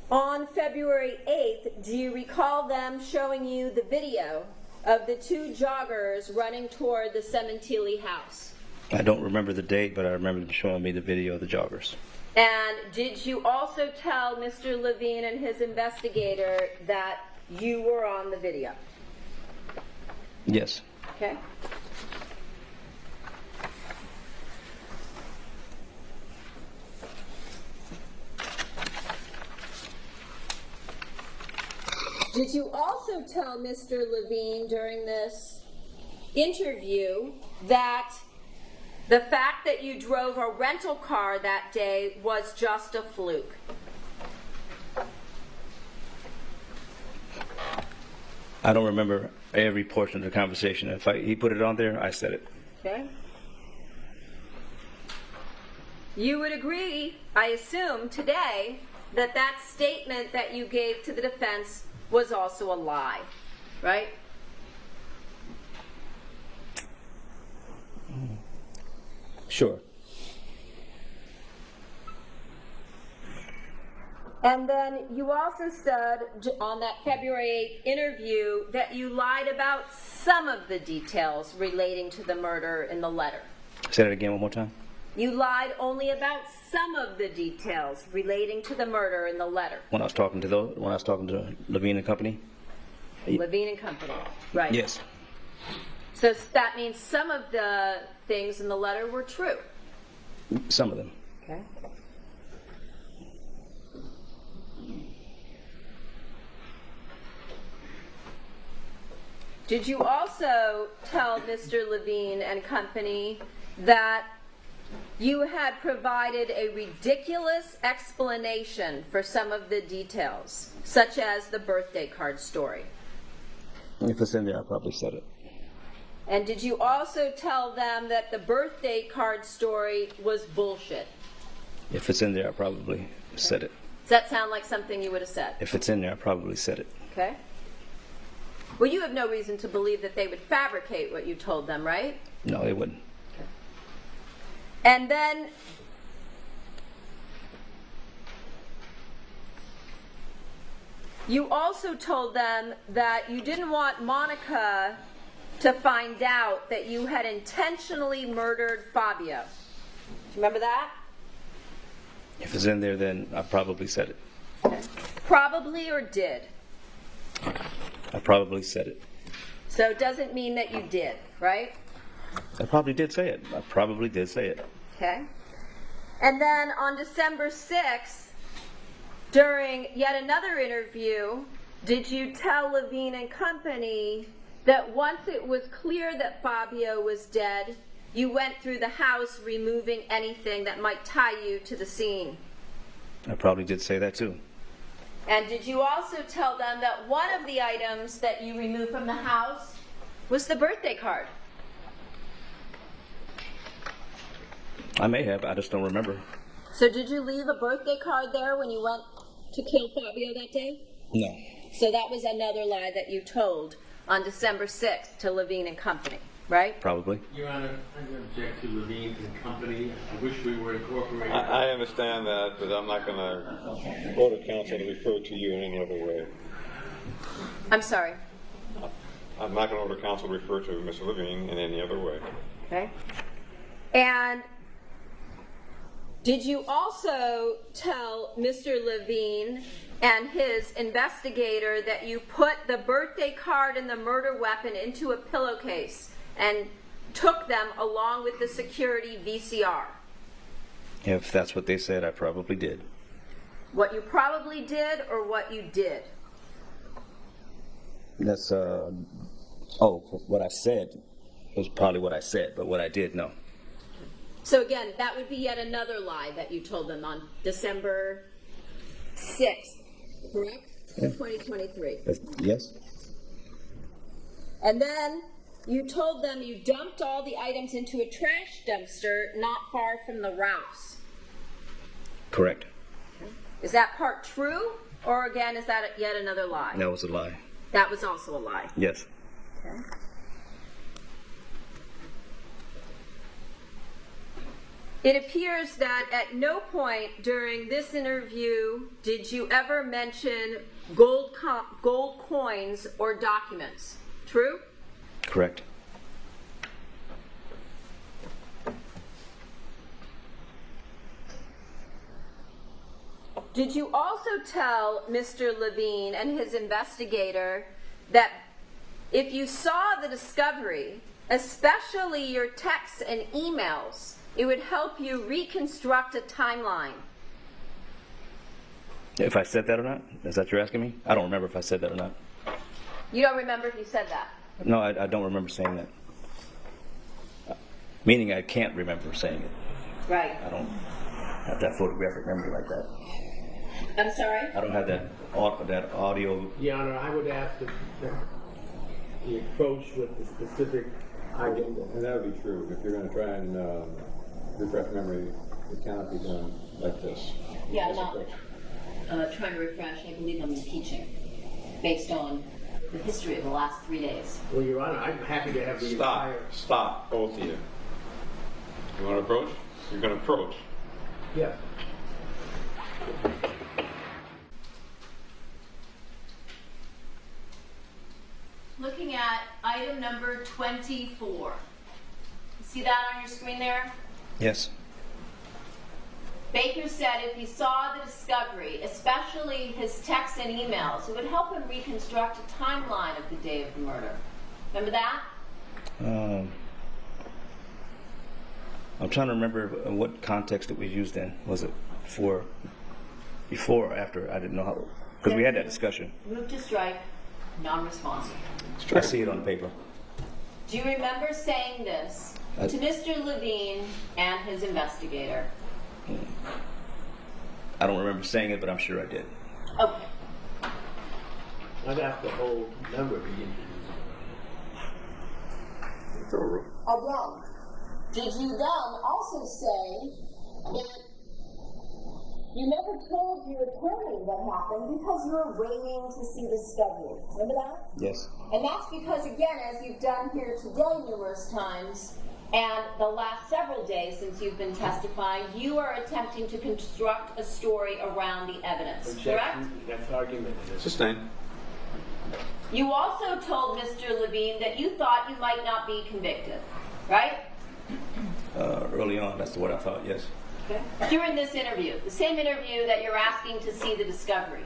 On February 8th, do you recall them showing you the video of the two joggers running toward the Cementili house? I don't remember the date, but I remember them showing me the video of the joggers. And did you also tell Mr. Levine and his investigator that you were on the video? Yes. Okay. Did you also tell Mr. Levine during this interview that the fact that you drove a rental car that day was just a fluke? I don't remember every portion of the conversation. If he put it on there, I said it. Okay. You would agree, I assume, today, that that statement that you gave to the defense was also a lie, right? Sure. And then you also said on that February 8th interview that you lied about some of the details relating to the murder in the letter. Say that again one more time. You lied only about some of the details relating to the murder in the letter. When I was talking to Levine and Company. Levine and Company, right? Yes. So that means some of the things in the letter were true. Some of them. Okay. Did you also tell Mr. Levine and Company that you had provided a ridiculous explanation for some of the details, such as the birthday card story? If it's in there, I probably said it. And did you also tell them that the birthday card story was bullshit? If it's in there, I probably said it. Does that sound like something you would have said? If it's in there, I probably said it. Okay. Well, you have no reason to believe that they would fabricate what you told them, right? No, they wouldn't. And then you also told them that you didn't want Monica to find out that you had intentionally murdered Fabio. Do you remember that? If it's in there, then I probably said it. Okay. Probably or did? I probably said it. So it doesn't mean that you did, right? I probably did say it. I probably did say it. Okay. And then on December 6th, during yet another interview, did you tell Levine and Company that once it was clear that Fabio was dead, you went through the house removing anything that might tie you to the scene? I probably did say that too. And did you also tell them that one of the items that you removed from the house was the birthday card? I may have. I just don't remember. So did you leave a birthday card there when you went to kill Fabio that day? No. So that was another lie that you told on December 6th to Levine and Company, right? Probably. Your Honor, I'm going to object to Levine and Company. I wish we were incorporated. I understand that, but I'm not going to order counsel to refer to you in any other way. I'm sorry. I'm not going to order counsel to refer to Mr. Levine in any other way. Okay. And did you also tell Mr. Levine and his investigator that you put the birthday card and the murder weapon into a pillowcase and took them along with the security VCR? If that's what they said, I probably did. What you probably did or what you did? That's, what I said was probably what I said, but what I did, no. So again, that would be yet another lie that you told them on December 6th, correct? Yeah. 2023. Yes? And then you told them you dumped all the items into a trash dumpster not far from the Ralphs. Correct. Is that part true? Or again, is that yet another lie? That was a lie. That was also a lie. Yes. Okay. It appears that at no point during this interview did you ever mention gold coins or documents. True? Correct. Did you also tell Mr. Levine and his investigator that if you saw the discovery, especially your texts and emails, it would help you reconstruct a timeline? If I said that or not? Is that what you're asking me? I don't remember if I said that or not. You don't remember if you said that? No, I don't remember saying that. Meaning I can't remember saying it. Right. I don't have that photographic memory like that. I'm sorry? I don't have that audio. Your Honor, I would ask that the approach with the specific item. And that would be true. If you're going to try and refresh memory, it cannot be done like this. Yeah, not trying to refresh. I believe I'm impeaching based on the history of the last 3 days. Well, Your Honor, I'm happy to have the entire... Stop, both of you. You want to approach? You're going to approach. Yeah. Looking at item number 24. You see that on your screen there? Yes. Baker said if he saw the discovery, especially his texts and emails, it would help him reconstruct a timeline of the day of the murder. Remember that? I'm trying to remember what context it was used in. Was it before or after? I didn't know how, because we had that discussion. Move to strike, non-responsive. I see it on the paper. Do you remember saying this to Mr. Levine and his investigator? I don't remember saying it, but I'm sure I did. Okay. I'd have the whole number be introduced. Again, did you then also say that you never told your attorney what happened because you were waiting to see the discovery? Remember that? Yes. And that's because, again, as you've done here today numerous times, and the last several days since you've been testifying, you are attempting to construct a story around the evidence, correct? That's argument. Sustained. You also told Mr. Levine that you thought you might not be convicted, right? Early on, that's what I thought, yes. Okay. During this interview, the same interview that you're asking to see the discovery.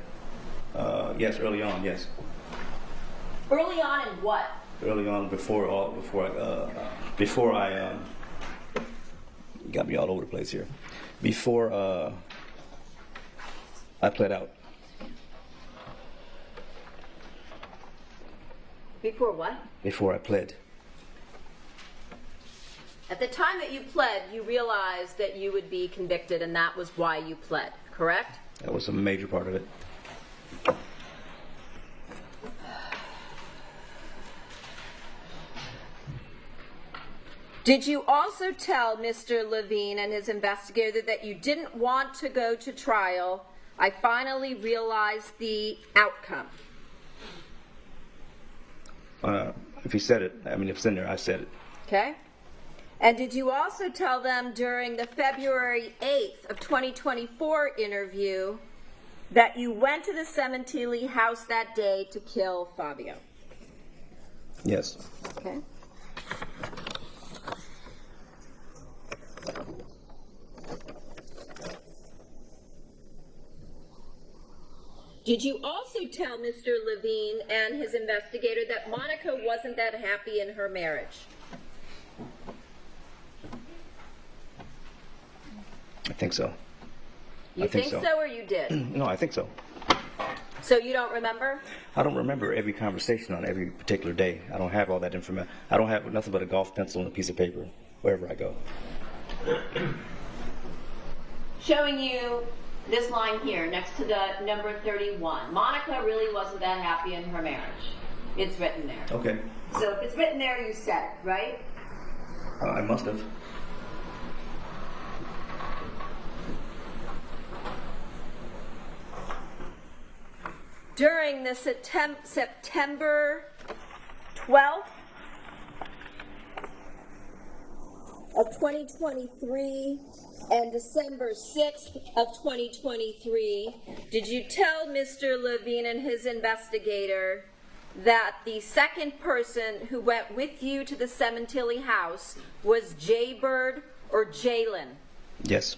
Yes, early on, yes. Early on in what? Early on, before I got me all over the place here. Before I pled out. Before what? Before I pled. At the time that you pled, you realized that you would be convicted, and that was why you pled, correct? That was a major part of it. Did you also tell Mr. Levine and his investigator that you didn't want to go to trial? I finally realized the outcome. If he said it, I mean, if it's in there, I said it. Okay. And did you also tell them during the February 8th of 2024 interview that you went to the Cementili house that day to kill Fabio? Yes. Okay. Did you also tell Mr. Levine and his investigator that Monica wasn't that happy in her marriage? I think so. You think so or you did? No, I think so. So you don't remember? I don't remember every conversation on every particular day. I don't have all that information. I don't have nothing but a golf pencil and a piece of paper wherever I go. Showing you this line here next to the number 31. Monica really wasn't that happy in her marriage. It's written there. Okay. So if it's written there, you said it, right? I must have. During the September 12th of 2023 and December 6th of 2023, did you tell Mr. Levine and his investigator that the second person who went with you to the Cementili house was Jaybird or Jalen? Yes.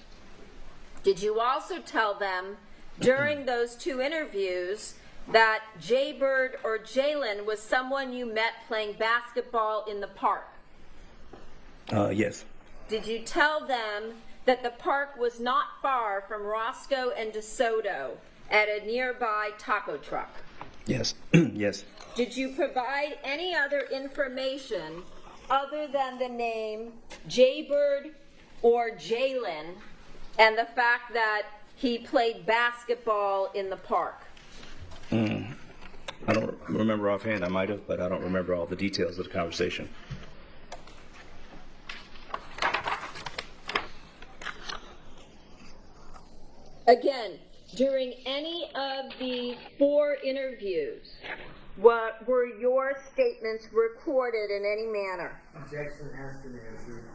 Did you also tell them during those two interviews that Jaybird or Jalen was someone you met playing basketball in the park? Yes. Did you tell them that the park was not far from Roscoe and DeSoto at a nearby taco truck? Yes. Yes. Did you provide any other information other than the name Jaybird or Jalen and the fact that he played basketball in the park? I don't remember offhand. I might have, but I don't remember all the details of the conversation. Again, during any of the 4 interviews, what were your statements recorded in any manner? Objection has been answered.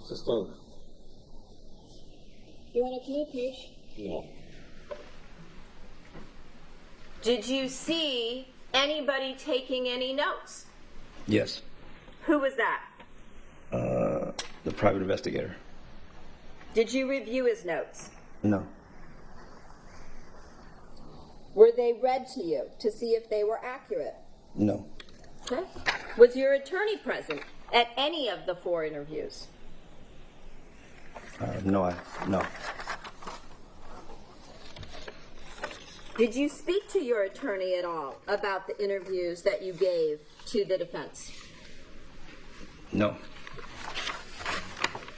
Sustained. You want to come up, Paige? No. Did you see anybody taking any notes? Yes. Who was that? The private investigator. Did you review his notes? No. Were they read to you to see if they were accurate? No. Okay. Was your attorney present at any of the 4 interviews? No. Did you speak to your attorney at all about the interviews that you gave to the defense? No.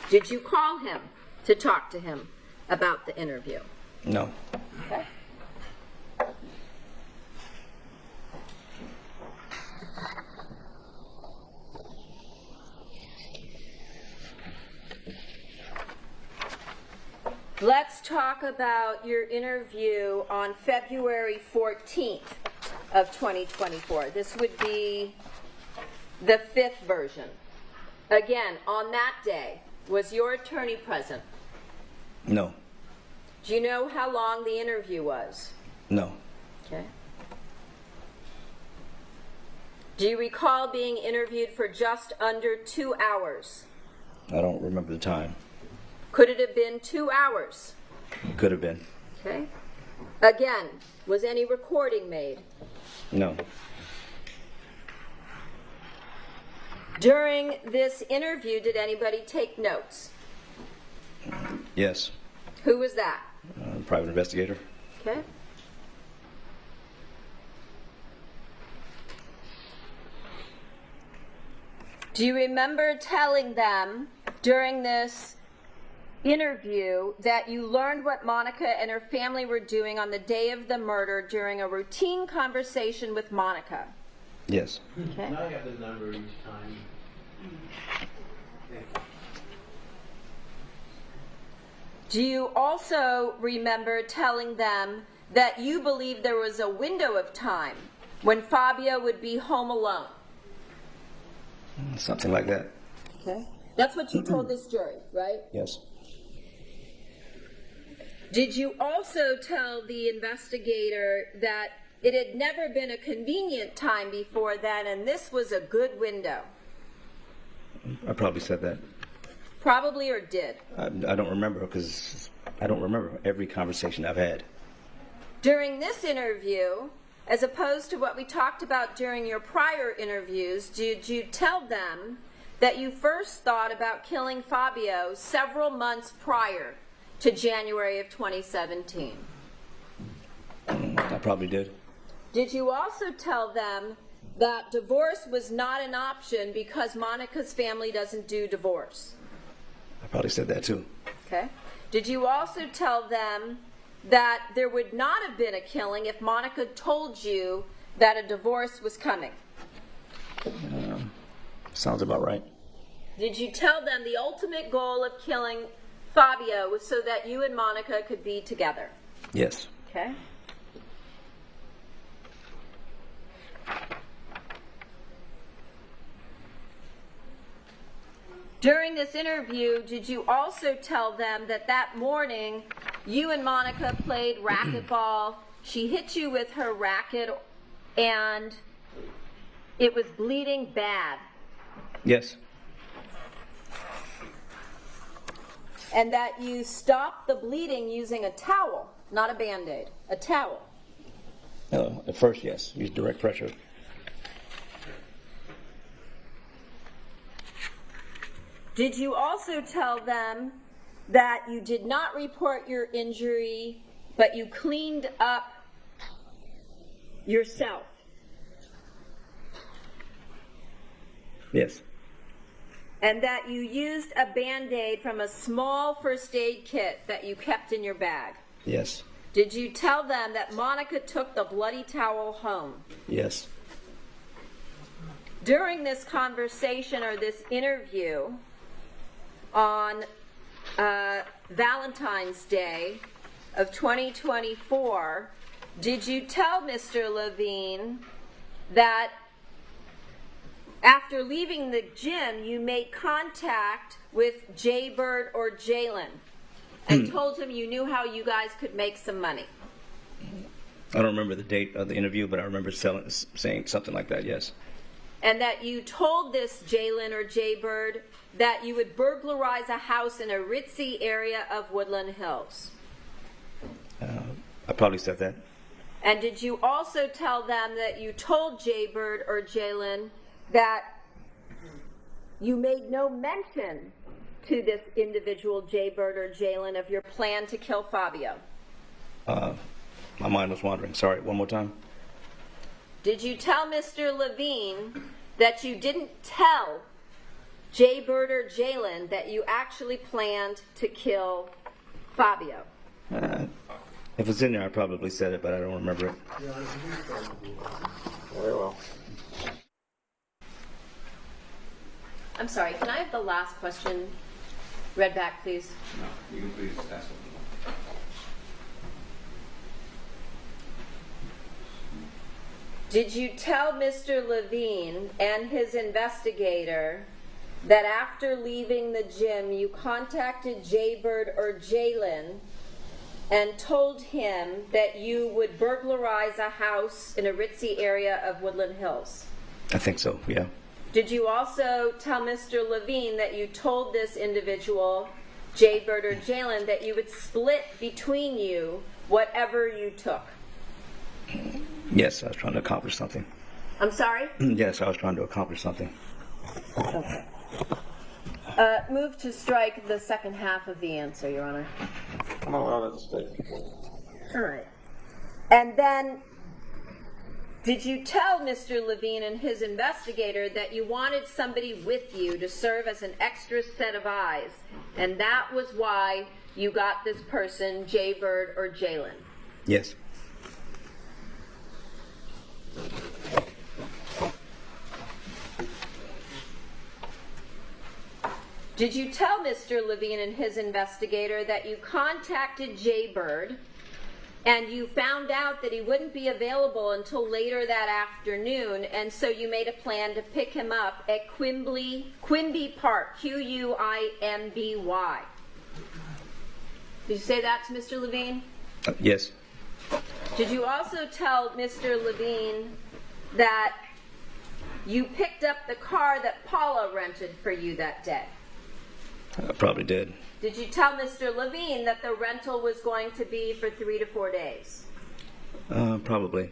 Did you call him to talk to him about the interview? No. Okay. Let's talk about your interview on February 14th of 2024. This would be the 5th version. Again, on that day, was your attorney present? No. Do you know how long the interview was? No. Okay. Do you recall being interviewed for just under 2 hours? I don't remember the time. Could it have been 2 hours? Could have been. Okay. Again, was any recording made? No. During this interview, did anybody take notes? Yes. Who was that? Private investigator. Okay. Do you remember telling them during this interview that you learned what Monica and her family were doing on the day of the murder during a routine conversation with Monica? Yes. Okay. Now I have the number each time. Thank you. Do you also remember telling them that you believed there was a window of time when Fabio would be home alone? Something like that. Okay. That's what you told this jury, right? Yes. Did you also tell the investigator that it had never been a convenient time before then and this was a good window? I probably said that. Probably, or did? I don't remember because I don't remember every conversation I've had. During this interview, as opposed to what we talked about during your prior interviews, did you tell them that you first thought about killing Fabio several months prior to January of 2017? I probably did. Did you also tell them that divorce was not an option because Monica's family doesn't do divorce? I probably said that too. Okay. Did you also tell them that there would not have been a killing if Monica told you that a divorce was coming? Sounds about right. Did you tell them the ultimate goal of killing Fabio was so that you and Monica could be together? Yes. Okay. During this interview, did you also tell them that that morning you and Monica played racquetball? She hit you with her racket and it was bleeding bad. Yes. And that you stopped the bleeding using a towel, not a Band-Aid, a towel. At first, yes. Use direct pressure. Did you also tell them that you did not report your injury, but you cleaned up yourself? Yes. And that you used a Band-Aid from a small first aid kit that you kept in your bag? Yes. Did you tell them that Monica took the bloody towel home? Yes. During this conversation or this interview on Valentine's Day of 2024, did you tell Mr. Levine that after leaving the gym, you made contact with Jaybird or Jalen and told him you knew how you guys could make some money? I don't remember the date of the interview, but I remember saying something like that, yes. And that you told this Jalen or Jaybird that you would burglarize a house in a ritzy area of Woodland Hills? I probably said that. And did you also tell them that you told Jaybird or Jalen that you made no mention to this individual Jaybird or Jalen of your plan to kill Fabio? My mind was wandering. Sorry, one more time. Did you tell Mr. Levine that you didn't tell Jaybird or Jalen that you actually planned to kill Fabio? If it's in there, I probably said it, but I don't remember it. Very well. I'm sorry, can I have the last question read back, please? No, you can please ask them. Did you tell Mr. Levine and his investigator that after leaving the gym you contacted Jaybird or Jalen and told him that you would burglarize a house in a ritzy area of Woodland Hills? I think so, yeah. Did you also tell Mr. Levine that you told this individual, Jaybird or Jalen, that you would split between you whatever you took? Yes, I was trying to accomplish something. I'm sorry? Yes, I was trying to accomplish something. Okay. Move to strike the second half of the answer, Your Honor. I'm allowed to stay. All right. And then, did you tell Mr. Levine and his investigator that you wanted somebody with you to serve as an extra set of eyes, and that was why you got this person, Jaybird or Jalen? Yes. Did you tell Mr. Levine and his investigator that you contacted Jaybird and you found out that he wouldn't be available until later that afternoon, and so you made a plan to pick him up at Quimby Park, Q-U-I-M-B-Y? Did you say that to Mr. Levine? Yes. Did you also tell Mr. Levine that you picked up the car that Paula rented for you that day? I probably did. Did you tell Mr. Levine that the rental was going to be for 3 to 4 days? Probably.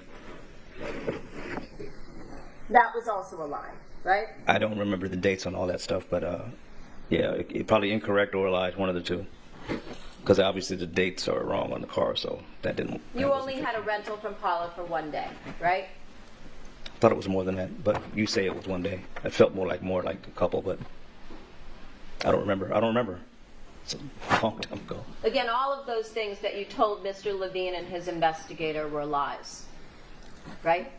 That was also a lie, right? I don't remember the dates on all that stuff, but yeah, it probably incorrect or lies, one of the two. Because obviously the dates are wrong on the car, so that didn't. You only had a rental from Paula for 1 day, right? I thought it was more than that, but you say it was 1 day. It felt more like a couple, but I don't remember. It's a long time ago. Again, all of those things that you told Mr. Levine and his investigator were lies, right?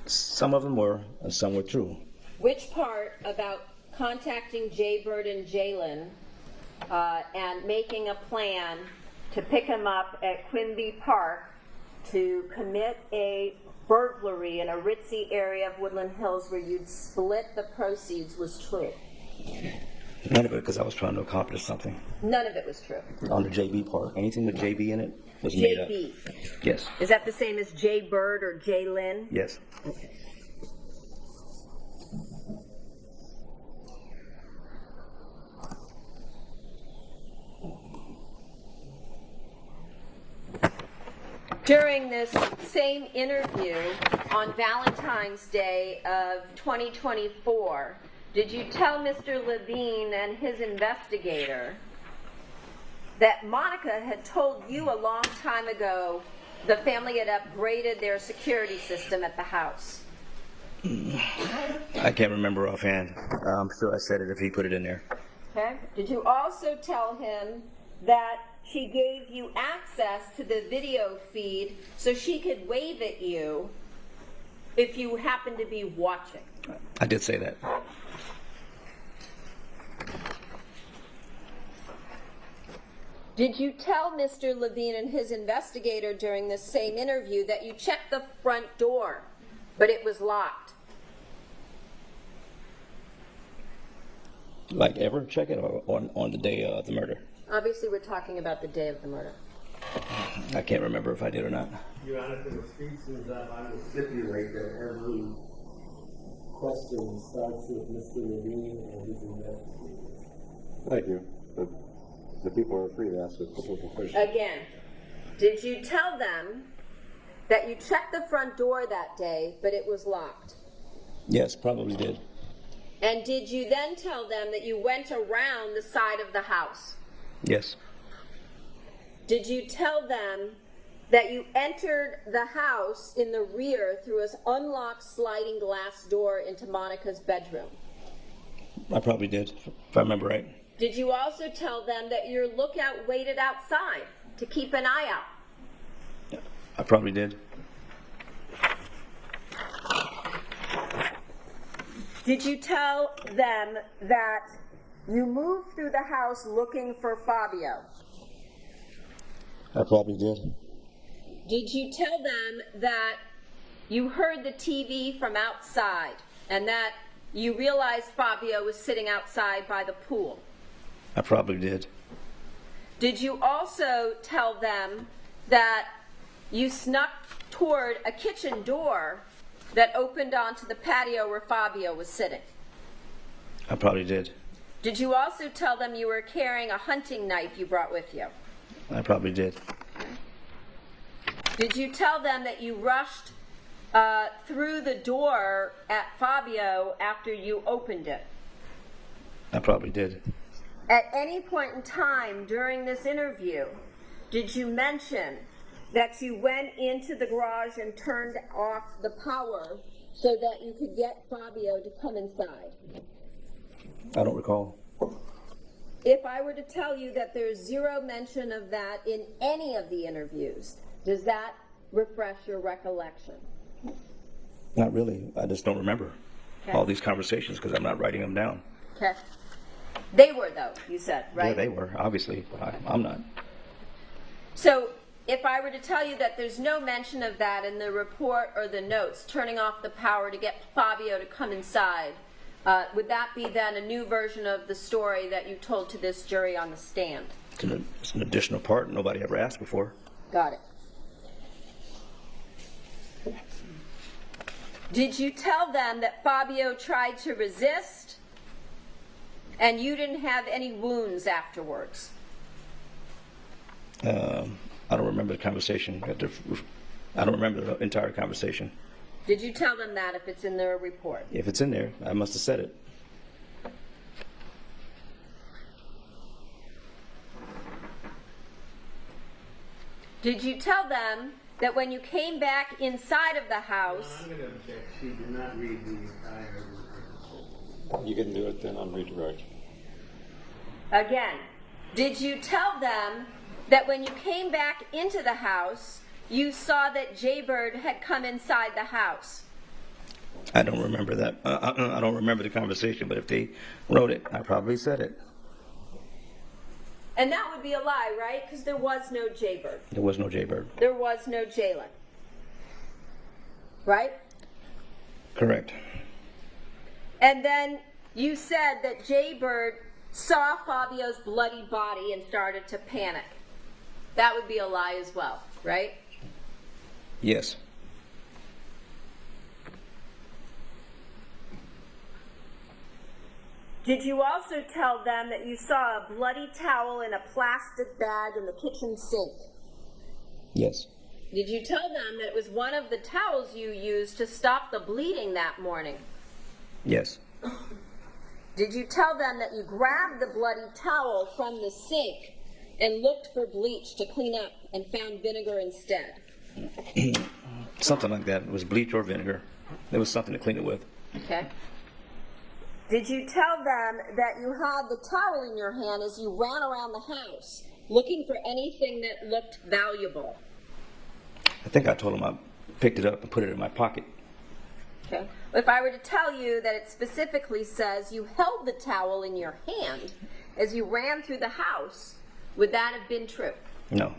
Some of them were, and some were true. Which part about contacting Jaybird and Jalen and making a plan to pick him up at Quimby Park to commit a burglary in a ritzy area of Woodland Hills where you'd split the proceeds was true? None of it, because I was trying to accomplish something. None of it was true. On the JB part, anything with JB in it was made up. JB. Yes. Is that the same as Jaybird or Jalen? Yes. Okay. During this same interview on Valentine's Day of 2024, did you tell Mr. Levine and his investigator that Monica had told you a long time ago the family had upgraded their security system at the house? I can't remember offhand. I'm sure I said it if he put it in there. Okay. Did you also tell him that she gave you access to the video feed so she could wave at you if you happened to be watching. I did say that. Did you tell Mr. Levine and his investigator during this same interview that you checked the front door, but it was locked? Like ever check it, or on the day of the murder? Obviously, we're talking about the day of the murder. I can't remember if I did or not. Your Honor, for the speeches, I will stipulate that every question starts with Mr. Levine and his investigator. Thank you. But the people are free to ask a couple of questions. Again, did you tell them that you checked the front door that day, but it was locked? Yes, probably did. And did you then tell them that you went around the side of the house? Yes. Did you tell them that you entered the house in the rear through an unlocked sliding glass door into Monica's bedroom? I probably did, if I remember right. Did you also tell them that your lookout waited outside to keep an eye out? I probably did. Did you tell them that you moved through the house looking for Fabio? I probably did. Did you tell them that you heard the TV from outside and that you realized Fabio was sitting outside by the pool? I probably did. Did you also tell them that you snuck toward a kitchen door that opened onto the patio where Fabio was sitting? I probably did. Did you also tell them you were carrying a hunting knife you brought with you? I probably did. Did you tell them that you rushed through the door at Fabio after you opened it? I probably did. At any point in time during this interview, did you mention that you went into the garage and turned off the power so that you could get Fabio to come inside? I don't recall. If I were to tell you that there's zero mention of that in any of the interviews, does that refresh your recollection? Not really. I just don't remember Okay. all these conversations because I'm not writing them down. Okay. They were, though, you said, right? Yeah, they were, obviously. I'm not. So if I were to tell you that there's no mention of that in the report or the notes, turning off the power to get Fabio to come inside, would that be then a new version of the story that you told to this jury on the stand? It's an additional part nobody ever asked before. Got it. Did you tell them that Fabio tried to resist and you didn't have any wounds afterwards? I don't remember the conversation. I don't remember the entire conversation. Did you tell them that if it's in their report? If it's in there, I must have said it. Did you tell them that when you came back inside of the house... I'm going to object. She did not read the entire report. You can do it then on redirect. Again, did you tell them that when you came back into the house, you saw that Jaybird had come inside the house? I don't remember that. I don't remember the conversation, but if they wrote it, I probably said it. And that would be a lie, right? Because there was no Jaybird. There was no Jaybird. There was no Jalen. Right? Correct. And then you said that Jaybird saw Fabio's bloody body and started to panic. That would be a lie as well, right? Yes. Did you also tell them that you saw a bloody towel in a plastic bag in the kitchen sink? Yes. Did you tell them that it was one of the towels you used to stop the bleeding that morning? Yes. Did you tell them that you grabbed the bloody towel from the sink and looked for bleach to clean up and found vinegar instead? Something like that. It was bleach or vinegar. There was something to clean it with. Okay. Did you tell them that you had the towel in your hand as you ran around the house looking for anything that looked valuable. I think I told him I picked it up and put it in my pocket. Okay. If I were to tell you that it specifically says you held the towel in your hand as you ran through the house, would that have been true? No.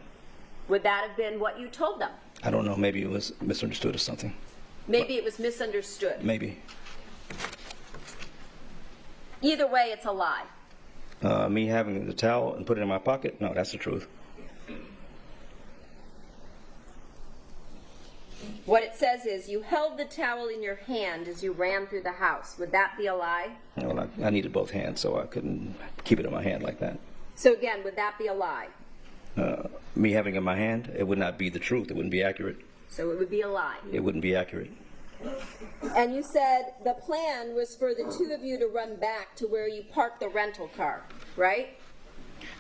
Would that have been what you told them? I don't know. Maybe it was misunderstood or something. Maybe it was misunderstood. Maybe. Either way, it's a lie. Me having the towel and put it in my pocket? No, that's the truth. What it says is you held the towel in your hand as you ran through the house. Would that be a lie? Well, I needed both hands, so I couldn't keep it in my hand like that. So again, would that be a lie? Me having it in my hand, it would not be the truth. It wouldn't be accurate. So it would be a lie. It wouldn't be accurate. And you said the plan was for the two of you to run back to where you parked the rental car, right?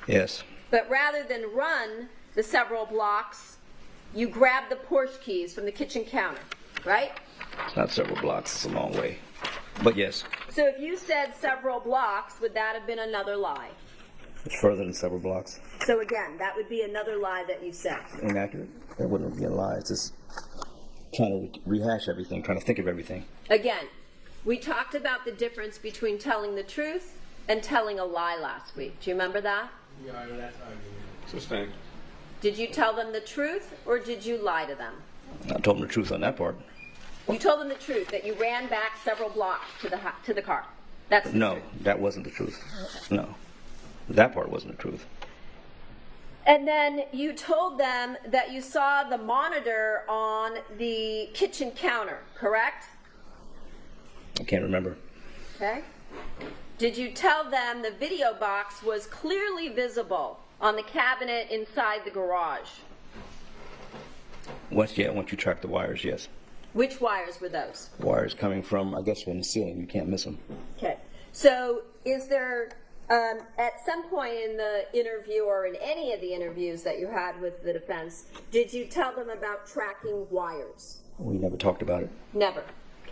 Yes. But rather than run the several blocks, you grabbed the Porsche keys from the kitchen counter, right? It's not several blocks. It's a long way. But yes, So if you said several blocks, would that have been another lie? it's further than several blocks. So again, that would be another lie that you said. Inaccurate. That wouldn't be a lie. It's just trying to rehash everything, trying to think of everything. Again, we talked about the difference between telling the truth and telling a lie last week. Do you remember that? Yeah, that's how Sustained. Did you tell them the truth or did you lie to them? I told him the truth on that part. You told them the truth, that you ran back several blocks to the car. That's the No, truth. that wasn't the truth. No. That part wasn't the truth. And then you told them that you saw the monitor on the kitchen counter, correct? I can't remember. Okay. Did you tell them the video box was clearly visible on the cabinet inside the garage? Once you track the wires, yes. Which wires were those? Wires coming from, I guess, from the ceiling. You can't miss them. Okay. So is there, at some point in the interview or in any of the interviews that you had with the defense, did you tell them about tracking wires? We never talked about it. Never.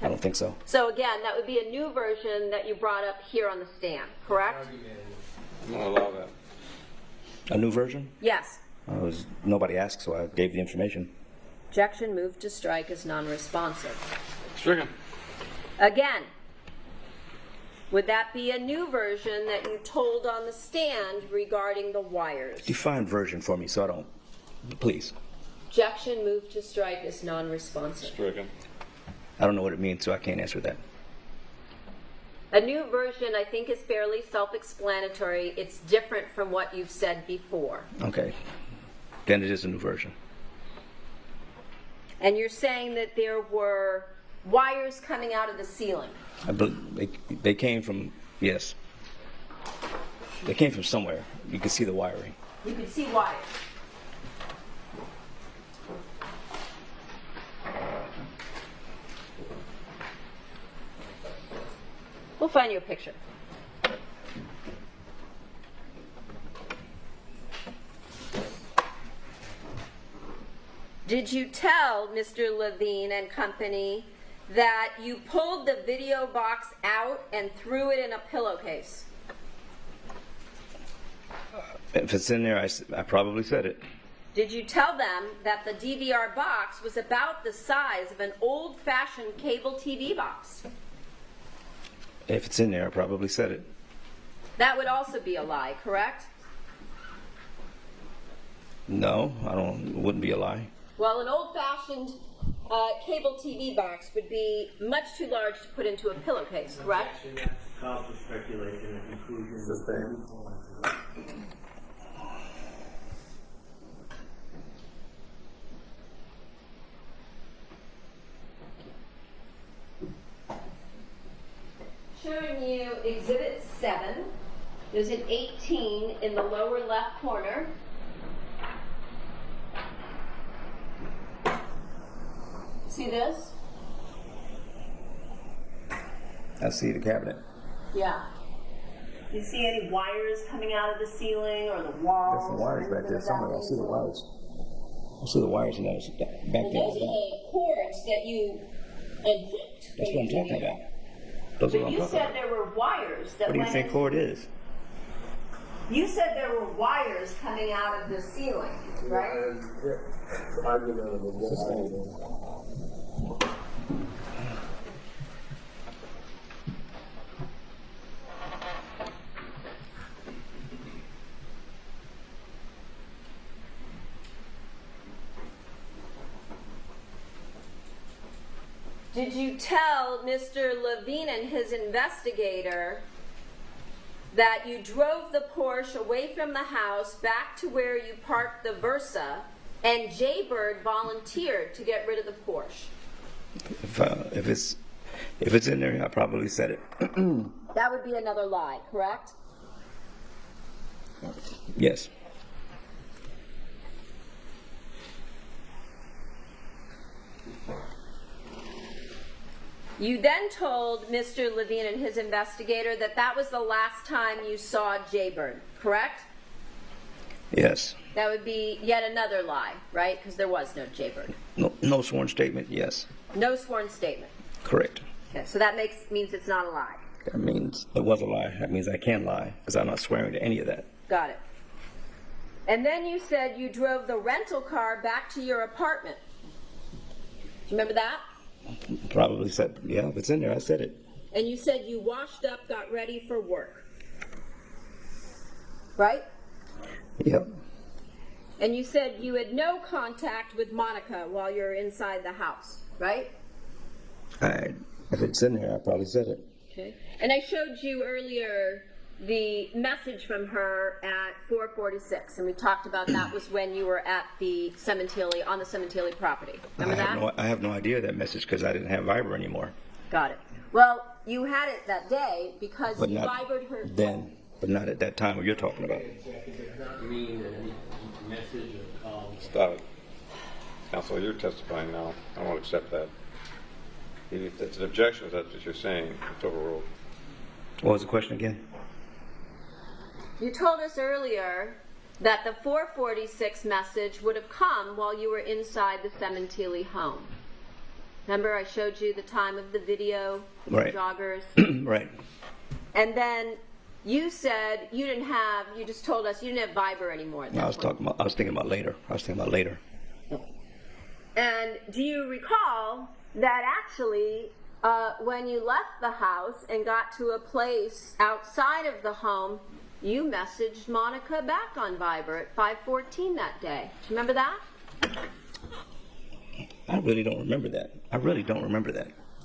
I don't think so. So again, that would be a new version that you brought up here on the stand, correct? I'm going to allow that. A new version? Yes. Nobody asked, so I gave the information. Objection, move to strike as non-responsive. Stricken. Again, would that be a new version that you told on the stand regarding the wires? Define version for me so I don't. Please. Objection, move to strike as non-responsive. Stricken. I don't know what it means, so I can't answer that. A new version, I think, is fairly self-explanatory. It's different from what you've said before. Okay. Then it is a new version. And you're saying that there were wires coming out of the ceiling. They came from, yes. They came from somewhere. You can see the wiring. You could see wires. We'll find you a picture. Did you tell Mr. Levine and company that you pulled the video box out and threw it in a pillowcase? If it's in there, I probably said it. Did you tell them that the DVR box was about the size of an old-fashioned cable TV box? If it's in there, I probably said it. That would also be a lie, correct? No, it wouldn't be a lie. Well, an old-fashioned cable TV box would be much too large to put into a pillowcase, correct? That's cause for speculation and conclusion. Sustained. Showing you Exhibit 7. There's an 18 in the lower left corner. See this? I see the cabinet. Yeah. You see any wires coming out of the ceiling or the walls? There's some wires back there somewhere. I see the wires. I see the wires in those back Well, there. those are the cords that you unhooked. That's what I'm talking about. Those are But what I'm you talking said about. there were wires that What do you went think in. cord is? You said there were wires coming out of the ceiling, right? And yeah, argument of the Did you tell Mr. Levine and his investigator that you drove the Porsche away from the house back to where you parked the Versa, and Jaybird volunteered to get rid of the Porsche? If it's in there, I probably said it. That would be another lie, correct? Yes. You then told Mr. Levine and his investigator that that was the last time you saw Jaybird, correct? Yes. That would be yet another lie, right? Because there was no Jaybird. No sworn statement. Yes. No sworn statement. Correct. Okay, so that means it's not a lie. That means it was a lie. That means I can lie because I'm not swearing to any of that. Got it. And then you said you drove the rental car back to your apartment. Do you remember that? Probably said, yeah, if it's in there, I said it. And you said you washed up, got ready for work. Right? Yep. And you said you had no contact with Monica while you're inside the house, right? If it's in there, I probably said it. Okay. And I showed you earlier the message from her at 4:46, and we talked about that was when you were at the Cementilli, on the Cementilli property. Remember that? I have no idea that message because I didn't have Viber anymore. Got it. Well, you had it that day because But you not Vibered her. then, but not at that time what you're talking about. It does not mean that any message or call. Stop it. Counsel, you're testifying now. I won't accept that. If it's an objection, if that's what you're saying, it's overruled. What was the question again? You told us earlier that the 4:46 message would have come while you were inside the Cementilli home. Remember, I showed you the time of the video, Right. joggers. Right. And then you said you just told us you didn't have Viber anymore at that I was point. thinking about later. And do you recall that actually when you left the house and got to a place outside of the home, you messaged Monica back on Viber at 5:14 that day? Do you remember that? I really don't remember that.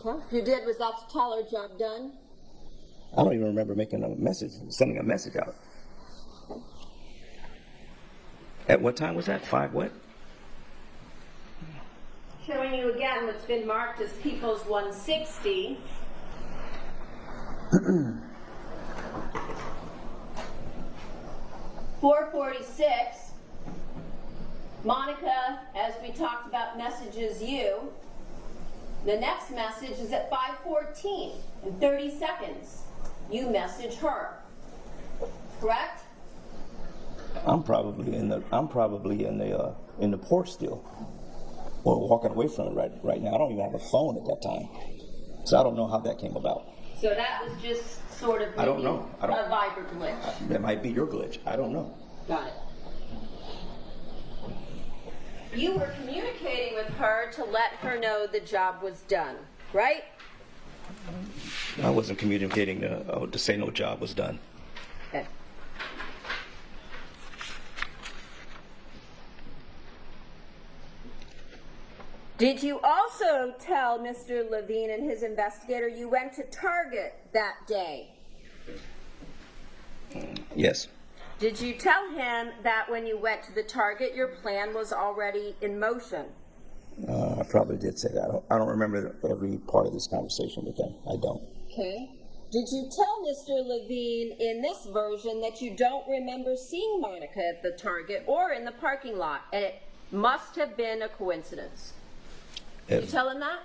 Okay. If you did, was that to tell her job done? I don't even remember sending a message out. At what time was that? 5 what? Showing you again what's been marked as People's 160. $4:46. Monica, as we talked about, messages you. The next message is at 5:14. In 30 seconds, you message her. Correct? I'm probably in the Porsche still, or walking away from it right now. I don't even have a phone at that time, so I don't know how that came about. So that was just sort of I don't maybe know. a Viber glitch. That might be your glitch. I don't know. Got it. You were communicating with her to let her know the job was done, right? I wasn't communicating to say no job was done. Okay. Did you also tell Mr. Levine and his investigator you went to Target that day? Yes. Did you tell him that when you went to the Target, your plan was already in motion? I probably did say that. I don't remember every part of this conversation with them. I don't. Okay. Did you tell Mr. Levine in this version that you don't remember seeing Monica at the Target or in the parking lot, and it must have been a coincidence? Did you tell him that?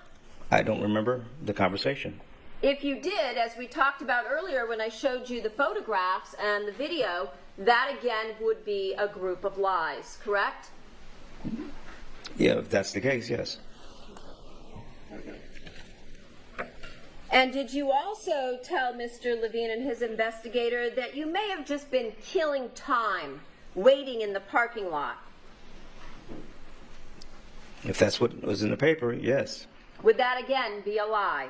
I don't remember the conversation. If you did, as we talked about earlier when I showed you the photographs and the video, that again would be a group of lies, correct? Yeah, if that's the case, yes. And did you also tell Mr. Levine and his investigator that you may have just been killing time waiting in the parking lot? If that's what was in the paper, yes. Would that again be a lie?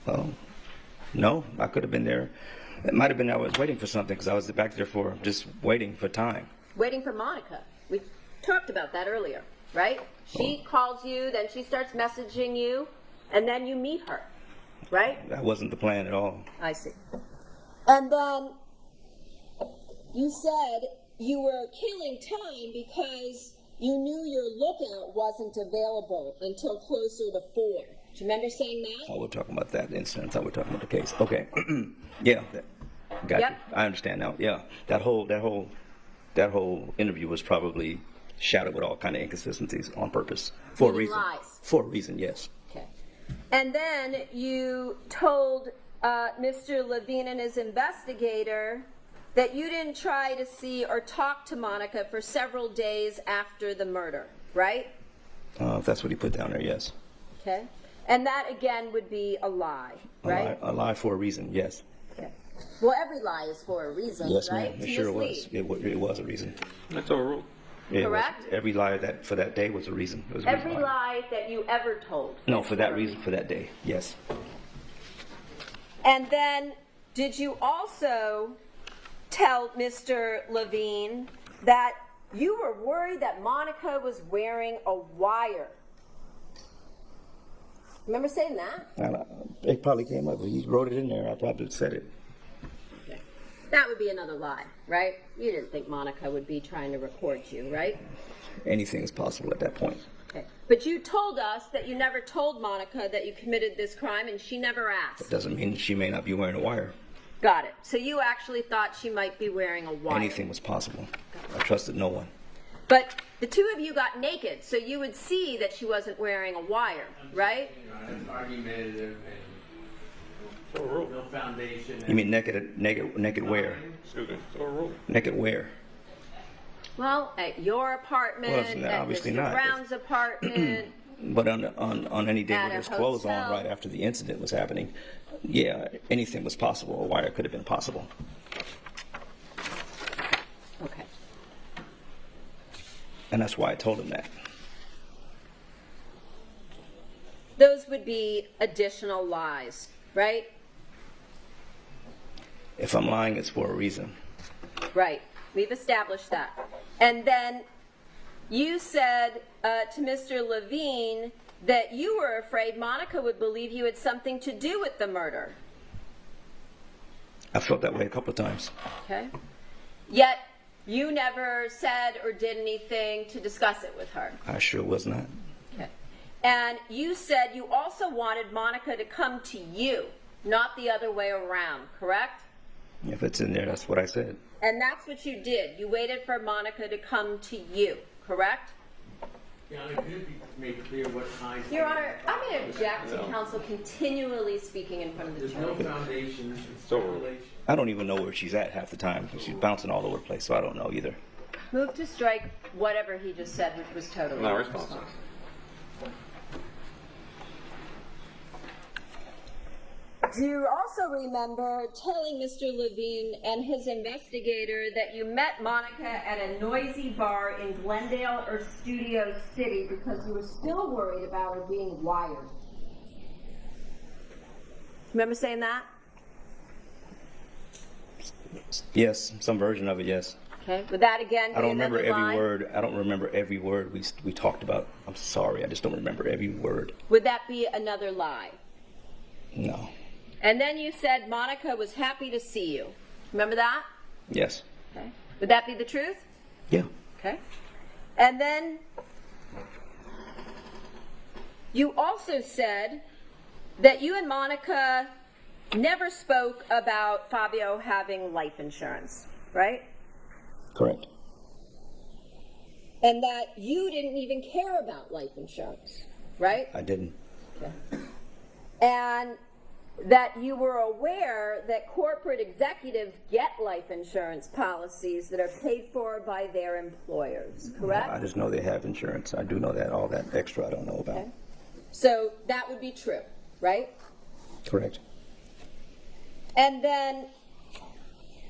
Well, no, I could have been there. It might have been I was waiting for something because I was back there for just waiting for time. Waiting for Monica. We talked about that earlier, right? She calls you, then she starts messaging you, and then you meet her, right? That wasn't the plan at all. I see. And then you said you were killing time because you knew your lookout wasn't available until closer to 4. Do you remember saying that? Oh, we're talking about that incident. I thought we were talking about the case. Okay. Yeah. Got Yep. you. I understand now. Yeah. That whole interview was probably shadowed with all kind of inconsistencies on purpose. For a Even reason. lies. For a reason, yes. Okay. And then you told Mr. Levine and his investigator that you didn't try to see or talk to Monica for several days after the murder, right? If that's what he put down there, yes. Okay. And that again would be a lie, right? A lie for a reason, yes. Okay. Well, every lie is for a reason, Yes, right? ma'am. To It sure mislead. was. It was a reason. That's overruled. It was. Correct? Every lie for that day was a reason. It was a reason Every why. lie that you ever told. No, for that reason, for that day, yes. And then, did you also tell Mr. Levine that you were worried that Monica was wearing a wire? Remember saying that? It probably came up. He wrote it in there. I probably said it. Okay. That would be another lie, right? You didn't think Monica would be trying to record you, right? Anything is possible at that point. Okay. But you told us that you never told Monica that you committed this crime, and she never asked. Doesn't mean she may not be wearing a wire. Got it. So you actually thought she might be wearing a wire. Anything was possible. I trusted no one. But the two of you got naked, so you would see that she wasn't wearing a wire, right? It's argumentative It's overruled. and no foundation. You mean naked where? Excuse me. It's overruled. Naked where? Well, at your apartment, Well, it's at obviously Mr. not. Brown's apartment. But on any day At when a there's clothes on hotel. right after the incident was happening, yeah, anything was possible. A wire could have been possible. Okay. And that's why I told him that. Those would be additional lies, right? If I'm lying, it's for a reason. Right. We've established that. And then you said to Mr. Levine that you were afraid Monica would believe you had something to do with the murder. I felt that way a couple of times. Okay. Yet you never said or did anything to discuss it with her. I sure was not. Okay. And you said you also wanted Monica to come to you, not the other way around, correct? If it's in there, that's what I said. And that's what you did. You waited for Monica to come to you, correct? Your Honor, could it be made clear what kinds? Your Honor, I'm going to object to counsel continually speaking in front of the There's no jury. foundation, it's So- speculation. I don't even know where she's at half the time. She's bouncing all over the place, so I don't know either. Move to strike whatever he just said, which was totally No not response. Do you also remember telling Mr. Levine and his investigator that you met Monica at a noisy bar in Glendale or Studio City because you were still worried about her being wired? Remember saying that? Yes, some version of it, yes. Okay. Would that again be I don't remember another every lie? word. I don't remember every word we talked about. I'm sorry, I just don't remember every word. Would that be another lie? No. And then you said Monica was happy to see you. Remember that? Yes. Okay. Would that be the truth? Yeah. Okay. And then you also said that you and Monica never spoke about Fabio having life insurance, right? Correct. And that you didn't even care about life insurance, right? I didn't. Okay. And that you were aware that corporate executives get life insurance policies that are paid for by their employers, correct? I just know they have insurance. I do know that. All that extra I don't know about. Okay. So that would be true, right? Correct. And then,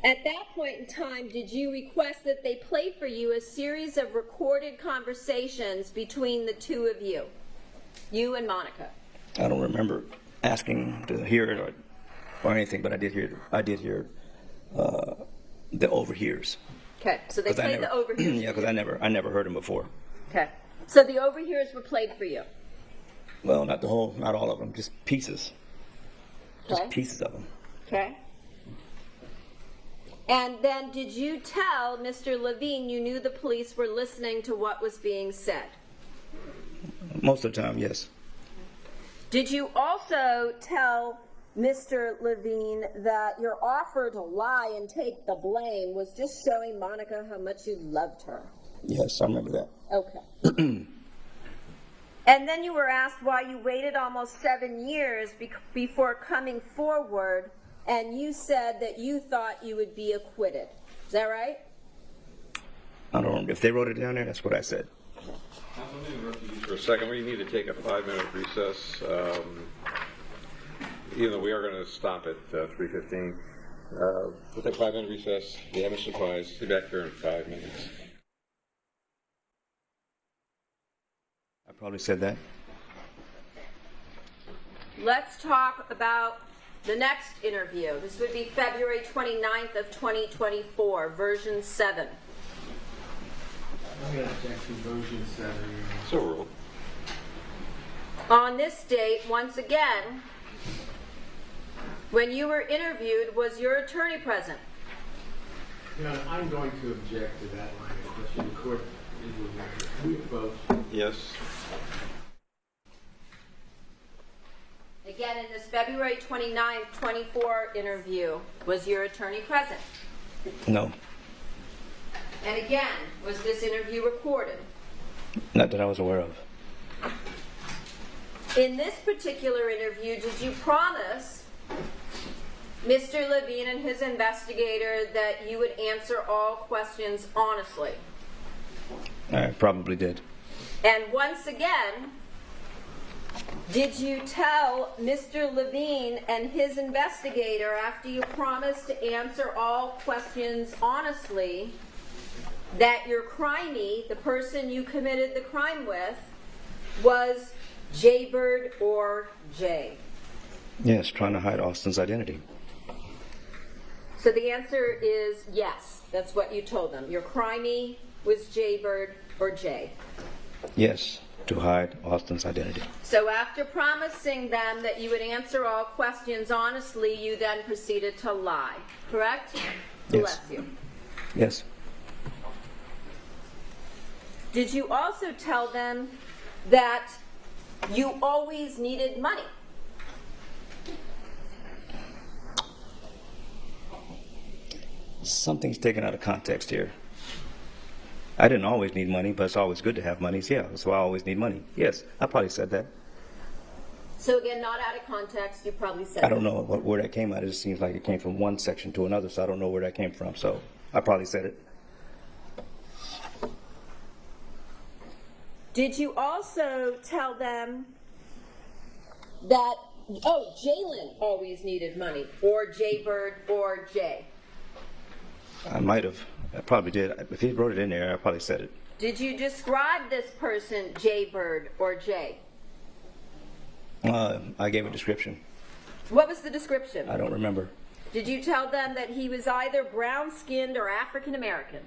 at that point in time, did you request that they play for you a series of recorded conversations between the two of you and Monica? I don't remember asking to hear it or anything, but I did hear the overhears. Okay, so they 'Cause played the overhears. Yeah, because I never heard them before. Okay, so the overhears were played for you. Well, not all of them, just pieces. Just Okay. pieces of them. Okay. And then did you tell Mr. Levine you knew the police were listening to what was being said? Most of the time, yes. Did you also tell Mr. Levine that your offer to lie and take the blame was just showing Monica how much you loved her? Yes, I remember that. Okay. And then you were asked why you waited almost 7 years before coming forward, and you said that you thought you would be acquitted. Is that right? I don't remember. If they wrote it down there, that's what I said. Let me interrupt you for a second. We need to take a 5-minute recess, even though we are going to stop at 3:15. We'll take a 5-minute recess. The have supplies. Be back here in 5 minutes. I probably said that. Let's talk about the next interview. This would be February 29th of 2024, version 7. I'm going to check the version 7. So ruled. On this date, once again, when you were interviewed, was your attorney present? I'm going to object to that line of question. The court is with both. Yes. Again, in this February 29th, 24 interview, was your attorney present? No, And again, was this interview recorded? not that I was aware of. In this particular interview, did you promise Mr. Levine and his investigator that you would answer all questions honestly? I probably did. And once again, did you tell Mr. Levine and his investigator, after you promised to answer all questions honestly, that your crimey, the person you committed the crime with, was Jaybird or Jay? Yes, trying to hide Austin's identity. So the answer is yes. That's what you told them. Your crimey was Jaybird or Jay. Yes, to hide Austin's identity. So after promising them that you would answer all questions honestly, you then proceeded to lie, correct? Yes. Bless you. Yes. Did you also tell them that you always needed money? Something's taken out of context here. I didn't always need money, but it's always good to have money. Yeah, that's why I always need money. Yes, I probably said that. So again, not out of context, you probably said I don't know where that came out. It just seems like it came from one section to another, so I don't know where that came from. So I probably said it. Did you also tell them that, Jalen always needed money, or Jaybird or Jay? I might have. I probably did. If he wrote it in there, I probably said it. Did you describe this person, Jaybird or Jay? I gave a description. What was the description? I don't remember. Did you tell them that he was either brown-skinned or African-American?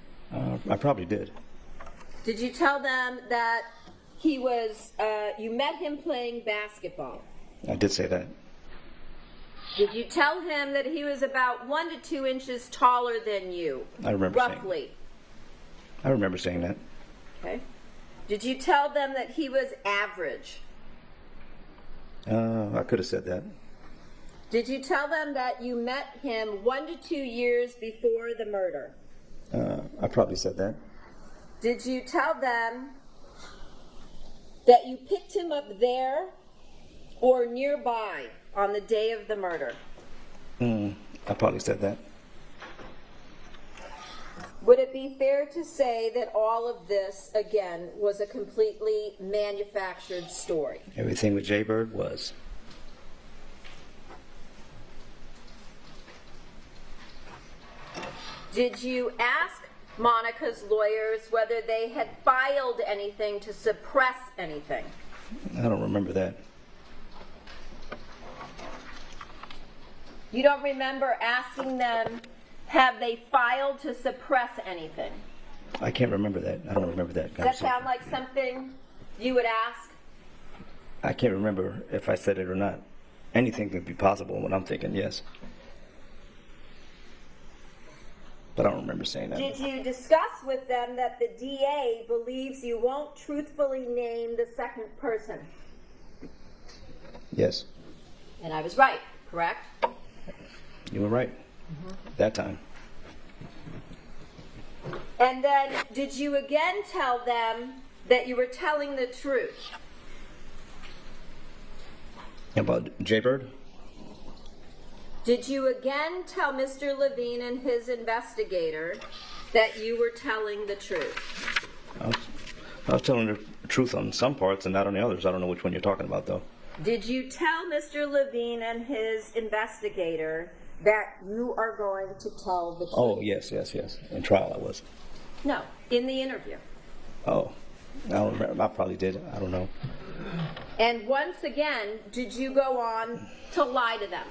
I probably did. Did you tell them that he was, you met him playing basketball? I did say that. Did you tell him that he was about 1 to 2 inches taller than you? I remember saying roughly. I remember saying that. Okay. Did you tell them that he was average? I could have said that. Did you tell them that you met him 1 to 2 years before the murder? I probably said that. Did you tell them that you picked him up there or nearby on the day of the murder? I probably said that. Would it be fair to say that all of this, again, was a completely manufactured story? Everything with Jaybird was. did you ask Monica's lawyers whether they had filed anything to suppress anything? I don't remember that. You don't remember asking them, have they filed to suppress anything? I can't remember that. I don't remember that. Does that sound like something you would ask? I can't remember if I said it or not. Anything could be possible when I'm thinking, yes. But I don't remember saying that. Did you discuss with them that the DA believes you won't truthfully name the second person? Yes. And I was right, correct? You were right. That time. And then did you again tell them that you were telling the truth? About Jaybird? Did you again tell Mr. Levine and his investigator that you were telling the truth? I was telling the truth on some parts and not on the others. I don't know which one you're talking about, though. Did you tell Mr. Levine and his investigator that you are going to tell the truth? Oh, yes. In trial I was. No, in the interview. Oh, I don't remember. I probably did. I don't know. And once again, did you go on to lie to them?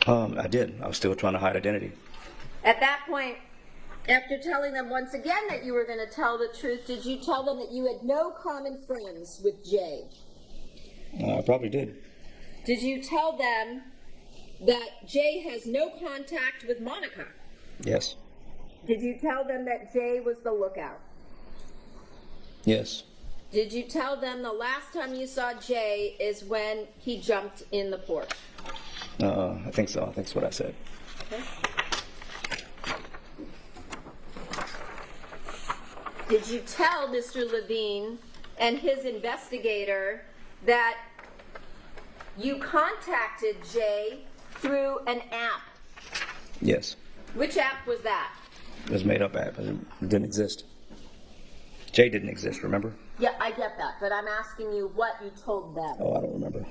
I did. I was still trying to hide identity. At that point, after telling them once again that you were going to tell the truth, did you tell them that you had no common friends with Jay? I probably did. Did you tell them that Jay has no contact with Monica? Yes. Did you tell them that Jay was the lookout? Yes. Did you tell them the last time you saw Jay is when he jumped in the porch? I think so. I think that's what I said. Okay. Did you tell Mr. Levine and his investigator that you contacted Jay through an app? Yes. Which app was that? It was a made-up app. It didn't exist. Jay didn't exist, remember? Yeah, I get that, but I'm asking you what you told them. Oh, I don't remember.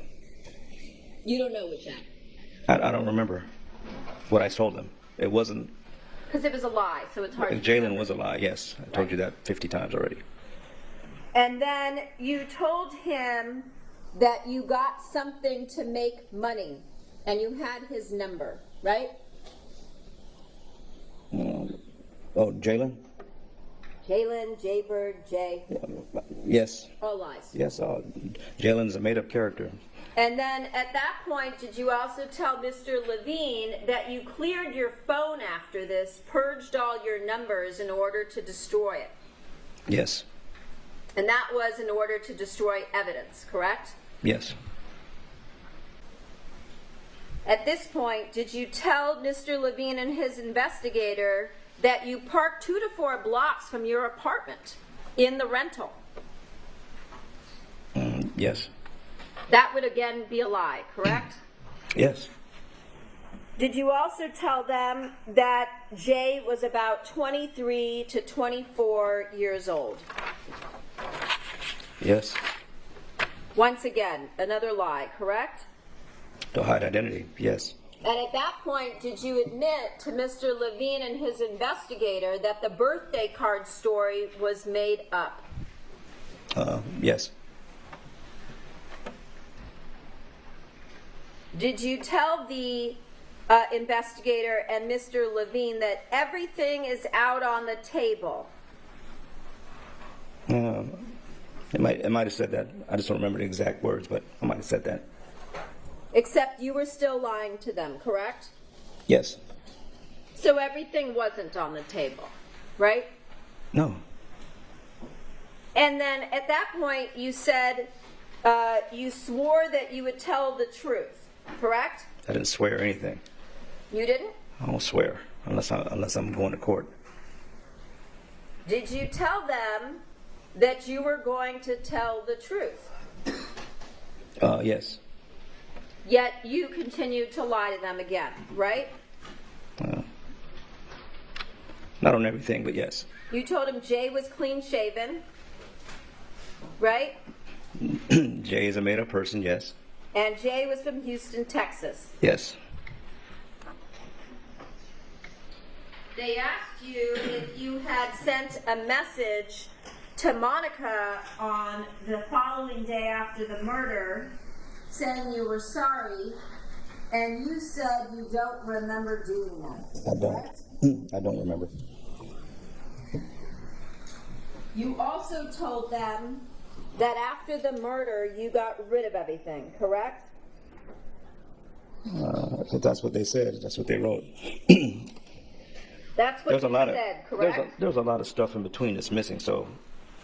You don't know which app? I don't remember what I told them. It wasn't... Because it was a lie, so it's hard to Jalen remember. was a lie, yes. I told you that 50 times already. And then you told him that you got something to make money, and you had his number, right? Oh, Jalen? Jalen, Jaybird, Jay. Yes. All lies. Yes, Jalen's a made-up character. And then at that point, did you also tell Mr. Levine that you cleared your phone after this, purged all your numbers in order to destroy it? Yes. And that was in order to destroy evidence, correct? Yes. At this point, did you tell Mr. Levine and his investigator that you parked 2 to 4 blocks from your apartment in the rental? Yes. That would again be a lie, correct? Yes. Did you also tell them that Jay was about 23 to 24 years old? Yes. Once again, another lie, correct? To hide identity, yes. And at that point, did you admit to Mr. Levine and his investigator that the birthday card story was made up? Yes. Did you tell the investigator and Mr. Levine that everything is out on the table? It might have said that. I just don't remember the exact words, but I might have said that. Except you were still lying to them, correct? Yes. So everything wasn't on the table, right? No. And then at that point, you said you swore that you would tell the truth, correct? I didn't swear anything. You didn't? I don't swear unless I'm going to court. Did you tell them that you were going to tell the truth? Yes. Yet you continued to lie to them again, right? Not on everything, but yes. You told him Jay was clean shaven, right? Jay is a made-up person, yes. And Jay was from Houston, Texas. Yes. they asked you if you had sent a message to Monica on the following day after the murder saying you were sorry, and you said you don't remember doing that. I don't. I don't remember. You also told them that after the murder you got rid of everything, correct? If that's what they said. That's what they wrote. That's what There's you a lot of said, correct? there's a lot of stuff in between that's missing. So,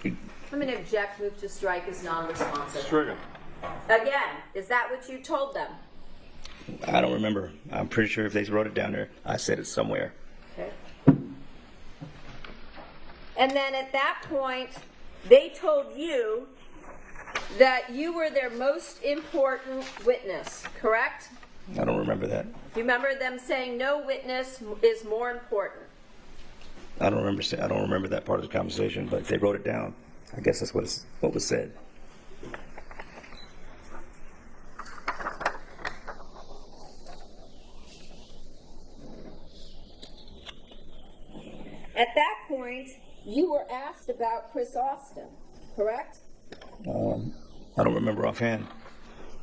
I'm going to object, move to strike as non-responsive. Stricken. Again, is that what you told them? I don't remember. I'm pretty sure if they wrote it down there, I said it somewhere. Okay. And then at that point, they told you that you were their most important witness, correct? I don't remember that. You remember them saying no witness is more important? I don't remember that part of the conversation. But if they wrote it down, I guess that's what was said. At that point, you were asked about Chris Austin, correct? I don't remember offhand.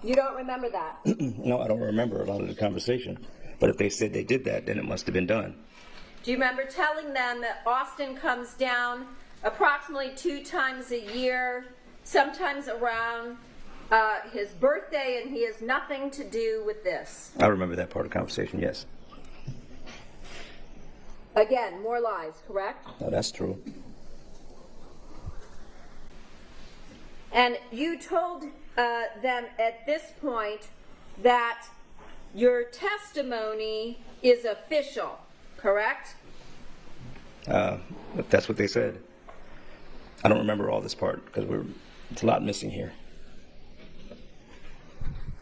You don't remember that? No, I don't remember a lot of the conversation. But if they said they did that, then it must have been done. Do you remember telling them that Austin comes down approximately 2 times a year, sometimes around his birthday, and he has nothing to do with this? I remember that part of the conversation, yes. Again, more lies, correct? No, that's true. And you told them at this point that your testimony is official, correct? If that's what they said. I don't remember all this part because it's a lot missing here.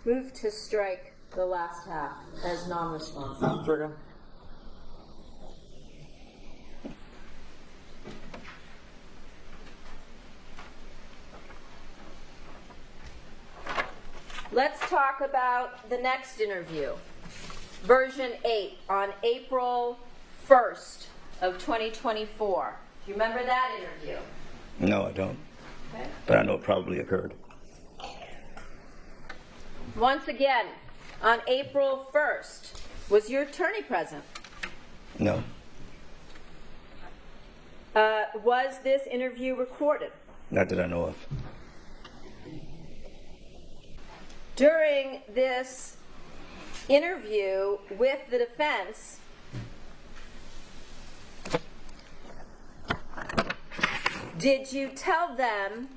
Move to strike the last half as non-responsive. Stricken. Let's talk about the next interview. Version 8 on April 1st of 2024. Do you remember that interview? No, I don't. Okay. But I know it probably occurred. Once again, on April 1st, was your attorney present? No. Was this interview recorded? Not that I know of. During this interview with the defense, did you tell them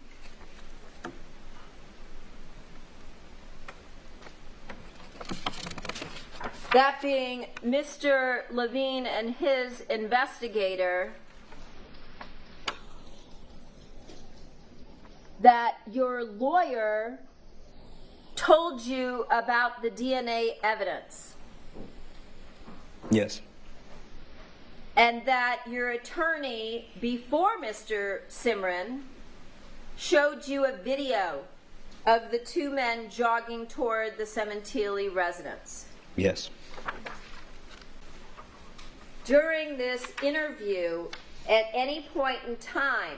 that being Mr. Levine and his investigator, that your lawyer told you about the DNA evidence? Yes. And that your attorney, before Mr. Simran, showed you a video of the 2 men jogging toward the Cementili residence? Yes. During this interview, at any point in time,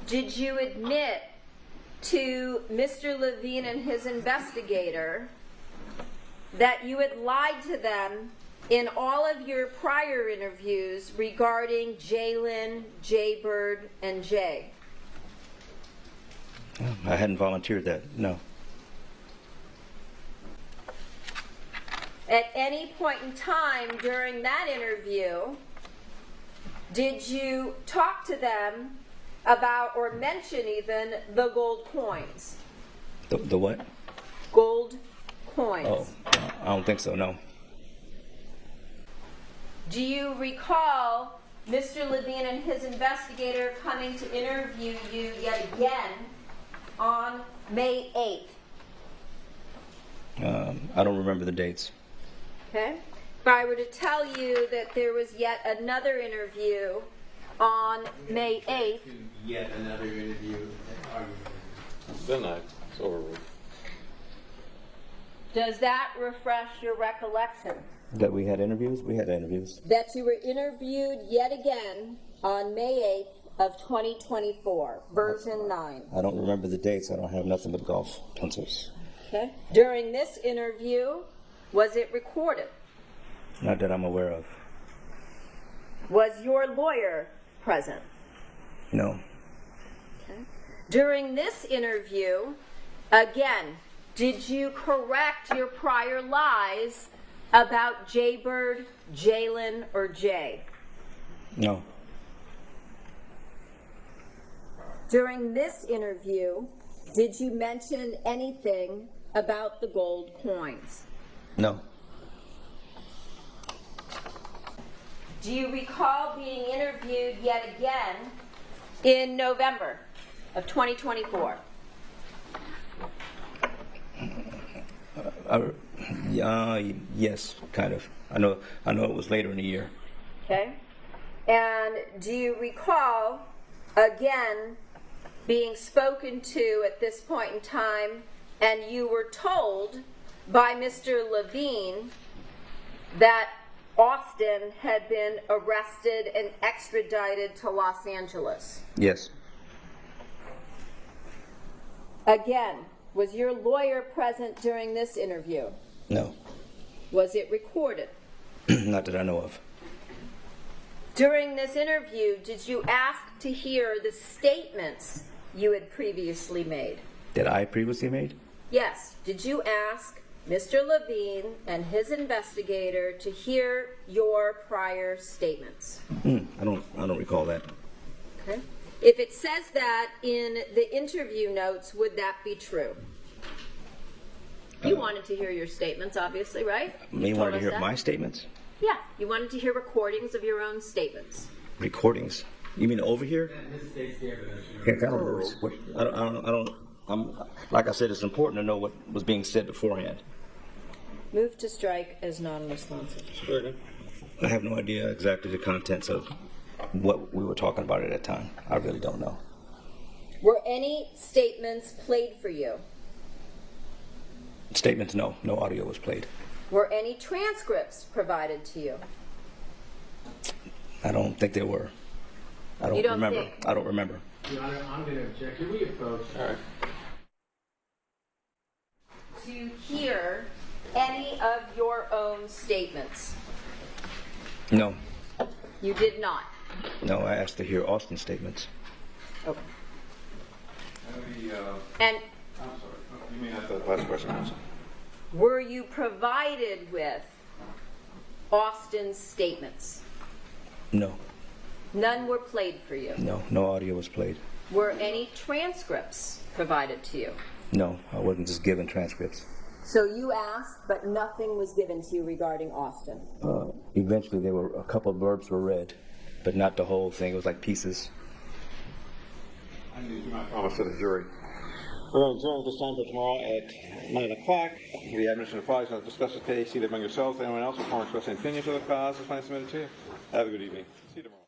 did you admit to Mr. Levine and his investigator that you had lied to them in all of your prior interviews regarding Jalen, Jaybird, and Jay? I hadn't volunteered that. No. At any point in time during that interview, did you talk to them about, or mention even, the gold coins? The what? Gold coins. Oh, I don't think so, no. Do you recall Mr. Levine and his investigator coming to interview you yet again on May 8th? I don't remember the dates. Okay. If I were to tell you that there was yet another interview on May 8th, Yet another interview. Then it's over with. Does that refresh your recollection? That we had interviews? We had interviews. That you were interviewed yet again on May 8th of 2024, version 9. I don't remember the dates. I don't have nothing but golf pencils. Okay. During this interview, was it recorded? Not that I'm aware of. Was your lawyer present? No. Okay. During this interview, again, did you correct your prior lies about Jaybird, Jalen, or Jay? No. During this interview, did you mention anything about the gold coins? No. Do you recall being interviewed yet again in November of 2024? Yes, kind of. I know it was later in the year. Okay. And do you recall, again, being spoken to at this point in time, and you were told by Mr. Levine that Austin had been arrested and extradited to Los Angeles? Yes. Again, was your lawyer present during this interview? No. Was it recorded? Not that I know of. During this interview, did you ask to hear the statements you had previously made? That I previously made? Yes. Did you ask Mr. Levine and his investigator to hear your prior statements? I don't recall that. Okay. If it says that in the interview notes, would that be true? You wanted to hear your statements, obviously, right? You wanted to hear my statements? Yeah, you wanted to hear recordings of your own statements. Recordings? You mean over here? Like I said, it's important to know what was being said beforehand. Move to strike as non-responsive. I have no idea exactly the contents of what we were talking about at that time. I really don't know. Were any statements played for you? Statements, no. No audio was played. Were any transcripts provided to you? I don't think there were. I don't remember. I don't remember. Your Honor, I'm going to object. Can we approach? All right. To hear any of your own statements? No. You did not. No, I asked to hear Austin's statements. Okay. I'm And sorry. You mean that's the last question, also? were you provided with Austin's statements? No. None were played for you. No. No audio was played. Were any transcripts provided to you? No, I wasn't just given transcripts. So you asked, but nothing was given to you regarding Austin. Eventually, there were a couple of blurbs were read, but not the whole thing. It was like pieces. I need to do my promise to the jury. We're going to adjourn this time for tomorrow at 9 o'clock. The admission applies to discuss the case either among yourselves or anyone else or form express any opinion to the cause that's finally submitted to you. Have a good evening. See you tomorrow.